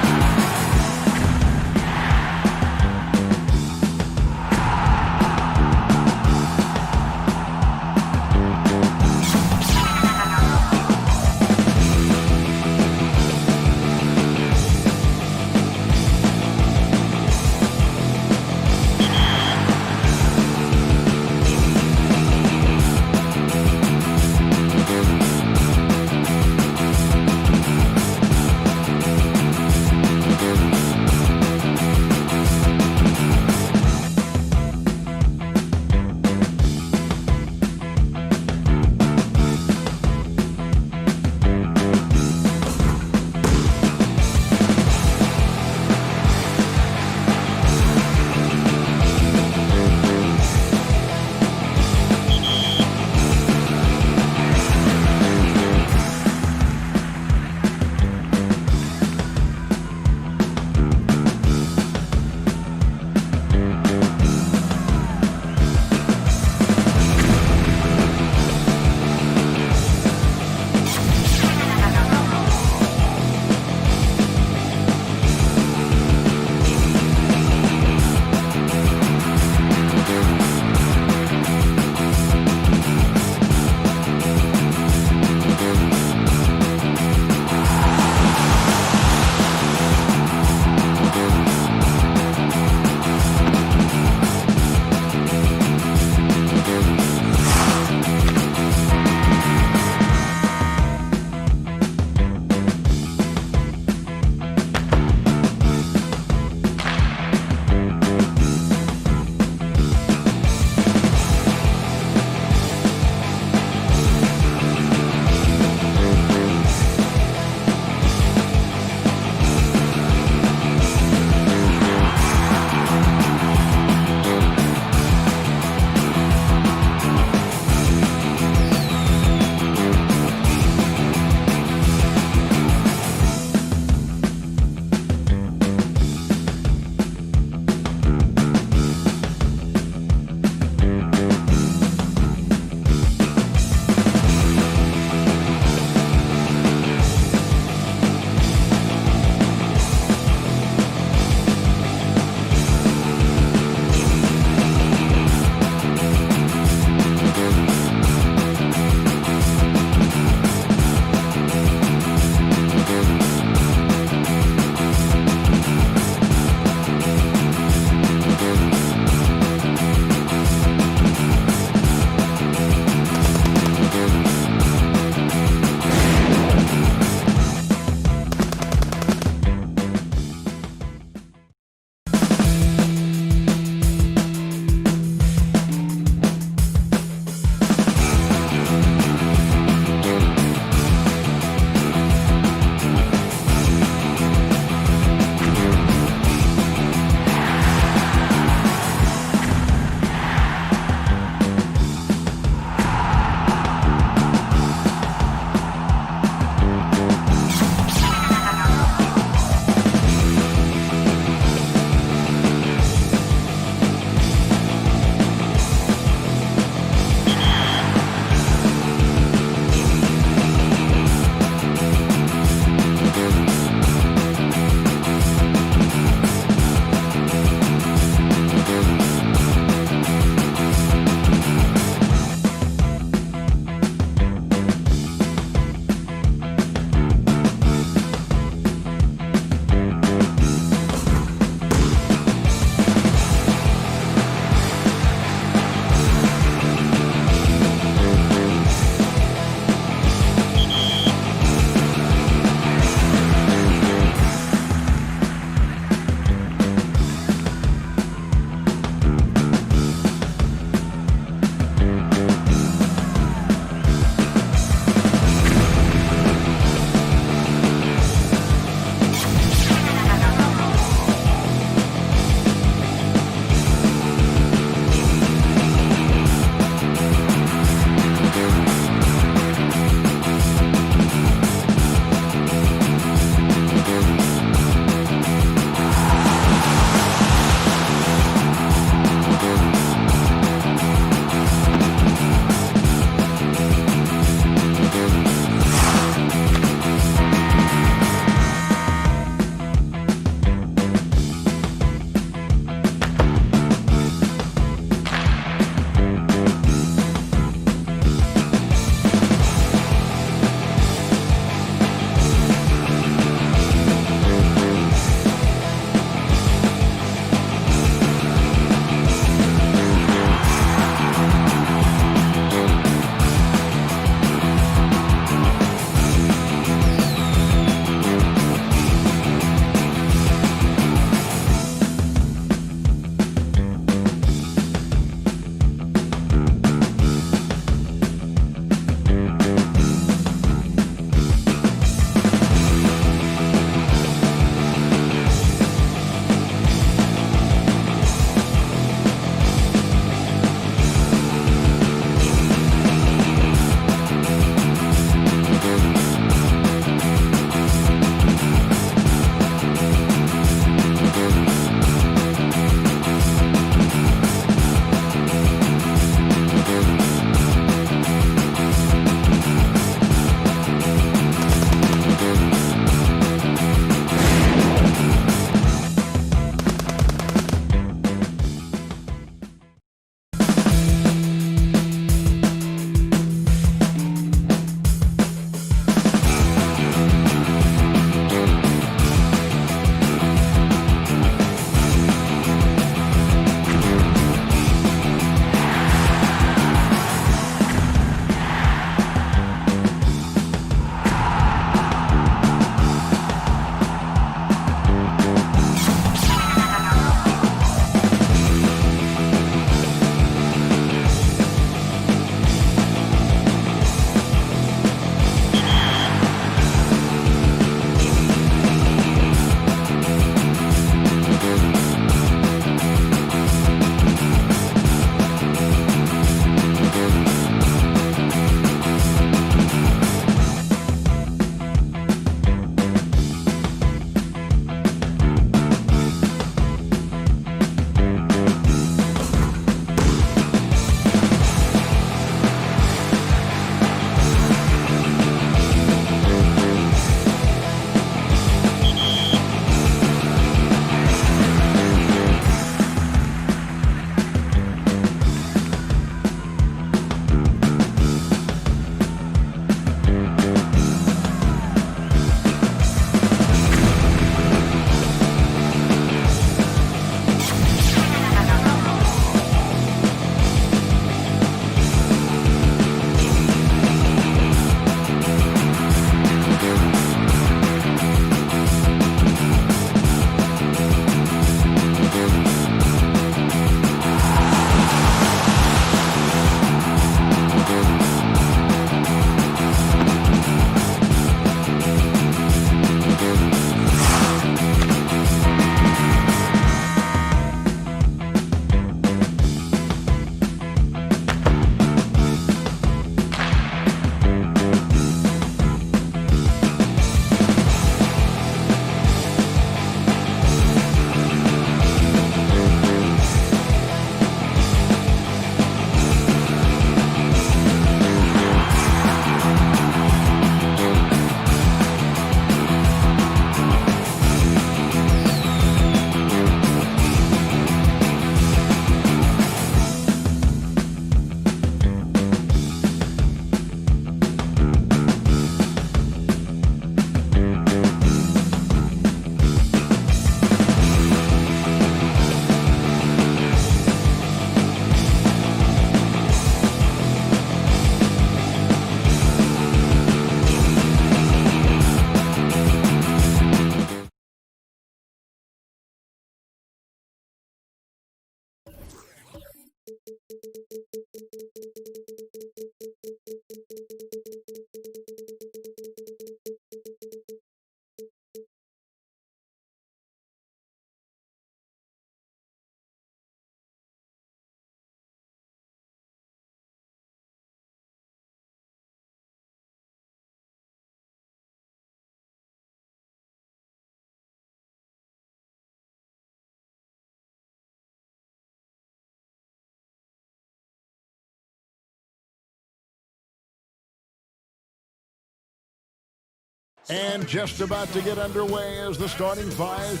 And just about to get underway as the starting five.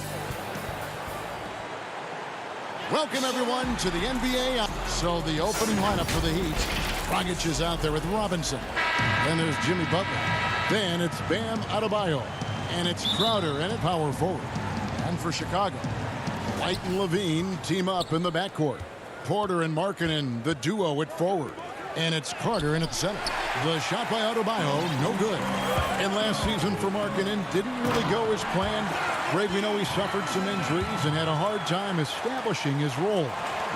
Welcome, everyone, to the NBA. So the opening lineup for the Heat. Dragic is out there with Robinson. Then there's Jimmy Butler. Then it's Bam Adebayo. And it's Crowder in at power forward. And for Chicago, White and Levine team up in the backcourt. Porter and Markkanen, the duo at forward. And it's Carter in at the center. The shot by Adebayo, no good. And last season for Markkanen didn't really go as planned. Greg, we know he suffered some injuries and had a hard time establishing his role.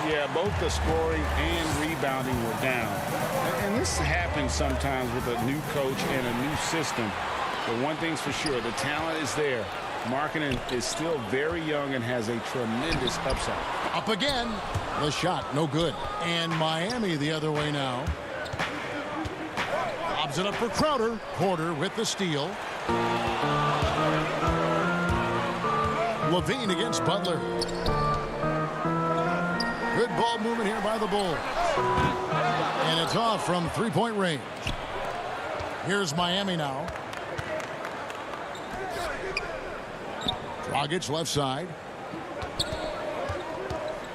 Yeah, both the scoring and rebounding were down. And this happens sometimes with a new coach and a new system. But one thing's for sure, the talent is there. Markkanen is still very young and has a tremendous upside. Up again. The shot, no good. And Miami the other way now. Lobs it up for Crowder. Porter with the steal. Levine against Butler. Good ball movement here by the Bulls. And it's off from three-point range. Here's Miami now. Dragic left side.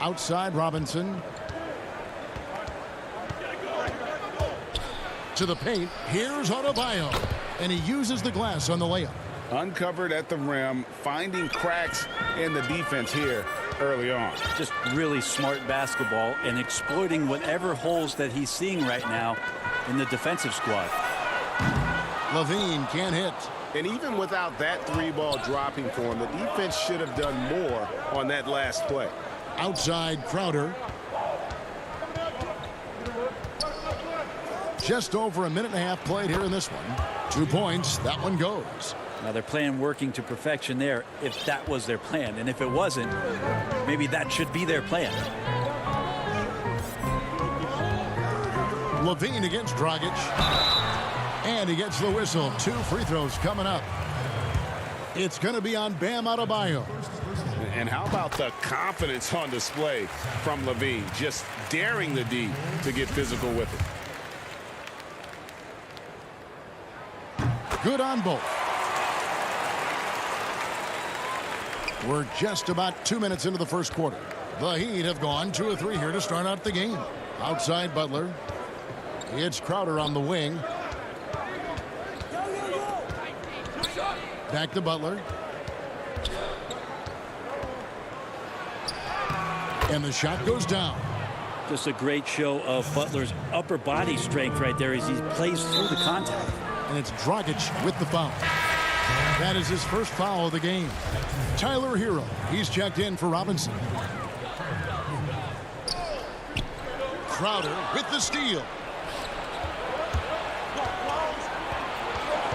Outside Robinson. To the paint. Here's Adebayo. And he uses the glass on the layup. Uncovered at the rim, finding cracks in the defense here early on. Just really smart basketball and exploiting whatever holes that he's seeing right now in the defensive squad. Levine can't hit. And even without that three ball dropping for him, the defense should have done more on that last play. Outside Crowder. Just over a minute and a half played here in this one. 2 points. That one goes. Now their plan working to perfection there if that was their plan. And if it wasn't, maybe that should be their plan. Levine against Dragic. And he gets the whistle. 2 free throws coming up. It's going to be on Bam Adebayo. And how about the confidence on display from Levine, just daring the D to get physical with it. Good on both. We're just about 2 minutes into the first quarter. The Heat have gone 2 of 3 here to start out the game. Outside Butler. It's Crowder on the wing. Back to Butler. And the shot goes down. Just a great show of Butler's upper body strength right there as he plays through the contact. And it's Dragic with the foul. That is his first foul of the game. Tyler Hero, he's checked in for Robinson. Crowder with the steal.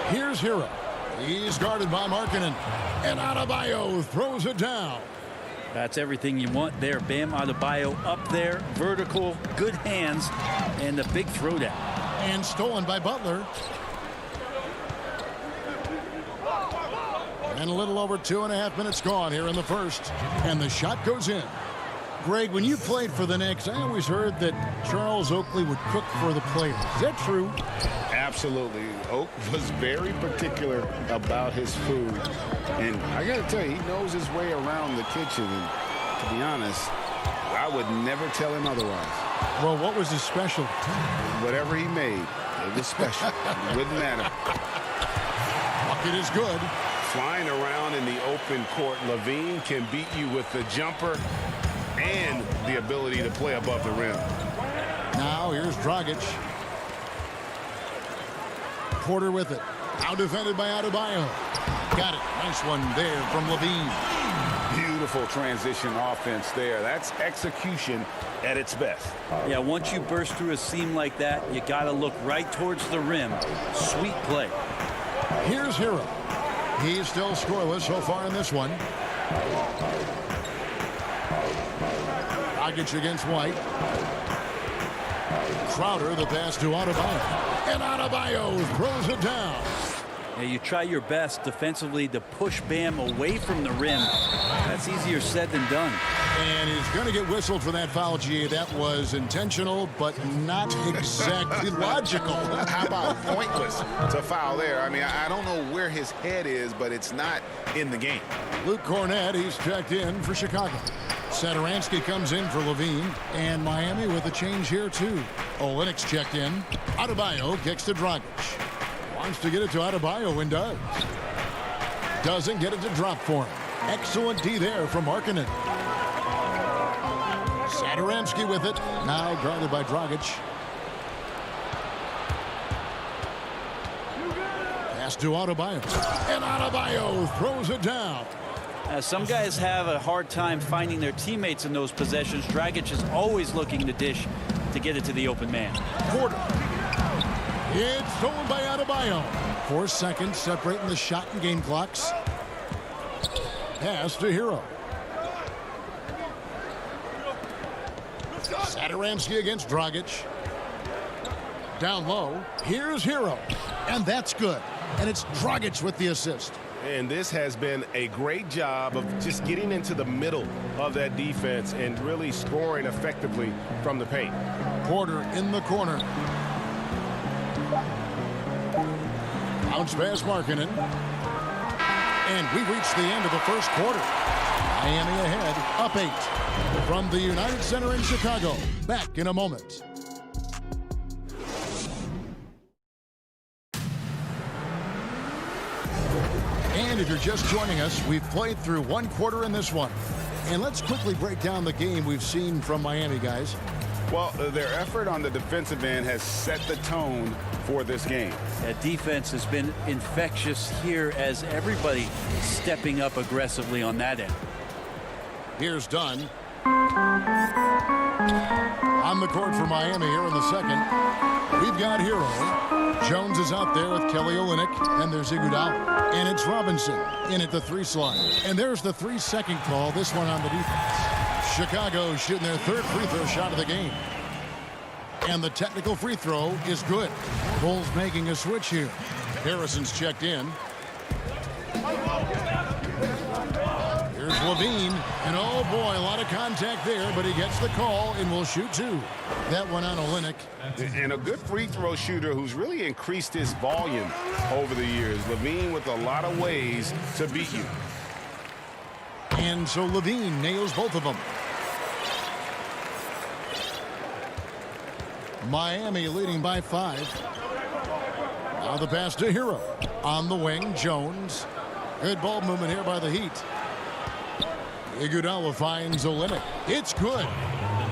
Here's Hero. He's guarded by Markkanen. And Adebayo throws it down. That's everything you want there. Bam Adebayo up there, vertical, good hands, and the big throwdown. And stolen by Butler. And a little over 2.5 minutes gone here in the first. And the shot goes in. Greg, when you played for the Knicks, I always heard that Charles Oakley would cook for the players. Is that true? Absolutely. Oak was very particular about his food. And I got to tell you, he knows his way around the kitchen. And to be honest, I would never tell him otherwise. Well, what was his special? Whatever he made, it was special. It wouldn't matter. Bucket is good. Flying around in the open court, Levine can beat you with the jumper and the ability to play above the rim. Now here's Dragic. Porter with it. Now defended by Adebayo. Got it. Nice one there from Levine. Beautiful transition offense there. That's execution at its best. Yeah, once you burst through a seam like that, you got to look right towards the rim. Sweet play. Here's Hero. He's still scoreless so far in this one. Dragic against White. Crowder, the pass to Adebayo. And Adebayo throws it down. Yeah, you try your best defensively to push Bam away from the rim. That's easier said than done. And he's going to get whistled for that foul, G. That was intentional, but not exactly logical. How about pointless to foul there? I mean, I don't know where his head is, but it's not in the game. Luke Cornett, he's checked in for Chicago. Satoransky comes in for Levine, and Miami with a change here, too. Olynyk's checked in. Adebayo kicks to Dragic. Wants to get it to Adebayo and does. Doesn't get it to drop for him. Excellent D there from Markkanen. Satoransky with it. Now guarded by Dragic. Pass to Adebayo. And Adebayo throws it down. Some guys have a hard time finding their teammates in those possessions. Dragic is always looking to dish to get it to the open man. Porter. It's stolen by Adebayo. 4 seconds separating the shot and game clocks. Pass to Hero. Satoransky against Dragic. Down low. Here's Hero. And that's good. And it's Dragic with the assist. And this has been a great job of just getting into the middle of that defense and really scoring effectively from the paint. Porter in the corner. Bounce pass Markkanen. And we reached the end of the first quarter. Miami ahead, up 8. From the United Center in Chicago. Back in a moment. And if you're just joining us, we've played through 1 quarter in this one. And let's quickly break down the game we've seen from Miami, guys. Well, their effort on the defensive end has set the tone for this game. That defense has been infectious here as everybody stepping up aggressively on that end. Here's Dunn. On the court for Miami here in the second. We've got Hero. Jones is out there with Kelly Olynyk, and there's Iguodala. And it's Robinson in at the 3 slot. And there's the 3-second call, this one on the defense. Chicago shooting their 3rd free throw shot of the game. And the technical free throw is good. Bulls making a switch here. Harrison's checked in. Here's Levine. And oh boy, a lot of contact there, but he gets the call and will shoot 2. That one on Olynyk. And a good free throw shooter who's really increased his volume over the years. Levine with a lot of ways to beat you. And so Levine nails both of them. Miami leading by 5. Now the pass to Hero. On the wing, Jones. Good ball movement here by the Heat. Iguodala finds Olynyk. It's good.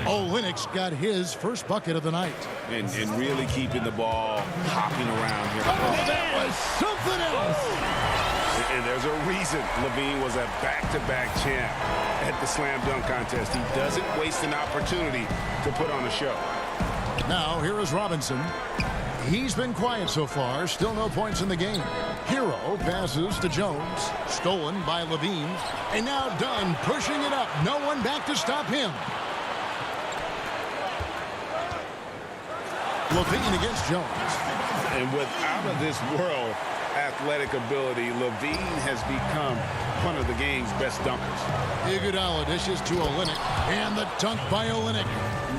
Olynyk's got his first bucket of the night. And really keeping the ball hopping around here. Oh, that was something else. And there's a reason Levine was a back-to-back champ at the slam dunk contest. He doesn't waste an opportunity to put on a show. Now here is Robinson. He's been quiet so far. Still no points in the game. Hero passes to Jones. Stolen by Levine. And now Dunn pushing it up. No one back to stop him. Levine against Jones. And with out of this world athletic ability, Levine has become one of the game's best dunkers. Iguodala dishes to Olynyk. And the dunk by Olynyk.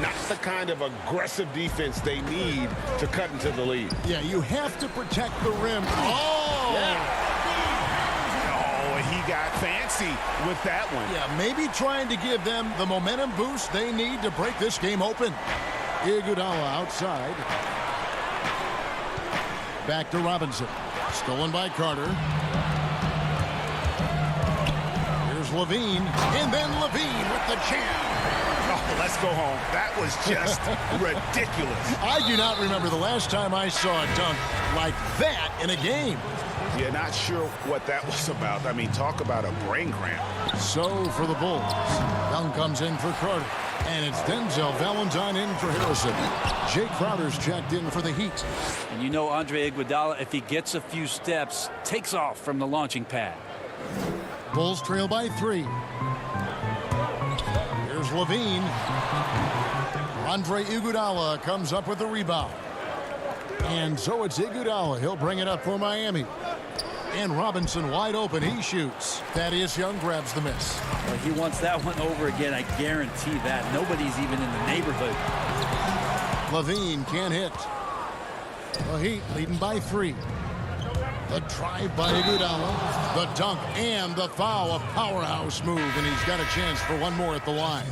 Not the kind of aggressive defense they need to cut into the lead. Yeah, you have to protect the rim. Oh! Yeah. Oh, he got fancy with that one. Yeah, maybe trying to give them the momentum boost they need to break this game open. Iguodala outside. Back to Robinson. Stolen by Carter. Here's Levine. And then Levine with the jam. Oh, let's go home. That was just ridiculous. I do not remember the last time I saw a dunk like that in a game. Yeah, not sure what that was about. I mean, talk about a brain cramp. So for the Bulls, Young comes in for Carter. And it's Denzel Valentine in for Harrison. Jay Crowder's checked in for the Heat. And you know Andre Iguodala, if he gets a few steps, takes off from the launching pad. Bulls trail by 3. Here's Levine. Andre Iguodala comes up with the rebound. And so it's Iguodala. He'll bring it up for Miami. And Robinson wide open. He shoots. Thaddeus Young grabs the miss. Well, he wants that one over again. I guarantee that. Nobody's even in the neighborhood. Levine can't hit. The Heat leading by 3. The drive by Iguodala. The dunk and the foul. A powerhouse move, and he's got a chance for one more at the line.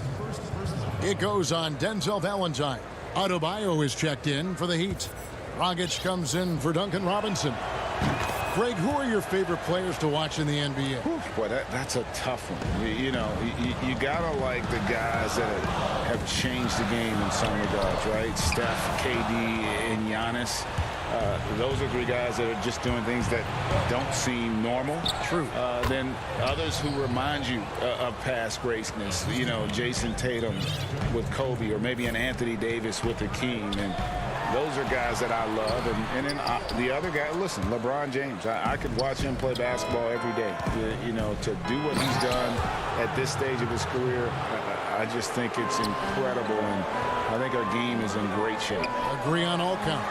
It goes on Denzel Valentine. Adebayo is checked in for the Heat. Dragic comes in for Duncan Robinson. Greg, who are your favorite players to watch in the NBA? Boy, that's a tough one. You gotta like the guys that have changed the game in some regards, right? Steph, KD, and Giannis. Those are 3 guys that are just doing things that don't seem normal. True. Then others who remind you of past greatness. Jason Tatum with Kobe, or maybe an Anthony Davis with the King. And those are guys that I love. And then the other guy, listen, LeBron James. I could watch him play basketball every day. To do what he's done at this stage of his career, I just think it's incredible. And I think our game is in great shape. Agree on all counts.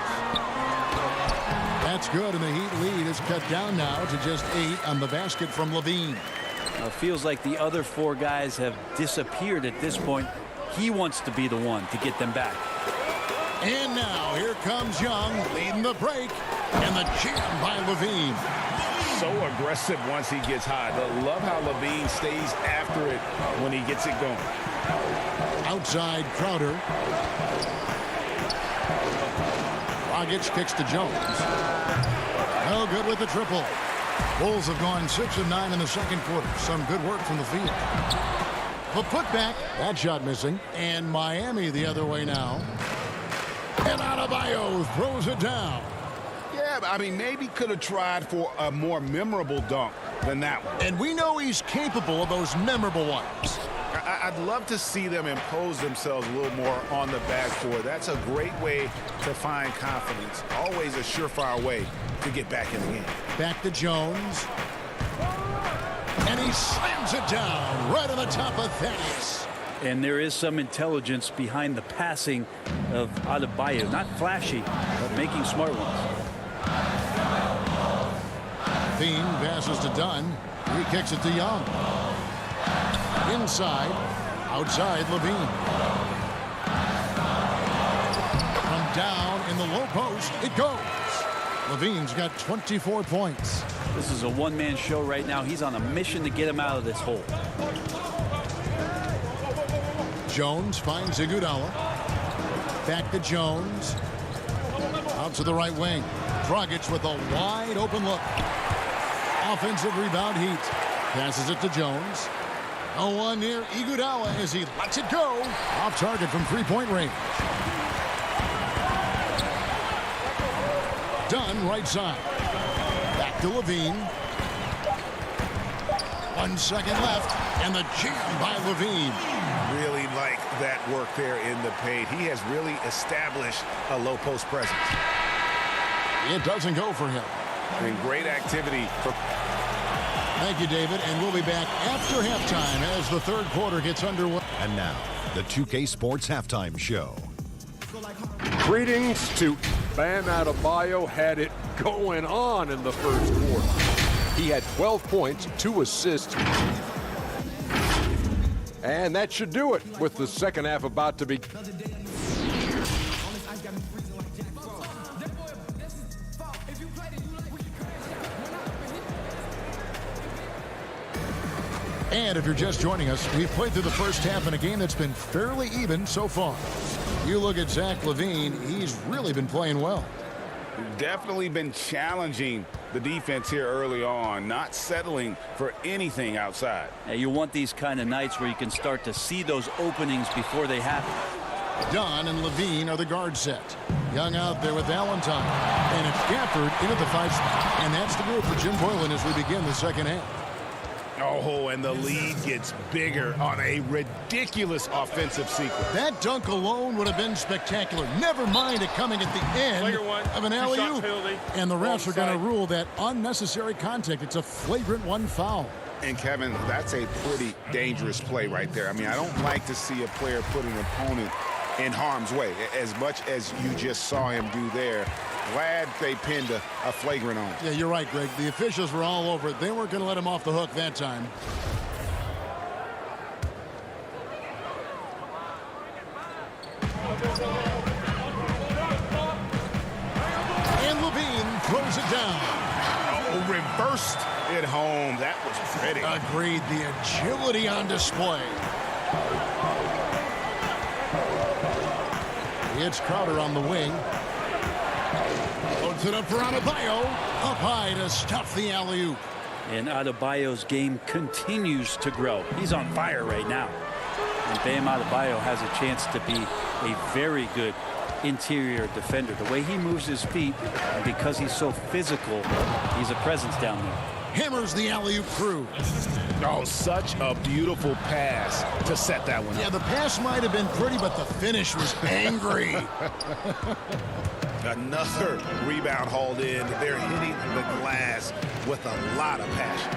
That's good, and the Heat lead is cut down now to just 8 on the basket from Levine. It feels like the other 4 guys have disappeared at this point. He wants to be the one to get them back. And now here comes Young leading the break, and the jam by Levine. So aggressive once he gets hot. I love how Levine stays after it when he gets it going. Outside Crowder. Dragic kicks to Jones. No good with the triple. Bulls have gone 6 of 9 in the second quarter. Some good work from the field. The putback, that shot missing. And Miami the other way now. And Adebayo throws it down. Yeah, I mean, maybe could have tried for a more memorable dunk than that one. And we know he's capable of those memorable ones. I'd love to see them impose themselves a little more on the backboard. That's a great way to find confidence. Always a surefire way to get back in the game. Back to Jones. And he slams it down right on the top of Thaddeus. And there is some intelligence behind the passing of Adebayo. Not flashy, but making smart ones. Thiem passes to Dunn. He kicks it to Young. Inside, outside Levine. From down in the low post, it goes. Levine's got 24 points. This is a one-man show right now. He's on a mission to get him out of this hole. Jones finds Iguodala. Back to Jones. Out to the right wing. Dragic with a wide open look. Offensive rebound Heat. Passes it to Jones. No one near Iguodala as he lets it go. Off target from three-point range. Dunn right side. Back to Levine. 1 second left. And the jam by Levine. Really like that work there in the paint. He has really established a low post presence. It doesn't go for him. And great activity for... Thank you, David, and we'll be back after halftime as the third quarter gets underway. And now, the 2K Sports Halftime Show. Greetings to Bam Adebayo. Had it going on in the first quarter. He had 12 points, 2 assists. And that should do it with the second half about to be. And if you're just joining us, we've played through the first half in a game that's been fairly even so far. You look at Zach LaVine, he's really been playing well. Definitely been challenging the defense here early on, not settling for anything outside. Yeah, you want these kind of nights where you can start to see those openings before they happen. Dunn and Levine are the guard set. Young out there with Valentine. And it's Gafford into the 5 spot. And that's the move for Jim Boylan as we begin the second half. Oh, and the lead gets bigger on a ridiculous offensive sequence. That dunk alone would have been spectacular. Never mind it coming at the end of an alley-oop. And the refs are going to rule that unnecessary contact. It's a flagrant 1 foul. And, Kevin, that's a pretty dangerous play right there. I mean, I don't like to see a player put an opponent in harm's way. As much as you just saw him do there, Glad they pinned a flagrant on him. Yeah, you're right, Greg. The officials were all over it. They weren't going to let him off the hook that time. And Levine throws it down. Oh, reversed it home. That was pretty. Agreed. The agility on display. It's Crowder on the wing. Loads it up for Adebayo. Up high to stuff the alley-oop. And Adebayo's game continues to grow. He's on fire right now. And Bam Adebayo has a chance to be a very good interior defender. The way he moves his feet, and because he's so physical, he's a presence down there. Hammers the alley-oop through. Oh, such a beautiful pass to set that one up. Yeah, the pass might have been pretty, but the finish was angry. Another rebound hauled in. They're hitting the glass with a lot of passion.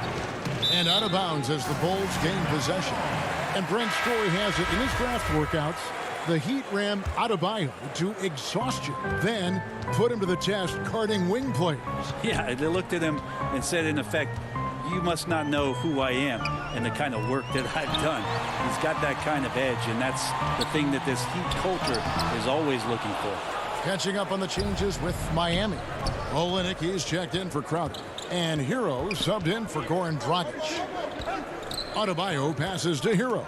And out of bounds as the Bulls gain possession. And Brent Story has it in his draft workouts. The Heat ran Adebayo to exhaustion, then put him to the test carting wing players. Yeah, they looked at him and said, in effect, you must not know who I am and the kind of work that I've done. He's got that kind of edge, and that's the thing that this Heat culture is always looking for. Catching up on the changes with Miami. Olynyk, he's checked in for Crowder. And Hero subbed in for Goran Dragic. Adebayo passes to Hero.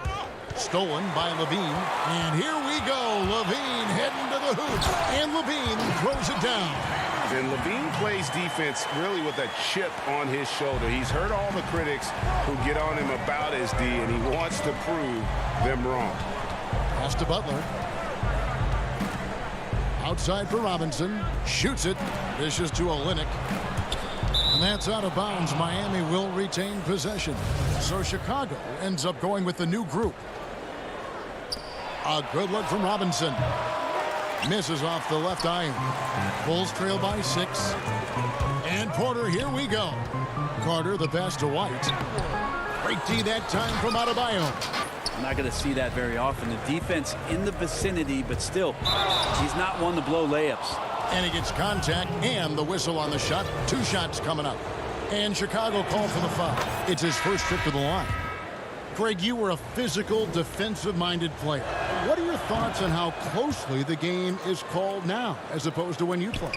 Stolen by Levine. And here we go. Levine heading to the hoop. And Levine throws it down. And Levine plays defense really with a chip on his shoulder. He's heard all the critics who get on him about his D, and he wants to prove them wrong. Pass to Butler. Outside for Robinson. Shoots it. Dishes to Olynyk. And that's out of bounds. Miami will retain possession. So Chicago ends up going with the new group. A good look from Robinson. Misses off the left iron. Bulls trail by 6. And Porter, here we go. Carter, the pass to White. Great D that time from Adebayo. I'm not going to see that very often. The defense in the vicinity, but still, he's not one to blow layups. And he gets contact and the whistle on the shot. 2 shots coming up. And Chicago called for the foul. It's his first trip to the line. Greg, you were a physical, defensive-minded player. What are your thoughts on how closely the game is called now as opposed to when you played?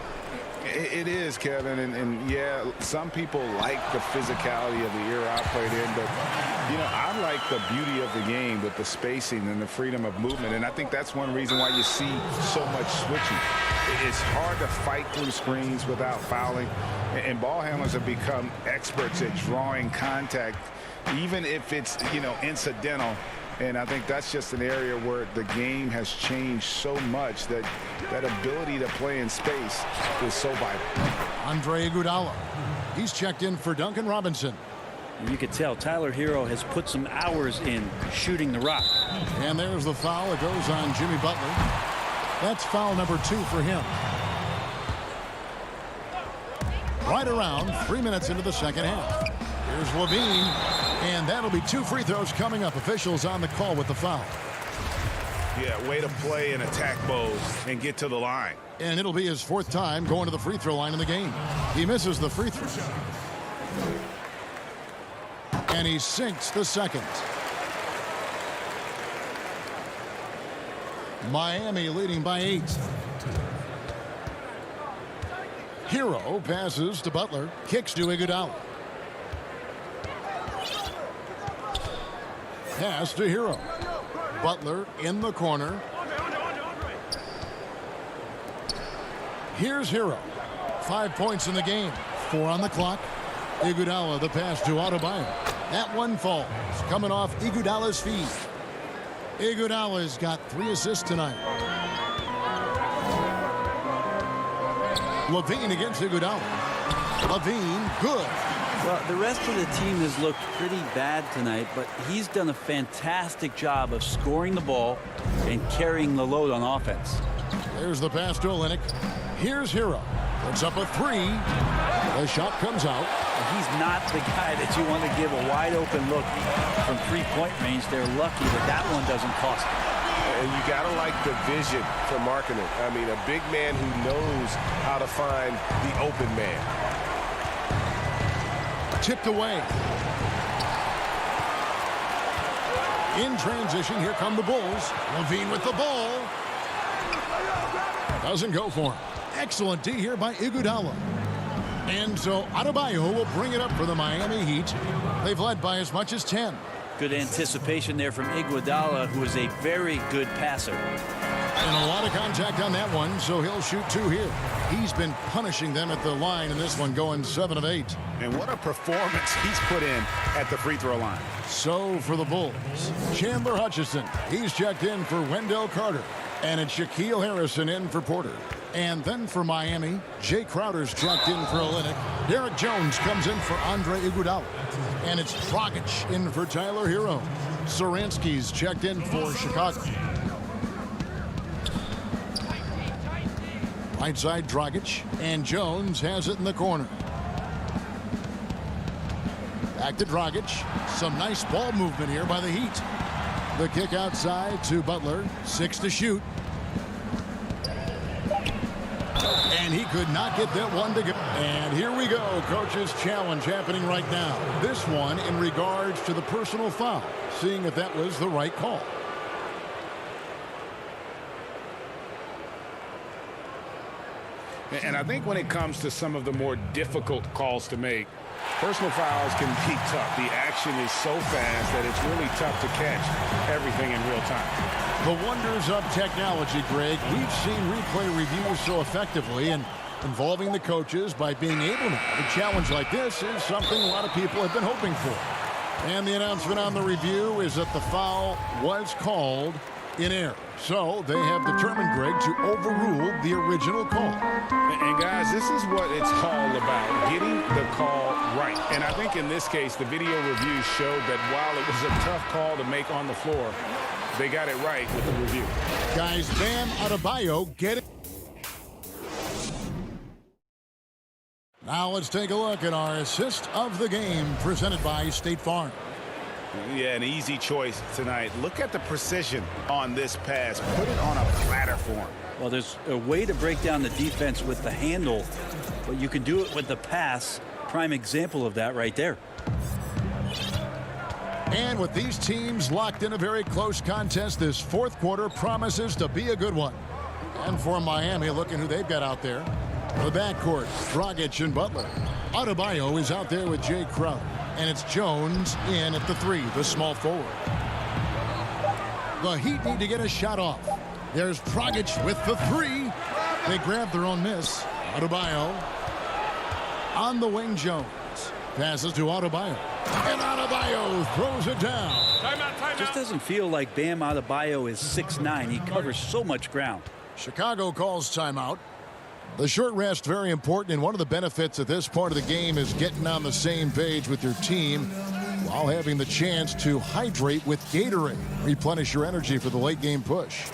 It is, Kevin, and yeah, some people like the physicality of the era I played in, but, you know, I like the beauty of the game with the spacing and the freedom of movement, and I think that's one reason why you see so much switching. It's hard to fight through screens without fouling, and ball handlers have become experts at drawing contact, even if it's, you know, incidental. And I think that's just an area where the game has changed so much that that ability to play in space is so vital. Andre Iguodala. He's checked in for Duncan Robinson. And you could tell Tyler Hero has put some hours in shooting the rock. And there's the foul. It goes on Jimmy Butler. That's foul number 2 for him. Right around 3 minutes into the second half. Here's Levine. And that'll be 2 free throws coming up. Officials on the call with the foul. Yeah, way to play in attack mode and get to the line. And it'll be his 4th time going to the free throw line in the game. He misses the free throw. And he sinks the second. Miami leading by 8. Hero passes to Butler. Kicks to Iguodala. Pass to Hero. Butler in the corner. Here's Hero. 5 points in the game. 4 on the clock. Iguodala the pass to Adebayo. That one falls. Coming off Iguodala's feet. Iguodala's got 3 assists tonight. Levine against Iguodala. Levine, good. Well, the rest of the team has looked pretty bad tonight, but he's done a fantastic job of scoring the ball and carrying the load on offense. There's the pass to Olynyk. Here's Hero. Puts up a 3. The shot comes out. He's not the guy that you want to give a wide open look from 3-point range. They're lucky that that one doesn't cost them. and you got to like the vision for marking it. I mean, a big man who knows how to find the open man. Tipped away. In transition, here come the Bulls. Levine with the ball. Doesn't go for him. Excellent D here by Iguodala. And so Adebayo will bring it up for the Miami Heat. They've led by as much as 10. Good anticipation there from Iguodala, who is a very good passer. And a lot of contact on that one, so he'll shoot 2 here. He's been punishing them at the line in this one, going 7 of 8. And what a performance he's put in at the free throw line. So for the Bulls, Chandler Hutchison. He's checked in for Wendell Carter. And it's Shaquille Harrison in for Porter. And then for Miami, Jay Crowder's checked in for Olynyk. Derek Jones comes in for Andre Iguodala. And it's Dragic in for Tyler Hero. Saransky's checked in for Chicago. Right side Dragic, and Jones has it in the corner. Back to Dragic. Some nice ball movement here by the Heat. The kick outside to Butler. 6 to shoot. And he could not get that one to go. And here we go. Coach's challenge happening right now. This one in regards to the personal foul. Seeing if that was the right call. And I think when it comes to some of the more difficult calls to make, personal fouls can be tough. The action is so fast that it's really tough to catch everything in real time. The wonders of technology, Greg. We've seen replay reviews so effectively, and involving the coaches by being able to challenge like this is something a lot of people have been hoping for. And the announcement on the review is that the foul was called in error. So they have determined, Greg, to overrule the original call. And guys, this is what it's all about, getting the call right. And I think in this case, the video review showed that while it was a tough call to make on the floor, they got it right with the review. Guys, Bam Adebayo get it. Now let's take a look at our assist of the game presented by State Farm. Yeah, an easy choice tonight. Look at the precision on this pass. Put it on a platter for him. Well, there's a way to break down the defense with the handle, but you can do it with the pass. Prime example of that right there. And with these teams locked in a very close contest, this fourth quarter promises to be a good one. And for Miami, looking who they've got out there. The backcourt, Dragic and Butler. Adebayo is out there with Jay Crowder. And it's Jones in at the 3, the small forward. The Heat need to get a shot off. There's Dragic with the 3. They grab their own miss. Adebayo on the wing. Jones passes to Adebayo. And Adebayo throws it down. Timeout. Just doesn't feel like Bam Adebayo is 6'9". He covers so much ground. Chicago calls timeout. The short rest very important, and one of the benefits at this part of the game is getting on the same page with your team while having the chance to hydrate with Gatorade. Replenish your energy for the late game push.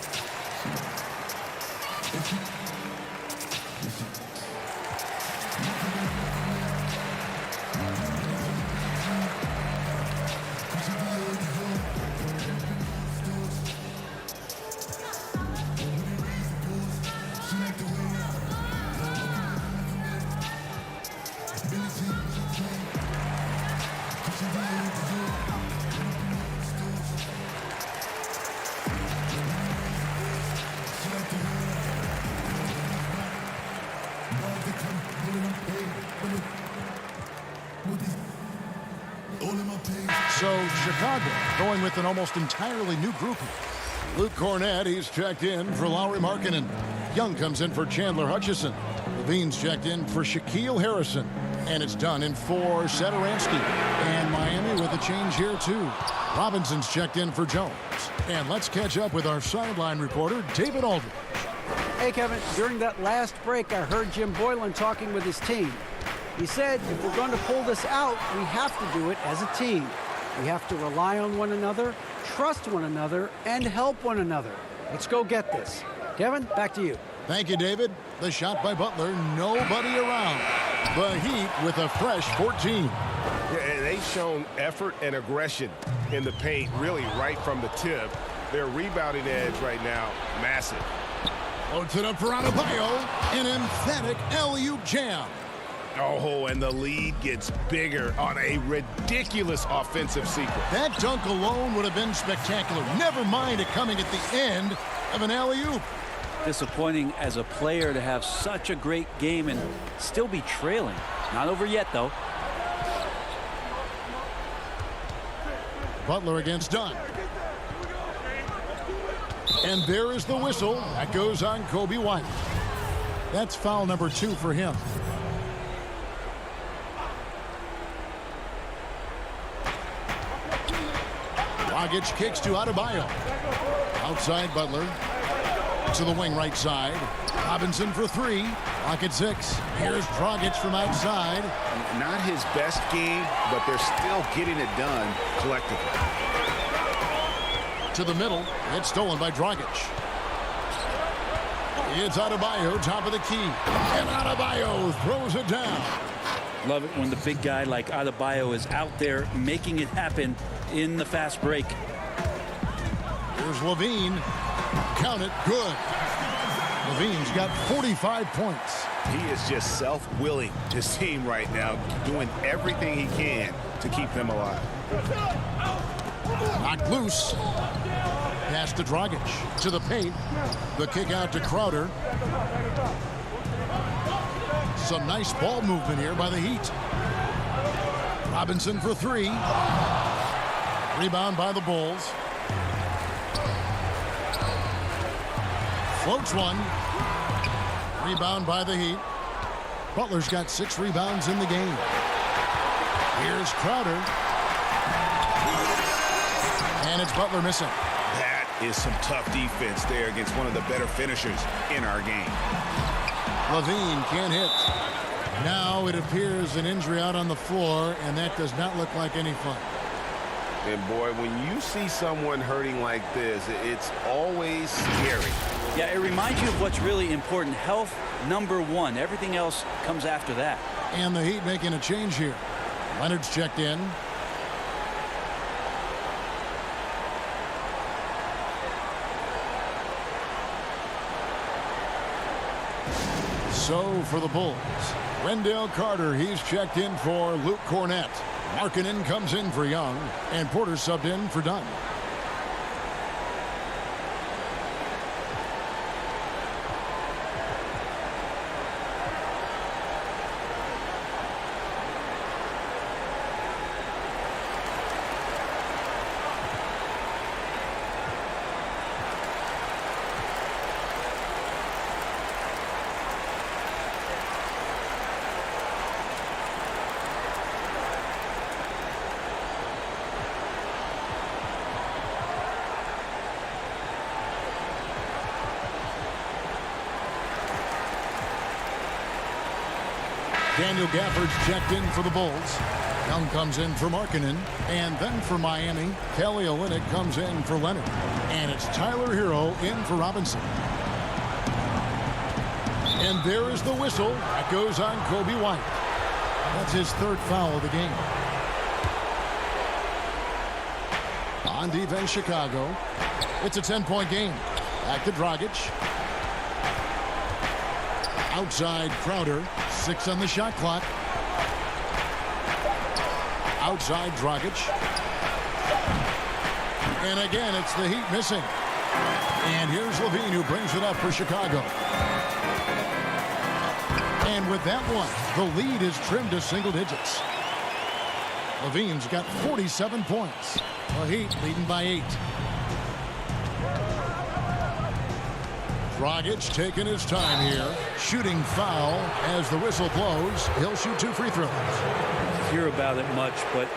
So Chicago going with an almost entirely new grouping. Luke Cornett, he's checked in for Lauri Markkanen. Young comes in for Chandler Hutchison. Levine's checked in for Shaquille Harrison. And it's done in for Satoransky. And Miami with a change here too. Robinson's checked in for Jones. And let's catch up with our sideline reporter, David Aldridge. Hey, Kevin, during that last break, I heard Jim Boylan talking with his team. He said, if we're going to pull this out, we have to do it as a team. We have to rely on one another, trust one another, and help one another. Let's go get this. Kevin, back to you. Thank you, David. The shot by Butler, nobody around. The Heat with a fresh 14. Yeah, and they've shown effort and aggression in the paint really right from the tip. Their rebounding edge right now, massive. Floats it up for Adebayo. An emphatic alley-oop jam. Oh, and the lead gets bigger on a ridiculous offensive sequence. That dunk alone would have been spectacular. Never mind it coming at the end of an alley-oop. Disappointing as a player to have such a great game and still be trailing. Not over yet, though. Butler against Dunn. And there is the whistle. That goes on Kobe White. That's foul number 2 for him. Dragic kicks to Adebayo. Outside Butler. To the wing right side. Robinson for 3. Clock at 6. Here's Dragic from outside. Not his best game, but they're still getting it done collectively. To the middle. It's stolen by Dragic. It's Adebayo, top of the key. And Adebayo throws it down. Love it when the big guy like Adebayo is out there making it happen in the fast break. Here's Levine. Count it. Good. Levine's got 45 points. He is just self-willing, his team right now, doing everything he can to keep them alive. Knocked loose. Pass to Dragic. To the paint. The kick out to Crowder. Some nice ball movement here by the Heat. Robinson for 3. Rebound by the Bulls. Floats one. Rebound by the Heat. Butler's got 6 rebounds in the game. Here's Crowder. And it's Butler missing. That is some tough defense there against one of the better finishers in our game. Levine can't hit. Now it appears an injury out on the floor, and that does not look like any fun. And boy, when you see someone hurting like this, it's always scary. Yeah, it reminds you of what's really important. Health, number 1. Everything else comes after that. And the Heat making a change here. Leonard's checked in. So for the Bulls, Wendell Carter, he's checked in for Luke Cornett. Markkanen comes in for Young, and Porter subbed in for Dunn. Daniel Gafford's checked in for the Bulls. Young comes in for Markkanen. And then for Miami, Kelly Olynyk comes in for Leonard. And it's Tyler Hero in for Robinson. And there is the whistle. That goes on Kobe White. That's his 3rd foul of the game. On defense, Chicago. It's a 10-point game. Back to Dragic. Outside Crowder. 6 on the shot clock. Outside Dragic. And again, it's the Heat missing. And here's Levine who brings it up for Chicago. And with that one, the lead is trimmed to single digits. Levine's got 47 points. The Heat leading by 8. Dragic taking his time here. Shooting foul as the whistle blows. He'll shoot 2 free throws. Hear about it much, but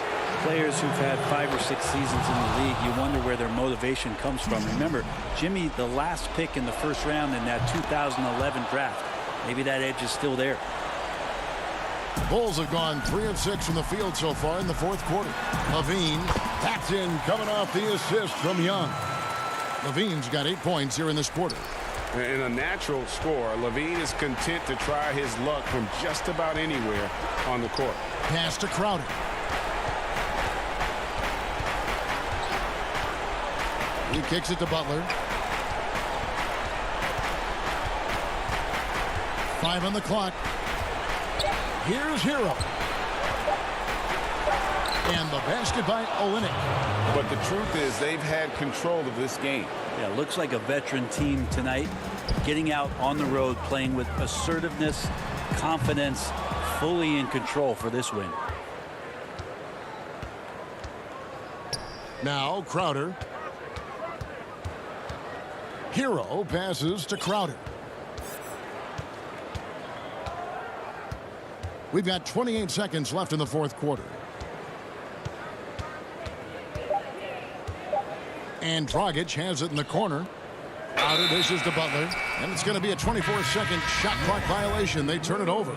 players who've had 5 or 6 seasons in the league, you wonder where their motivation comes from. Remember, Jimmy, the last pick in the first round in that 2011 draft. Maybe that edge is still there. Bulls have gone 3 of 6 from the field so far in the 4th quarter. Levine tapped in, coming off the assist from Young. Levine's got 8 points here in this quarter. In a natural score, Levine is content to try his luck from just about anywhere on the court. Pass to Crowder. He kicks it to Butler. 5 on the clock. Here's Hero. And the basket by Olynyk. But the truth is they've had control of this game. Yeah, looks like a veteran team tonight, getting out on the road, playing with assertiveness, confidence, fully in control for this win. Now Crowder. Hero passes to Crowder. We've got 28 seconds left in the fourth quarter. And Dragic has it in the corner. Out it dishes to Butler. And it's going to be a 24-second shot clock violation. They turn it over.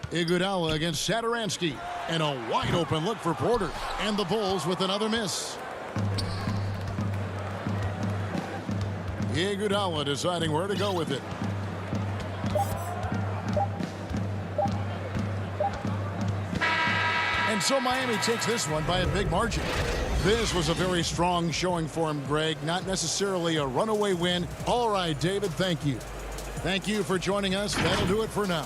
Iguodala against Satoransky. And a wide open look for Porter. And the Bulls with another miss. Iguodala deciding where to go with it. And so Miami takes this one by a big margin. This was a very strong showing for him, Greg. Not necessarily a runaway win. All right, David, thank you. Thank you for joining us. That'll do it for now.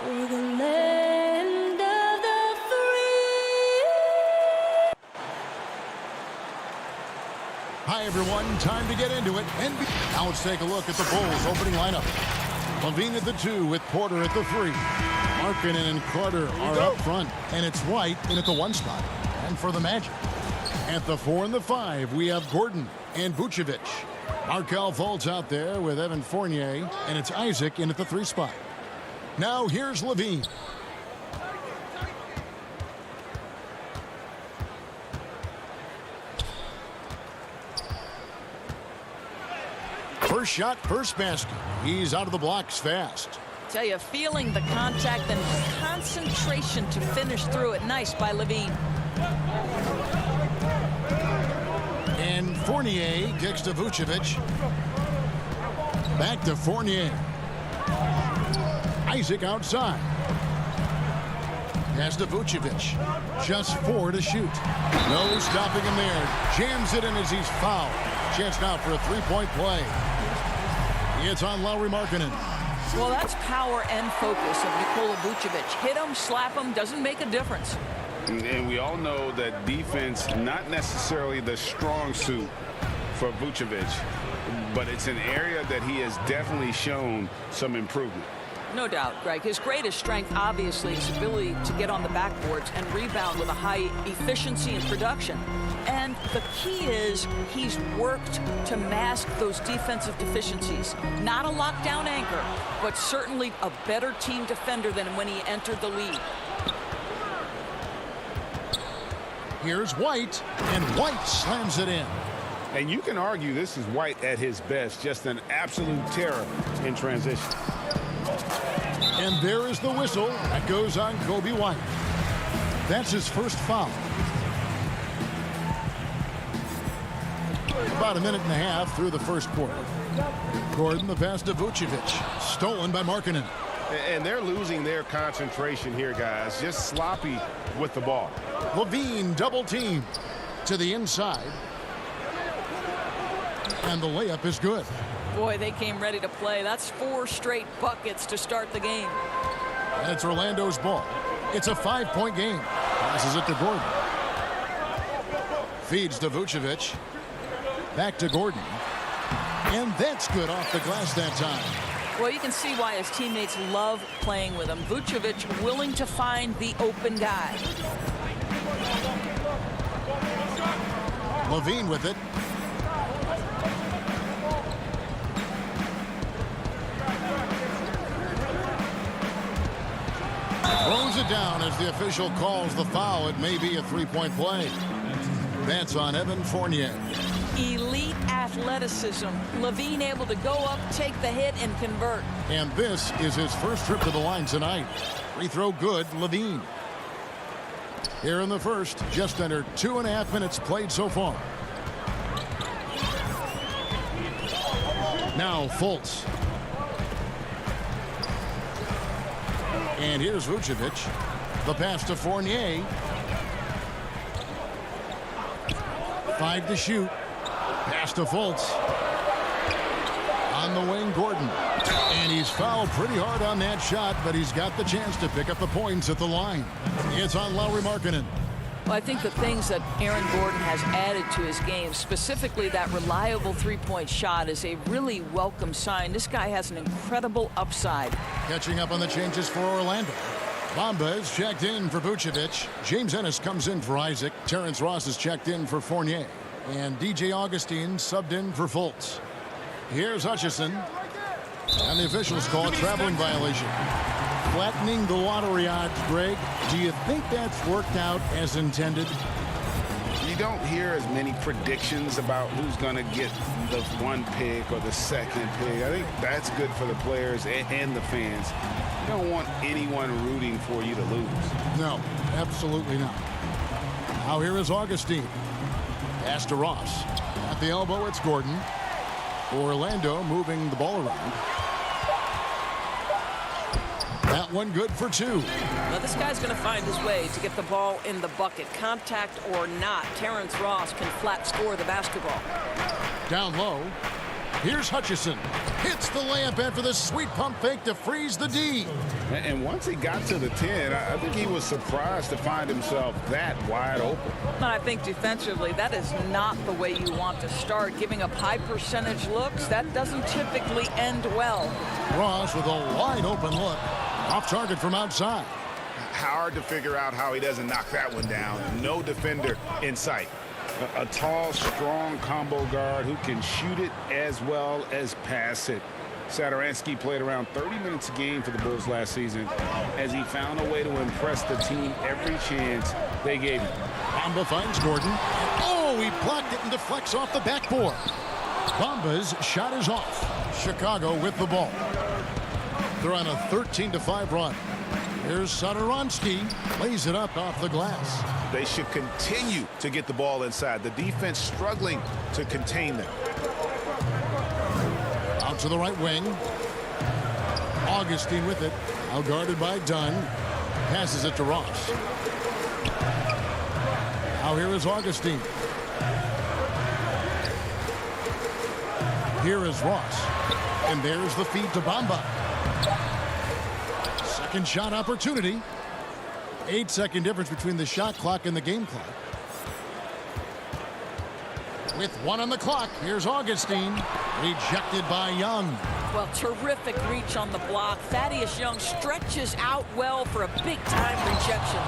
for the land of the free. Hi, everyone. Time to get into it. Now let's take a look at the Bulls' opening lineup. Levine at the 2 with Porter at the 3. Markkanen and Carter are up front, and it's White in at the 1 spot. And for the Magic, at the 4 and the 5, we have Gordon and Vucevic. Markelle Fultz out there with Evan Fournier, and it's Isaac in at the 3 spot. Now here's Levine. First shot, first basket. He's out of the blocks fast. Tell you, feeling the contact and concentration to finish through it. Nice by Levine. And Fournier kicks to Vucevic. Back to Fournier. Isaac outside. Pass to Vucevic. Just 4 to shoot. No stopping him there. Jams it in as he's fouled. Chance now for a 3-point play. It's on Lauri Markkanen. Well, that's power and focus of Nikola Vucevic. Hit him, slap him, doesn't make a difference. And we all know that defense, not necessarily the strong suit for Vucevic, but it's an area that he has definitely shown some improvement. No doubt, Greg. His greatest strength, obviously, is his ability to get on the backboards and rebound with a high efficiency and production. And the key is he's worked to mask those defensive deficiencies. Not a lockdown anchor, but certainly a better team defender than when he entered the league. Here's White, and White slams it in. And you can argue this is White at his best, just an absolute terror in transition. And there is the whistle that goes on Kobe White. That's his first foul. About a minute and a half through the first quarter. Gordon, the pass to Vucevic. Stolen by Markkanen. And they're losing their concentration here, guys. Just sloppy with the ball. Levine double team to the inside. And the layup is good. Boy, they came ready to play. That's 4 straight buckets to start the game. And it's Orlando's ball. It's a 5-point game. Passes it to Gordon. Feeds to Vucevic. Back to Gordon. And that's good off the glass that time. Well, you can see why his teammates love playing with him. Vucevic willing to find the open guy. Levine with it. Throws it down as the official calls the foul. It may be a 3-point play. That's on Evan Fournier. Elite athleticism. Levine able to go up, take the hit, and convert. And this is his first trip to the line tonight. Free throw good, Levine. Here in the first, just under 2.5 minutes played so far. Now Fultz. And here's Vucevic. The pass to Fournier. 5 to shoot. Pass to Fultz. On the wing, Gordon. And he's fouled pretty hard on that shot, but he's got the chance to pick up the points at the line. It's on Lauri Markkanen. Well, I think the things that Aaron Gordon has added to his game, specifically that reliable 3-point shot, is a really welcome sign. This guy has an incredible upside. Catching up on the changes for Orlando. Bamba is checked in for Vucevic. James Ennis comes in for Isaac. Terrence Ross is checked in for Fournier. And DJ Augustine subbed in for Fultz. Here's Hutchison. And the officials call a traveling violation. Flattening the lottery odds, Greg. Do you think that's worked out as intended? You don't hear as many predictions about who's going to get the 1 pick or the 2nd pick. I think that's good for the players and the fans. You don't want anyone rooting for you to lose. No, absolutely not. Now here is Augustine. Pass to Ross. At the elbow, it's Gordon. Orlando moving the ball around. That one good for 2. Now this guy's going to find his way to get the ball in the bucket. Contact or not, Terrence Ross can flat score the basketball. Down low. Here's Hutchison. Hits the layup after the sweet pump fake to freeze the D. And once he got to the 10, I think he was surprised to find himself that wide open. I think defensively, that is not the way you want to start. Giving up high percentage looks, that doesn't typically end well. Ross with a wide open look. Off target from outside. Hard to figure out how he doesn't knock that one down. No defender in sight. A tall, strong combo guard who can shoot it as well as pass it. Satoransky played around 30 minutes a game for the Bulls last season as he found a way to impress the team every chance they gave him. Bamba finds Gordon. Oh, he blocked it and deflects off the backboard. Bamba's shot is off. Chicago with the ball. They're on a 13-5 run. Here's Satoransky. Lays it up off the glass. They should continue to get the ball inside. The defense struggling to contain them. Out to the right wing. Augustine with it. Now guarded by Dunn. Passes it to Ross. Now here is Augustine. Here is Ross. And there's the feed to Bamba. Second shot opportunity. 8-second difference between the shot clock and the game clock. With 1 on the clock, here's Augustine. Rejected by Young. Well, terrific reach on the block. Thaddeus Young stretches out well for a big-time rejection.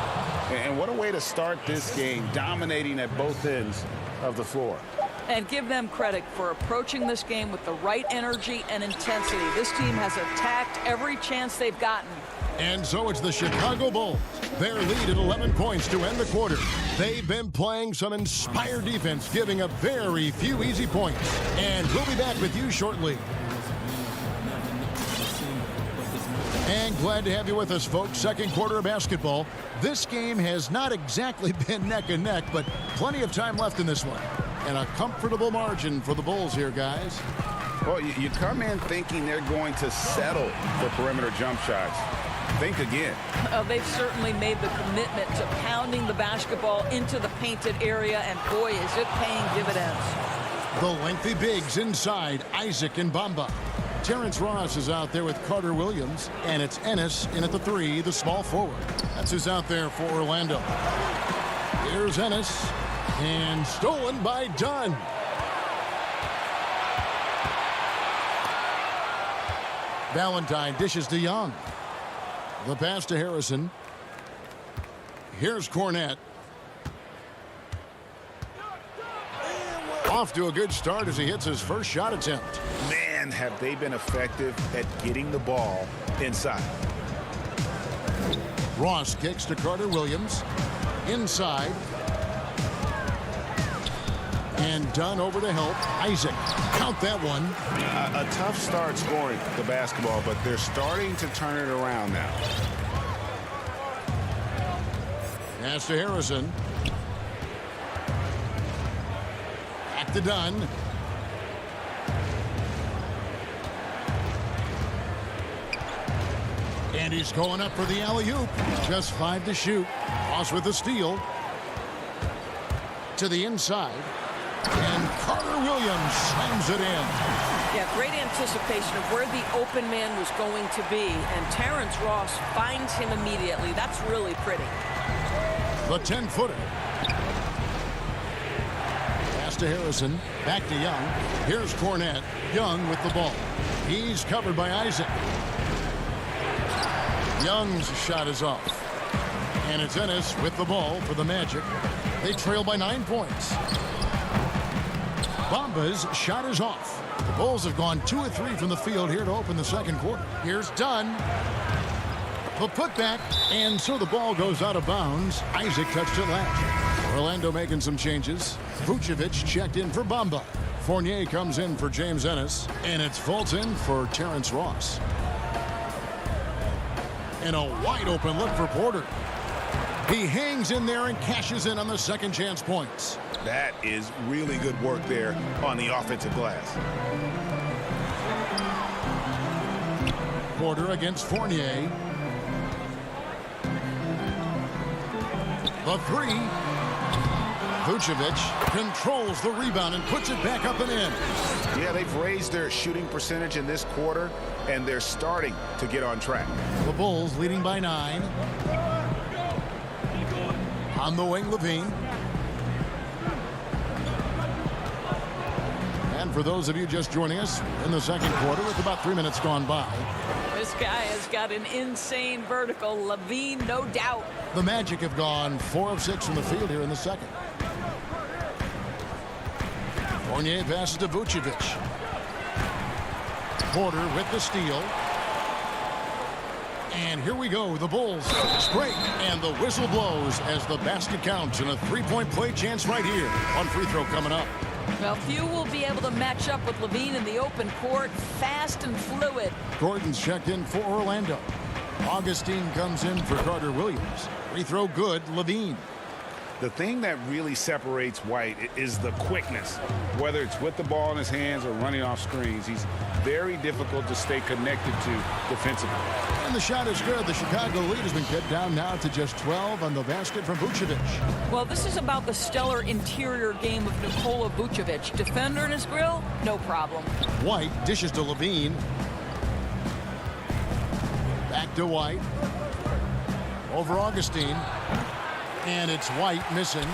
And what a way to start this game, dominating at both ends of the floor. And give them credit for approaching this game with the right energy and intensity. This team has attacked every chance they've gotten. And so it's the Chicago Bulls. Their lead at 11 points to end the quarter. They've been playing some inspired defense, giving up very few easy points. And we'll be back with you shortly. And glad to have you with us, folks. Second quarter of basketball. This game has not exactly been neck and neck, but plenty of time left in this one. And a comfortable margin for the Bulls here, guys. Well, you come in thinking they're going to settle for perimeter jump shots. Think again. They've certainly made the commitment to pounding the basketball into the painted area, and boy, is it paying dividends. The lengthy bigs inside, Isaac and Bamba. Terrence Ross is out there with Carter Williams, and it's Ennis in at the 3, the small forward. That's who's out there for Orlando. Here's Ennis, and stolen by Dunn. Valentine dishes to Young. The pass to Harrison. Here's Cornette. Off to a good start as he hits his first shot attempt. Man, have they been effective at getting the ball inside. Ross kicks to Carter Williams. Inside. And Dunn over to help. Isaac. Count that one. A tough start scoring the basketball, but they're starting to turn it around now. Pass to Harrison. Back to Dunn. And he's going up for the alley-oop. Just 5 to shoot. Ross with the steal. To the inside. And Carter Williams slams it in. Yeah, great anticipation of where the open man was going to be. And Terrence Ross finds him immediately. That's really pretty. The 10-footer. Pass to Harrison. Back to Young. Here's Cornette. Young with the ball. He's covered by Isaac. Young's shot is off. And it's Ennis with the ball for the Magic. They trail by 9 points. Bamba's shot is off. The Bulls have gone 2 of 3 from the field here to open the second quarter. Here's Dunn. The putback, and so the ball goes out of bounds. Isaac touched it last. Orlando making some changes. Vucevic checked in for Bamba. Fournier comes in for James Ennis, and it's Fulton for Terrence Ross. And a wide open look for Porter. He hangs in there and cashes in on the second chance points. That is really good work there on the offensive glass. Porter against Fournier. The 3. Vucevic controls the rebound and puts it back up and in. Yeah, they've raised their shooting percentage in this quarter, and they're starting to get on track. The Bulls leading by 9. On the wing, Levine. And for those of you just joining us in the second quarter, with about 3 minutes gone by. This guy has got an insane vertical. Levine, no doubt. The Magic have gone 4 of 6 from the field here in the second. Fournier passes to Vucevic. Porter with the steal. And here we go. The Bulls break, and the whistle blows as the basket counts, and a three-point play chance right here. One free throw coming up. Well, few will be able to match up with Levine in the open court. Fast and fluid. Gordon's checked in for Orlando. Augustine comes in for Carter Williams. Free throw good, Levine. The thing that really separates White is the quickness. Whether it's with the ball in his hands or running off screens, he's very difficult to stay connected to defensively. And the shot is good. The Chicago lead has been kept down now to just 12 on the basket from Vucevic. Well, this is about the stellar interior game of Nikola Vucevic. Defender in his grill, no problem. White dishes to Levine. Back to White. Over Augustine. And it's White missing.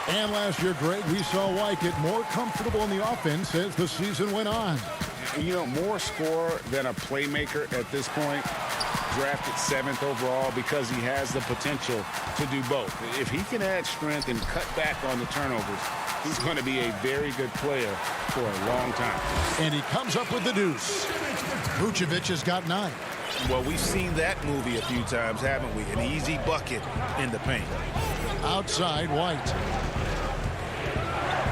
And last year, Greg, we saw White get more comfortable in the offense as the season went on. You know, more scorer than a playmaker at this point. Drafted 7th overall because he has the potential to do both. If he can add strength and cut back on the turnovers, he's going to be a very good player for a long time. And he comes up with the deuce. Vucevic has got 9. Well, we've seen that movie a few times, haven't we? An easy bucket in the paint. Outside, White.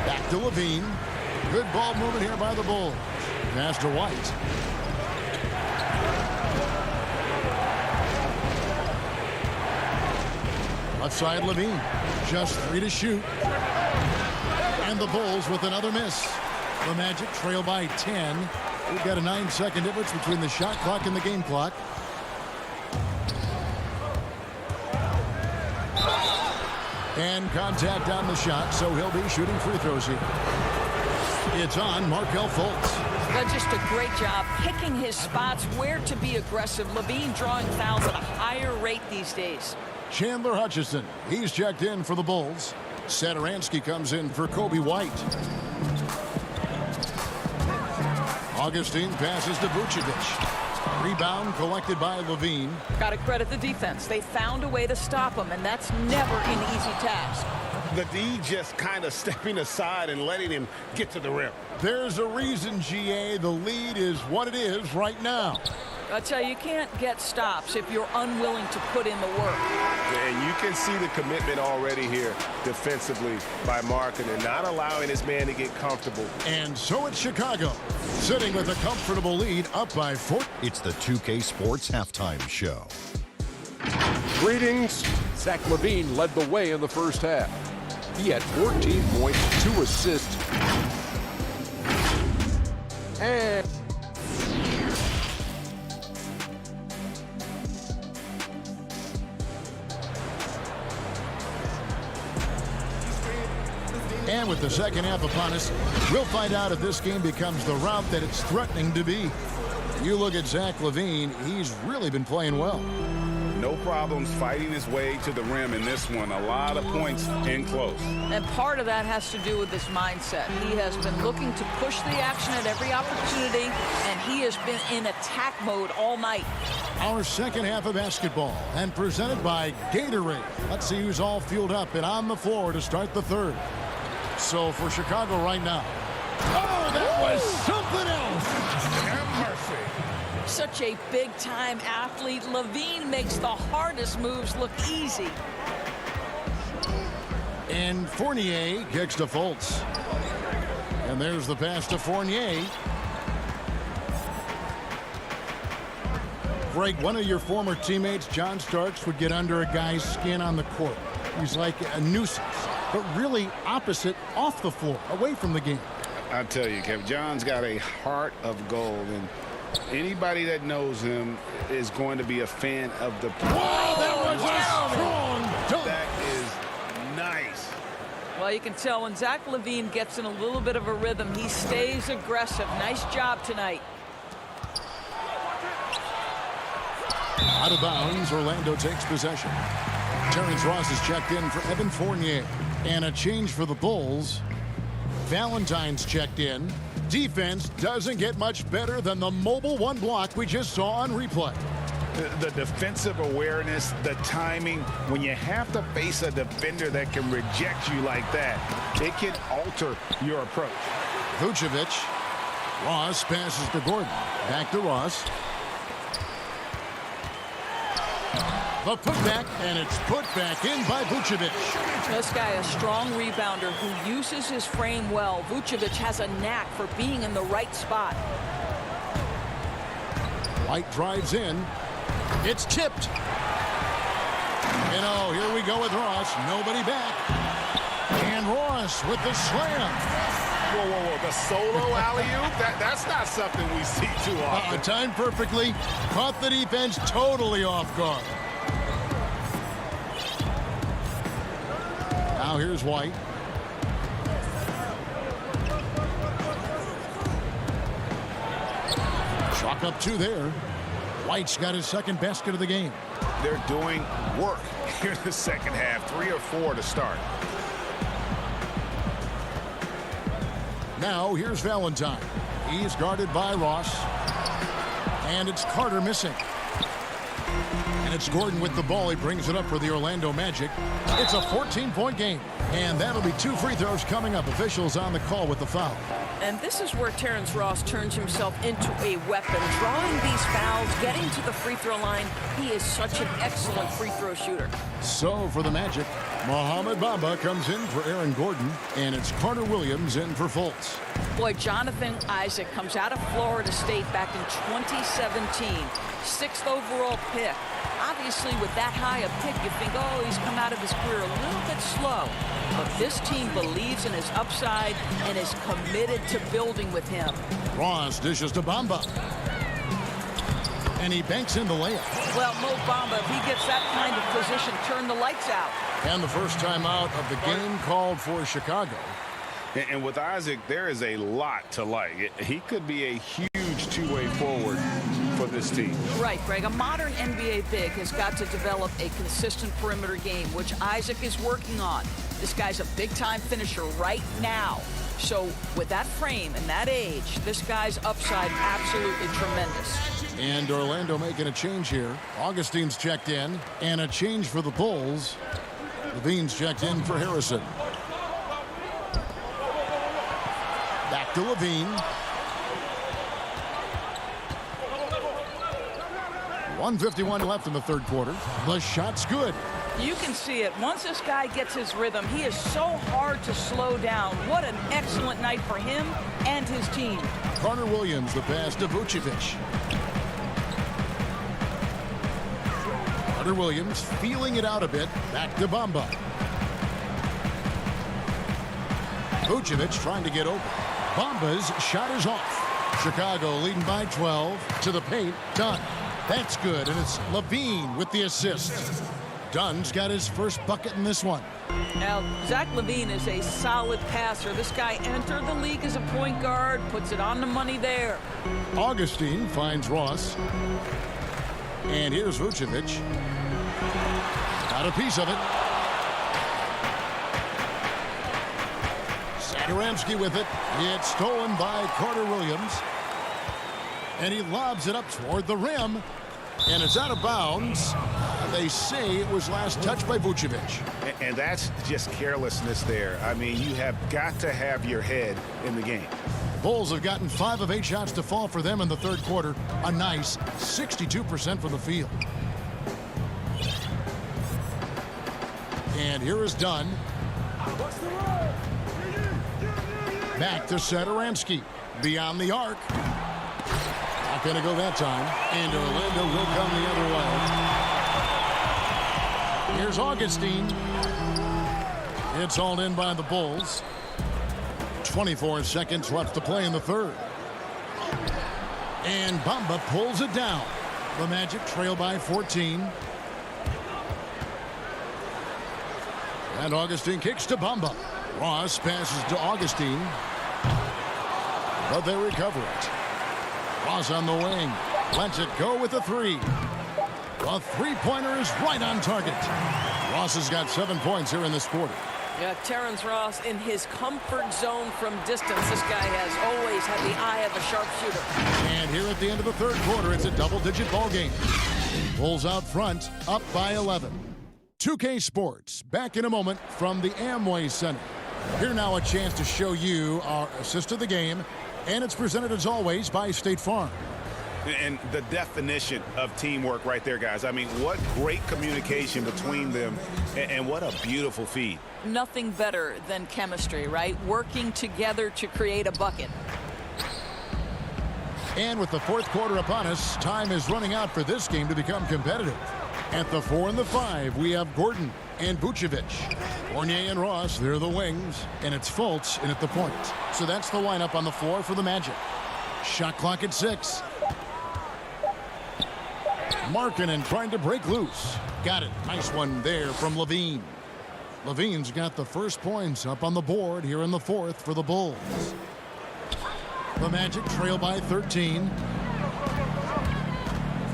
Back to Levine. Good ball movement here by the Bulls. Pass to White. Left side, Levine. Just 3 to shoot. And the Bulls with another miss. The Magic trail by 10. We've got a 9-second difference between the shot clock and the game clock. And contact on the shot, so he'll be shooting free throws here. It's on Markelle Fultz. But just a great job picking his spots, where to be aggressive. Levine drawing fouls at a higher rate these days. Chandler Hutchison, he's checked in for the Bulls. Satoransky comes in for Kobe White. Augustine passes to Vucevic. Rebound collected by Levine. Got to credit the defense. They found a way to stop him, and that's never an easy task. The D just kind of stepping aside and letting him get to the rim. There's a reason, GA, the lead is what it is right now. I tell you, you can't get stops if you're unwilling to put in the work. And you can see the commitment already here defensively by Markin and not allowing his man to get comfortable. And so it's Chicago, sitting with a comfortable lead up by 4. It's the 2K Sports Halftime Show. Greetings. Zach LaVine led the way in the first half. He had 14 points, 2 assists, and And with the second half upon us, we'll find out if this game becomes the route that it's threatening to be. You look at Zach LaVine, he's really been playing well. No problems fighting his way to the rim in this one. A lot of points in close. And part of that has to do with his mindset. He has been looking to push the action at every opportunity, and he has been in attack mode all night. Our second half of basketball, and presented by Gatorade. Let's see who's all fueled up and on the floor to start the third. So for Chicago right now. Oh, that was something else. Have mercy. Such a big-time athlete. LaVine makes the hardest moves look easy. And Fournier kicks to Fultz. And there's the pass to Fournier. Greg, one of your former teammates, John Starks, would get under a guy's skin on the court. He's like a nuisance, but really opposite off the floor, away from the game. I tell you, Kev, John's got a heart of gold, and anybody that knows him is going to be a fan of the play. Wow, that was a strong dunk. That is nice. Well, Well, you can tell when Zach LaVine gets in a little bit of a rhythm, he stays aggressive. Nice job tonight. Out of bounds, Orlando takes possession. Terrence Ross is checked in for Evan Fournier. And a change for the Bulls. Valentine's checked in. Defense doesn't get much better than the mobile one block we just saw on replay. The defensive awareness, the timing, when you have to face a defender that can reject you like that, it can alter your approach. Vucevic. Ross passes to Gordon. Back to Ross. The putback, and it's put back in by Vucevic. This guy, a strong rebounder who uses his frame well. Vucevic has a knack for being in the right spot. White drives in. It's tipped. And oh, here we go with Ross. Nobody back. And Ross with the slam. Whoa, whoa, whoa. The solo alley-oop? That's not something we see too often. Timed perfectly. Caught the defense totally off guard. Now here's White. Chalk up 2 there. White's got his second basket of the game. They're doing work here in the second half. 3 or 4 to start. Now here's Valentine. He's guarded by Ross. And it's Carter missing. And it's Gordon with the ball. He brings it up for the Orlando Magic. It's a 14-point game. And that'll be 2 free throws coming up. Officials on the call with the foul. And this is where Terrence Ross turns himself into a weapon. Drawing these fouls, getting to the free throw line. He is such an excellent free throw shooter. So for the Magic, Mohamed Bamba comes in for Aaron Gordon. And it's Carter Williams in for Fultz. Boy, Jonathan Isaac comes out of Florida State back in 2017. 6th overall pick. Obviously, with that high a pick, you think, oh, he's come out of his career a little bit slow. But this team believes in his upside and is committed to building with him. Ross dishes to Bamba. And he banks in the layup. Well, Mo Bamba, if he gets that kind of position, turn the lights out. And the first time out of the game called for Chicago. And with Isaac, there is a lot to like. He could be a huge two-way forward for this team. Right, Greg. A modern NBA big has got to develop a consistent perimeter game, which Isaac is working on. This guy's a big-time finisher right now. So with that frame and that age, this guy's upside absolutely tremendous. And Orlando making a change here. Augustine's checked in. And a change for the Bulls. Levine's checked in for Harrison. Back to Levine. 1:51 left in the third quarter. The shot's good. You can see it. Once this guy gets his rhythm, he is so hard to slow down. What an excellent night for him and his team. Carter Williams, the pass to Vucevic. Carter Williams feeling it out a bit. Back to Bamba. Vucevic trying to get open. Bamba's shot is off. Chicago leading by 12 to the paint. Dunn. That's good, and it's Levine with the assist. Dunn's got his first bucket in this one. Now, Zach LaVine is a solid passer. This guy entered the league as a point guard, puts it on the money there. Augustine finds Ross. And here's Vucevic. Got a piece of it. Satoransky with it. It's stolen by Carter Williams. And he lobs it up toward the rim. And it's out of bounds. They say it was last touched by Vucevic. And that's just carelessness there. I mean, you have got to have your head in the game. The Bulls have gotten 5 of 8 shots to fall for them in the third quarter. A nice 62% from the field. And here is Dunn. Back to Satoransky. Beyond the arc. Not going to go that time. And Orlando will come the other way. Here's Augustine. It's hauled in by the Bulls. 24 seconds left to play in the third. And Bamba pulls it down. The Magic trail by 14. And Augustine kicks to Bamba. Ross passes to Augustine, but they recover it. Ross on the wing, lets it go with a three. The three-pointer is right on target. Ross has got 7 points here in this quarter. Yeah, Terrence Ross in his comfort zone from distance. This guy has always had the eye of a sharpshooter. And here at the end of the third quarter, it's a double-digit ball game. Bulls out front, up by 11. 2K Sports, back in a moment from the Amway Center. Here now a chance to show you our assist of the game, and it's presented as always by State Farm. And the definition of teamwork right there, guys. I mean, what great communication between them, and what a beautiful feed. Nothing better than chemistry, right? Working together to create a bucket. And with the fourth quarter upon us, time is running out for this game to become competitive. At the 4 and the 5, we have Gordon and Vucevic. Fournier and Ross, they're the wings, and it's Fultz in at the point. So that's the lineup on the floor for the Magic. Shot clock at 6. Markkanen trying to break loose. Got it. Nice one there from Levine. Levine's got the first points up on the board here in the fourth for the Bulls. The Magic trail by 13.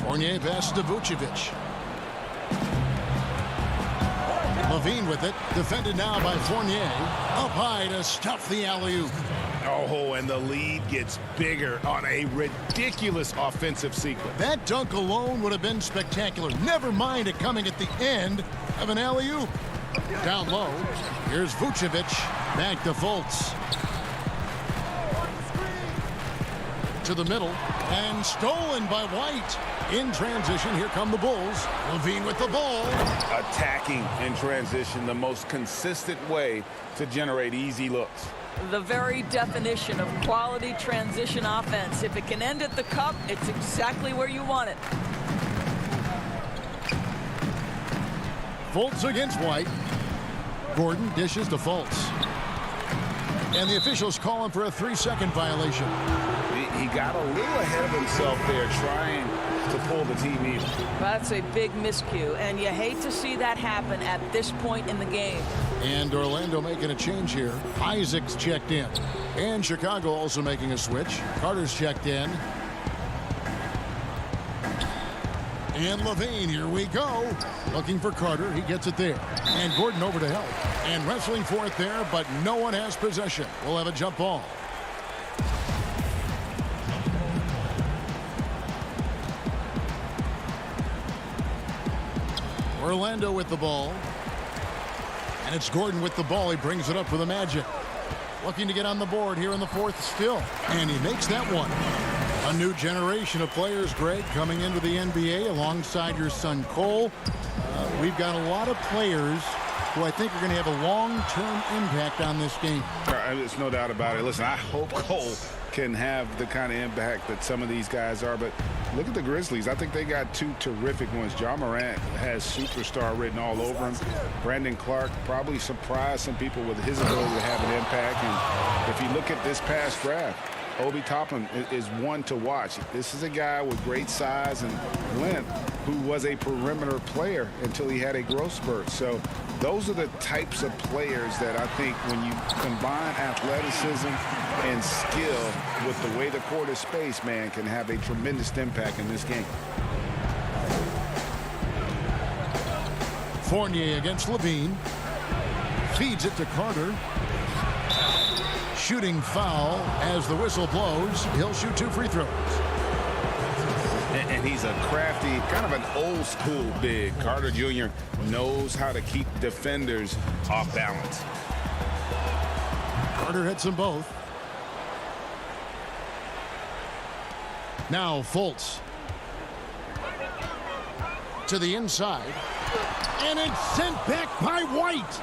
Fournier passes to Vucevic. Levine with it. Defended now by Fournier. Up high to stuff the alley-oop. Oh, and the lead gets bigger on a ridiculous offensive sequence. That dunk alone would have been spectacular. Never mind it coming at the end of an alley-oop. Down low. Here's Vucevic. Back to Fultz. To the middle. And stolen by White. In transition, here come the Bulls. Levine with the ball. Attacking in transition, the most consistent way to generate easy looks. The very definition of quality transition offense. If it can end at the cup, it's exactly where you want it. Fultz against White. Gordon dishes to Fultz. And the officials call him for a 3-second violation. He got a little ahead of himself there trying to pull the team in. That's a big miscue, and you hate to see that happen at this point in the game. And Orlando making a change here. Isaac's checked in. And Chicago also making a switch. Carter's checked in. And Levine, here we go. Looking for Carter. He gets it there. And Gordon over to help. And wrestling for it there, but no one has possession. We'll have a jump ball. Orlando with the ball. And it's Gordon with the ball. He brings it up for the Magic. Looking to get on the board here in the fourth still. And he makes that one. A new generation of players, Greg, coming into the NBA alongside your son Cole. We've got a lot of players who I think are going to have a long-term impact on this game. There's no doubt about it. Listen, I hope Cole can have the kind of impact that some of these guys are, but look at the Grizzlies. I think they got two terrific ones. Ja Morant has superstar written all over him. Brandon Clark probably surprised some people with his ability to have an impact. And if you look at this past draft, Obi Toppin is one to watch. This is a guy with great size and length who was a perimeter player until he had a growth spurt. So those are the types of players that I think when you combine athleticism and skill with the way the court is spaced, man, can have a tremendous impact in this game. Fournier against Levine. Feeds it to Carter. Shooting foul as the whistle blows. He'll shoot 2 free throws. And he's a crafty, kind of an old school big. Carter Jr. knows how to keep defenders off balance. Carter hits them both. Now Fultz. To the inside. And it's sent back by White.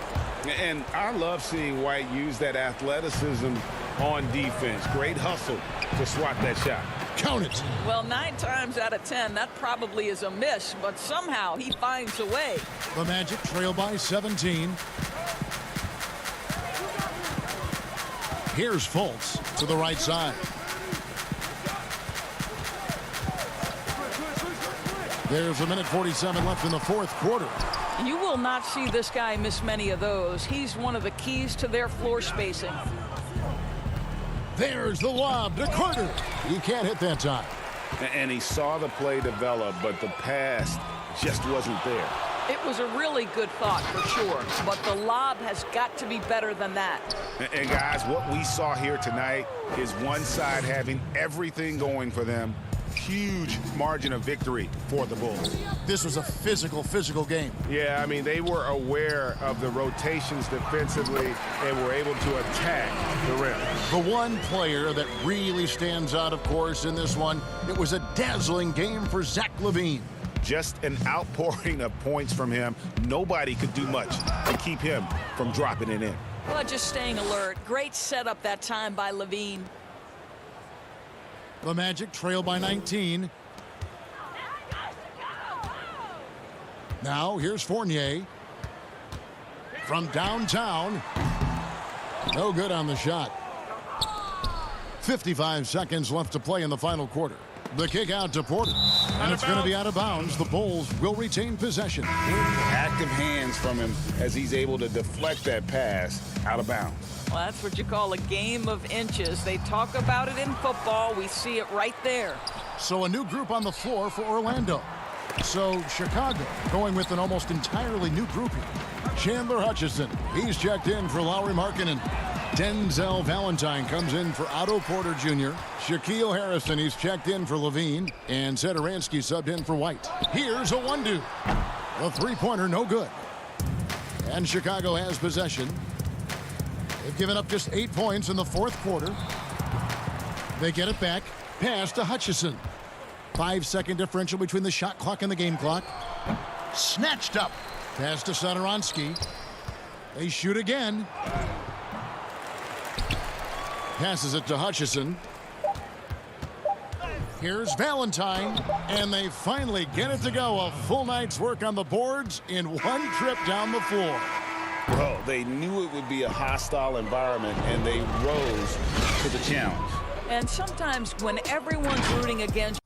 And I love seeing White use that athleticism on defense. Great hustle to swat that shot. Count it. Well, 9 times out of 10, that probably is a miss, but somehow he finds a way. The Magic trail by 17. Here's Fultz to the right side. There's 1:47 left in the fourth quarter. You will not see this guy miss many of those. He's one of the keys to their floor spacing. There's the lob to Carter. He can't hit that time. And he saw the play develop, but the pass just wasn't there. It was a really good thought for sure, but the lob has got to be better than that. And guys, what we saw here tonight is one side having everything going for them. Huge margin of victory for the Bulls. This was a physical game. Yeah, I mean, they were aware of the rotations defensively and were able to attack the rim. The one player that really stands out, of course, in this one, it was a dazzling game for Zach LaVine. Just an outpouring of points from him. Nobody could do much to keep him from dropping it in. Well, just staying alert. Great setup that time by LaVine. The Magic trail by 19. Now here's Fournier. From downtown. No good on the shot. 55 seconds left to play in the final quarter. The kick out to Porter. And it's going to be out of bounds. The Bulls will retain possession. Active hands from him as he's able to deflect that pass out of bounds. Well, that's what you call a game of inches. They talk about it in football. We see it right there. So a new group on the floor for Orlando. So Chicago going with an almost entirely new grouping. Chandler Hutchison, he's checked in for Lauri Markkanen. Denzel Valentine comes in for Otto Porter Jr. Shaquille Harrison, he's checked in for LaVine. And Satoransky subbed in for White. Here's a one-two. A three-pointer, no good. And Chicago has possession. They've given up just 8 points in the fourth quarter. They get it back. Pass to Hutchison. 5-second differential between the shot clock and the game clock. Snatched up. Pass to Satoransky. They shoot again. Passes it to Hutchison. Here's Valentine. And they finally get it to go. A full night's work on the boards in one trip down the floor. Well, they knew it would be a hostile environment, and they rose to the challenge. And sometimes when everyone's rooting against